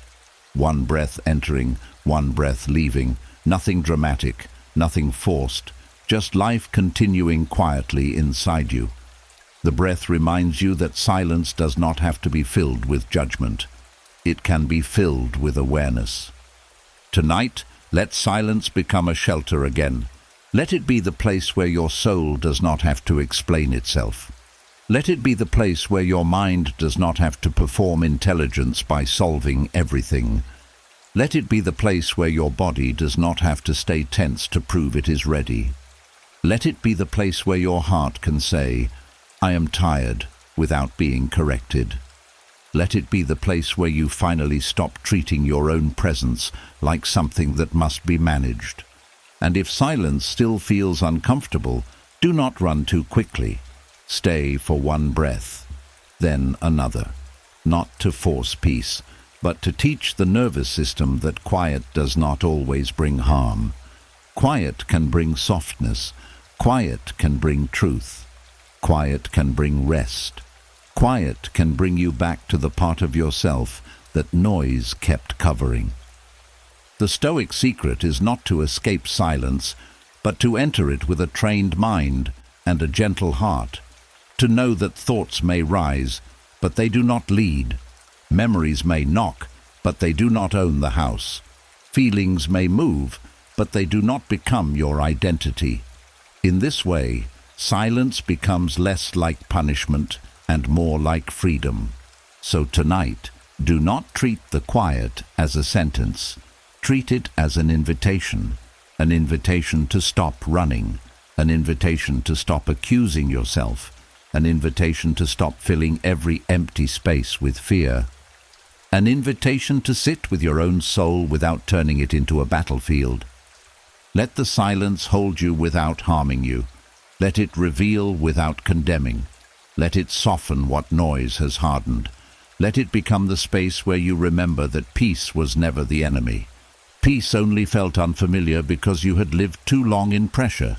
Speaker 1: one breath entering, one breath leaving, nothing dramatic, nothing forced, just life continuing quietly inside you. The breath reminds you that silence does not have to be filled with judgment. It can be filled with awareness. Tonight, let silence become a shelter again. Let it be the place where your soul does not have to explain itself. Let it be the place where your mind does not have to perform intelligence by solving everything. Let it be the place where your body does not have to stay tense to prove it is ready. Let it be the place where your heart can say, "I am tired," without being corrected. Let it be the place where you finally stop treating your own presence like something that must be managed. And if silence still feels uncomfortable, do not run too quickly. Stay for one breath, then another. Not to force peace, but to teach the nervous system that quiet does not always bring harm. Quiet can bring softness. Quiet can bring truth. Quiet can bring rest. Quiet can bring you back to the part of yourself that noise kept covering. The Stoic secret is not to escape silence, but to enter it with a trained mind and a gentle heart, to know that thoughts may rise, but they do not lead. Memories may knock, but they do not own the house. Feelings may move, but they do not become your identity. In this way, silence becomes less like punishment and more like freedom. So tonight, do not treat the quiet as a sentence. Treat it as an invitation to stop running, an invitation to stop accusing yourself, an invitation to stop filling every empty space with fear, an invitation to sit with your own soul without turning it into a battlefield. Let the silence hold you without harming you. Let it reveal without condemning. Let it soften what noise has hardened. Let it become the space where you remember that peace was never the enemy. Peace only felt unfamiliar because you had lived too long in pressure.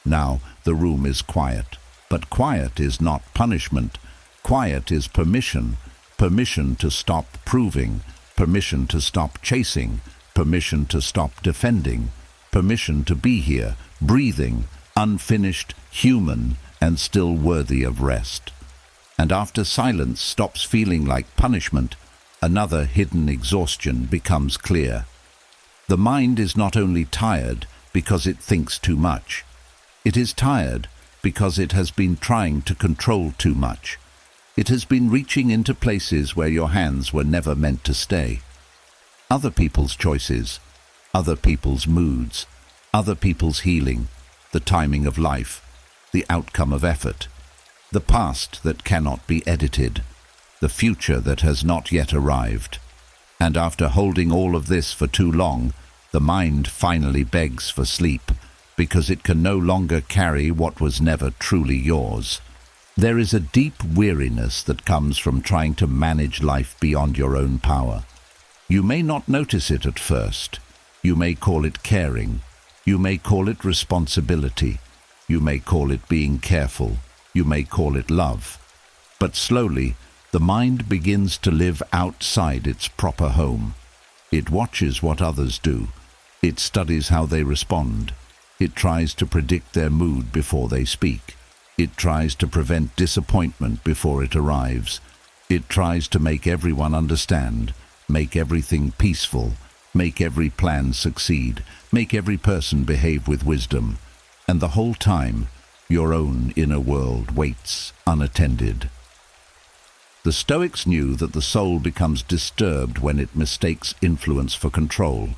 Speaker 1: Now the room is quiet, but quiet is not punishment. Quiet is permission. Permission to stop proving, permission to stop chasing, permission to stop defending, permission to be here, breathing, unfinished, human, and still worthy of rest. And after silence stops feeling like punishment, another hidden exhaustion becomes clear. The mind is not only tired because it thinks too much. It is tired because it has been trying to control too much. It has been reaching into places where your hands were never meant to stay. Other people's choices, other people's moods, other people's healing, the timing of life, the outcome of effort, the past that cannot be edited, the future that has not yet arrived. And after holding all of this for too long, the mind finally begs for sleep, because it can no longer carry what was never truly yours. There is a deep weariness that comes from trying to manage life beyond your own power. You may not notice it at first. You may call it caring. You may call it responsibility. You may call it being careful. You may call it love. But slowly, the mind begins to live outside its proper home. It watches what others do. It studies how they respond. It tries to predict their mood before they speak. It tries to prevent disappointment before it arrives. It tries to make everyone understand, make everything peaceful, make every plan succeed, make every person behave with wisdom. And the whole time, your own inner world waits unattended. The Stoics knew that the soul becomes disturbed when it mistakes influence for control.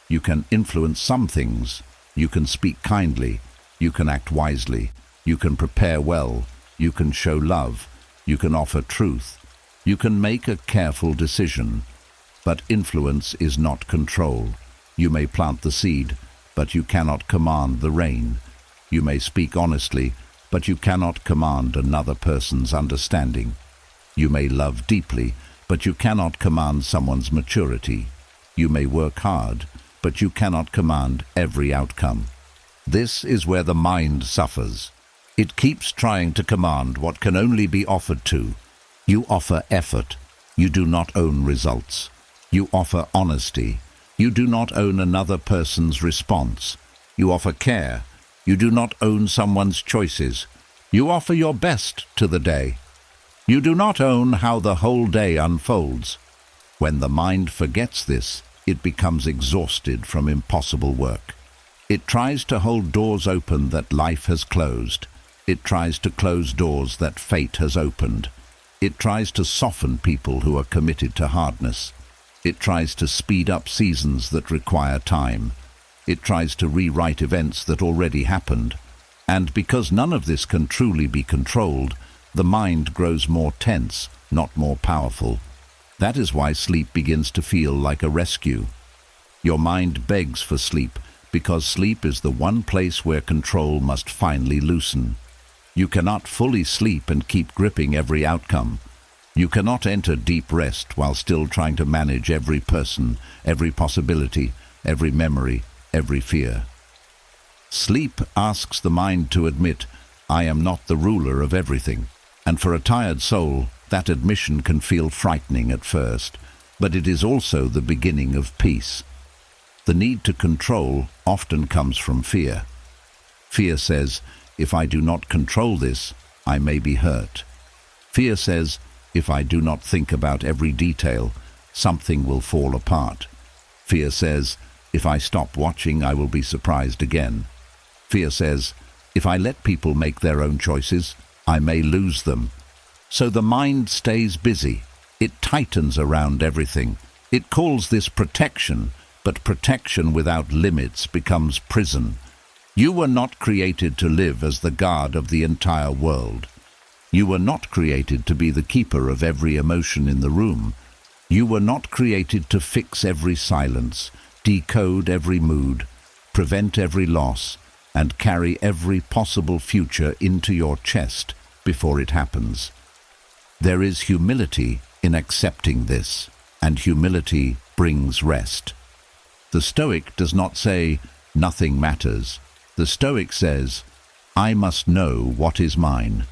Speaker 1: You can influence some things. You can speak kindly. You can act wisely. You can prepare well. You can show love. You can offer truth. You can make a careful decision. But influence is not control. You may plant the seed, but you cannot command the rain. You may speak honestly, but you cannot command another person's understanding. You may love deeply, but you cannot command someone's maturity. You may work hard, but you cannot command every outcome. This is where the mind suffers. It keeps trying to command what can only be offered to. You offer effort. You do not own results. You offer honesty. You do not own another person's response. You offer care. You do not own someone's choices. You offer your best to the day. You do not own how the whole day unfolds. When the mind forgets this, it becomes exhausted from impossible work. It tries to hold doors open that life has closed. It tries to close doors that fate has opened. It tries to soften people who are committed to hardness. It tries to speed up seasons that require time. It tries to rewrite events that already happened. And because none of this can truly be controlled, the mind grows more tense, not more powerful. That is why sleep begins to feel like a rescue. Your mind begs for sleep, because sleep is the one place where control must finally loosen. You cannot fully sleep and keep gripping every outcome. You cannot enter deep rest while still trying to manage every person, every possibility, every memory, every fear. Sleep asks the mind to admit, I am not the ruler of everything. And for a tired soul, that admission can feel frightening at first. but it is also the beginning of peace. The need to control often comes from fear. Fear says, if I do not control this, I may be hurt. Fear says, if I do not think about every detail, something will fall apart. Fear says, if I stop watching, I will be surprised again. Fear says, if I let people make their own choices, I may lose them. So the mind stays busy. It tightens around everything. It calls this protection, but protection without limits becomes prison. You were not created to live as the guard of the entire world. You were not created to be the keeper of every emotion in the room. You were not created to fix every silence, decode every mood, prevent every loss, and carry every possible future into your chest before it happens. There is humility in accepting this, and humility brings rest. The Stoic does not say, nothing matters. The Stoic says, I must know what is mine.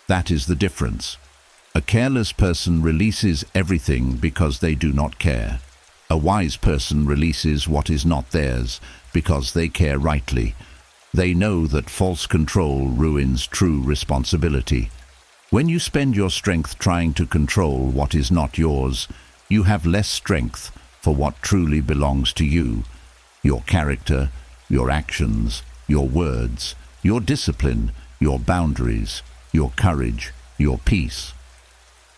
Speaker 1: That is the difference. A careless person releases everything because they do not care. A wise person releases what is not theirs because they care rightly. They know that false control ruins true responsibility. When you spend your strength trying to control what is not yours, you have less strength for what truly belongs to you: your character, your actions, your words, your discipline, your boundaries, your courage, your peace.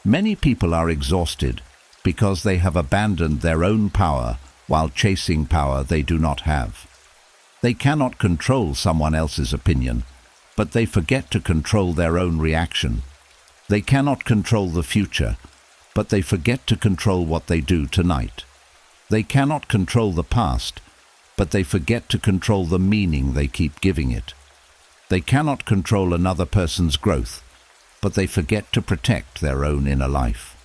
Speaker 1: Many people are exhausted because they have abandoned their own power while chasing power they do not have. They cannot control someone else's opinion, but they forget to control their own reaction. They cannot control the future, but they forget to control what they do tonight. They cannot control the past, but they forget to control the meaning they keep giving it. They cannot control another person's growth, but they forget to protect their own inner life.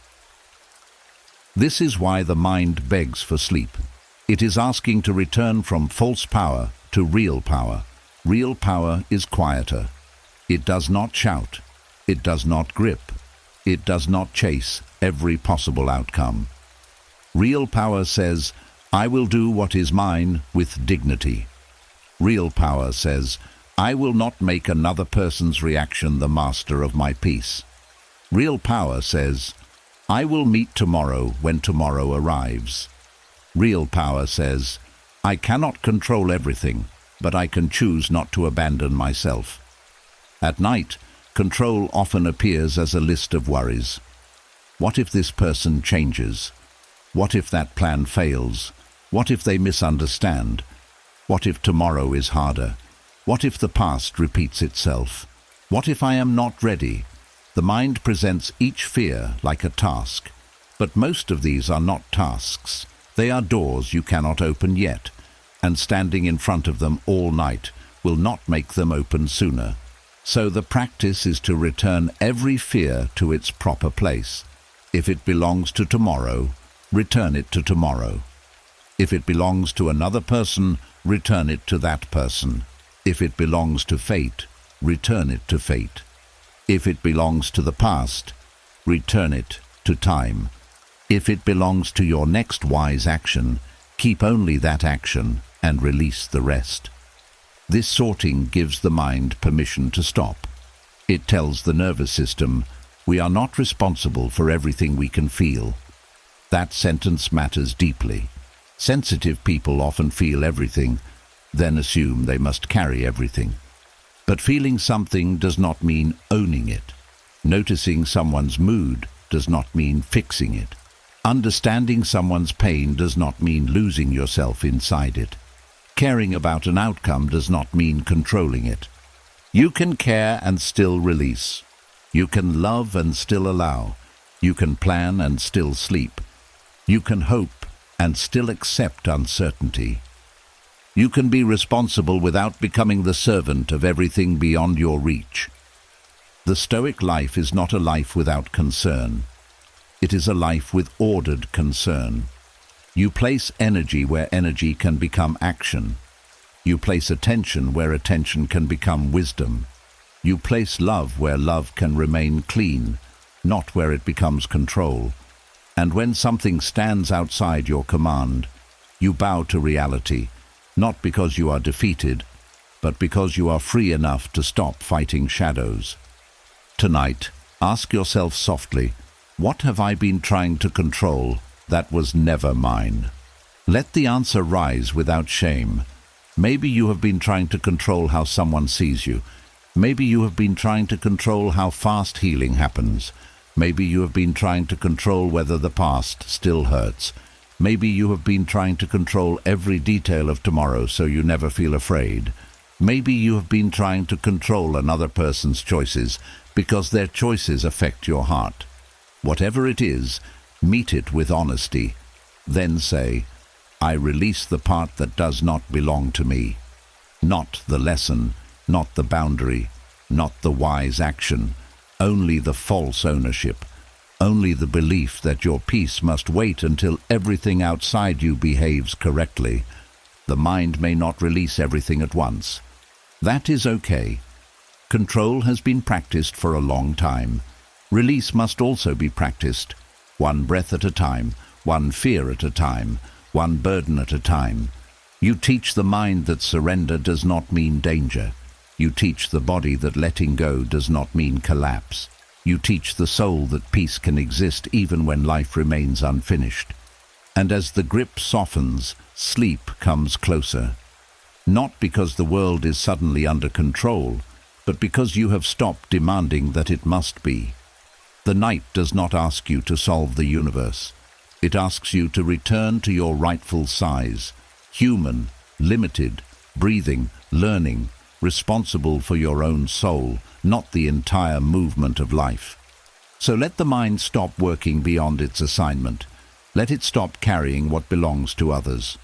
Speaker 1: This is why the mind begs for sleep. It is asking to return from false power to real power. Real power is quieter. It does not shout. It does not grip. It does not chase every possible outcome. Real power says, I will do what is mine with dignity. Real power says, I will not make another person's reaction the master of my peace. Real power says, I will meet tomorrow when tomorrow arrives. Real power says, I cannot control everything, but I can choose not to abandon myself. At night, control often appears as a list of worries. What if this person changes? What if that plan fails? What if they misunderstand? What if tomorrow is harder? What if the past repeats itself? What if I am not ready? The mind presents each fear like a task, but most of these are not tasks. They are doors you cannot open yet, and standing in front of them all night will not make them open sooner. So the practice is to return every fear to its proper place. If it belongs to tomorrow, return it to tomorrow. If it belongs to another person, return it to that person. If it belongs to fate, return it to fate. If it belongs to the past, return it to time. If it belongs to your next wise action, keep only that action and release the rest. This sorting gives the mind permission to stop. It tells the nervous system, we are not responsible for everything we can feel. That sentence matters deeply. Sensitive people often feel everything, then assume they must carry everything. But feeling something does not mean owning it. Noticing someone's mood does not mean fixing it. Understanding someone's pain does not mean losing yourself inside it. Caring about an outcome does not mean controlling it. You can care and still release. You can love and still allow. You can plan and still sleep. You can hope and still accept uncertainty. You can be responsible without becoming the servant of everything beyond your reach. The Stoic life is not a life without concern. It is a life with ordered concern. You place energy where energy can become action. You place attention where attention can become wisdom. You place love where love can remain clean, not where it becomes control. And when something stands outside your command, you bow to reality, not because you are defeated, but because you are free enough to stop fighting shadows. Tonight, ask yourself softly, what have I been trying to control that was never mine? Let the answer rise without shame. Maybe you have been trying to control how someone sees you. Maybe you have been trying to control how fast healing happens. Maybe you have been trying to control whether the past still hurts. Maybe you have been trying to control every detail of tomorrow so you never feel afraid. Maybe you have been trying to control another person's choices because their choices affect your heart. Whatever it is, meet it with honesty. Then say, I release the part that does not belong to me. Not the lesson, not the boundary, not the wise action, only the false ownership, only the belief that your peace must wait until everything outside you behaves correctly. The mind may not release everything at once. That is okay. Control has been practiced for a long time. Release must also be practiced, one breath at a time, one fear at a time, one burden at a time. You teach the mind that surrender does not mean danger. You teach the body that letting go does not mean collapse. You teach the soul that peace can exist even when life remains unfinished. And as the grip softens, sleep comes closer. Not because the world is suddenly under control, but because you have stopped demanding that it must be. The night does not ask you to solve the universe. It asks you to return to your rightful size, human, limited, breathing, learning, responsible for your own soul, not the entire movement of life. So let the mind stop working beyond its assignment. Let it stop carrying what belongs to others.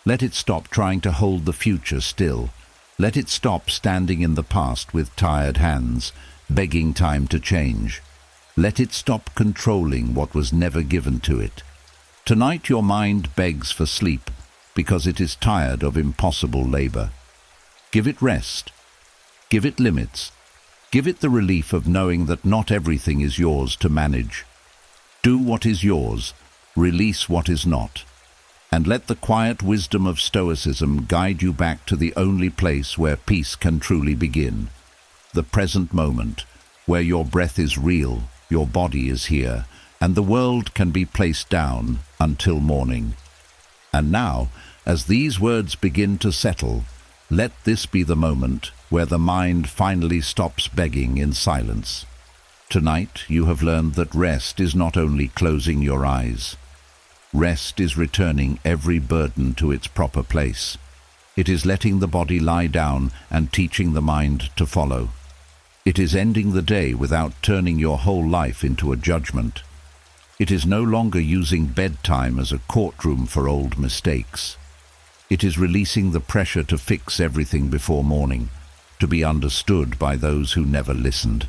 Speaker 1: Let it stop trying to hold the future still. Let it stop standing in the past with tired hands, begging time to change. Let it stop controlling what was never given to it. Tonight your mind begs for sleep because it is tired of impossible labor. Give it rest. Give it limits. Give it the relief of knowing that not everything is yours to manage. Do what is yours. Release what is not. And let the quiet wisdom of Stoicism guide you back to the only place where peace can truly begin. The present moment, where your breath is real, your body is here, and the world can be placed down until morning. And now, as these words begin to settle, let this be the moment where the mind finally stops begging in silence. Tonight you have learned that rest is not only closing your eyes. Rest is returning every burden to its proper place. It is letting the body lie down and teaching the mind to follow. It is ending the day without turning your whole life into a judgment. It is no longer using bedtime as a courtroom for old mistakes. It is releasing the pressure to fix everything before morning, to be understood by those who never listened,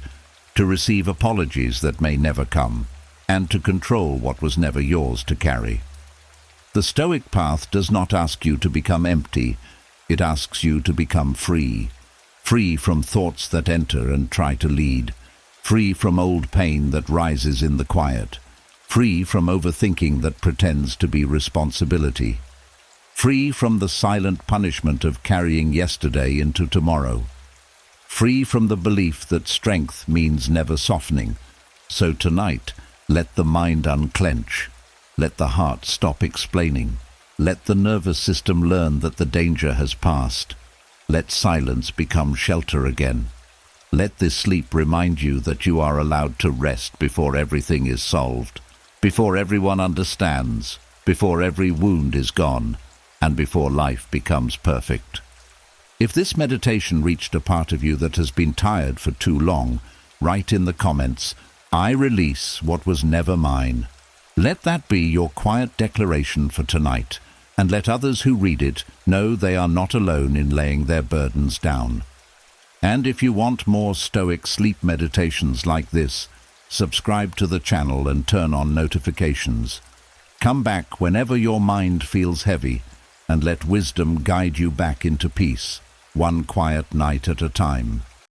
Speaker 1: to receive apologies that may never come, and to control what was never yours to carry. The Stoic path does not ask you to become empty, it asks you to become free. Free from thoughts that enter and try to lead, free from old pain that rises in the quiet, free from overthinking that pretends to be responsibility, free from the silent punishment of carrying yesterday into tomorrow, free from the belief that strength means never softening. So tonight, let the mind unclench. Let the heart stop explaining. Let the nervous system learn that the danger has passed. Let silence become shelter again. Let this sleep remind you that you are allowed to rest before everything is solved, before everyone understands, before every wound is gone, and before life becomes perfect. If this meditation reached a part of you that has been tired for too long, write in the comments, I release what was never mine. Let that be your quiet declaration for tonight, and let others who read it know they are not alone in laying their burdens down. And if you want more Stoic sleep meditations like this, subscribe to the channel and turn on notifications. Come back whenever your mind feels heavy, and let wisdom guide you back into peace, one quiet night at a time.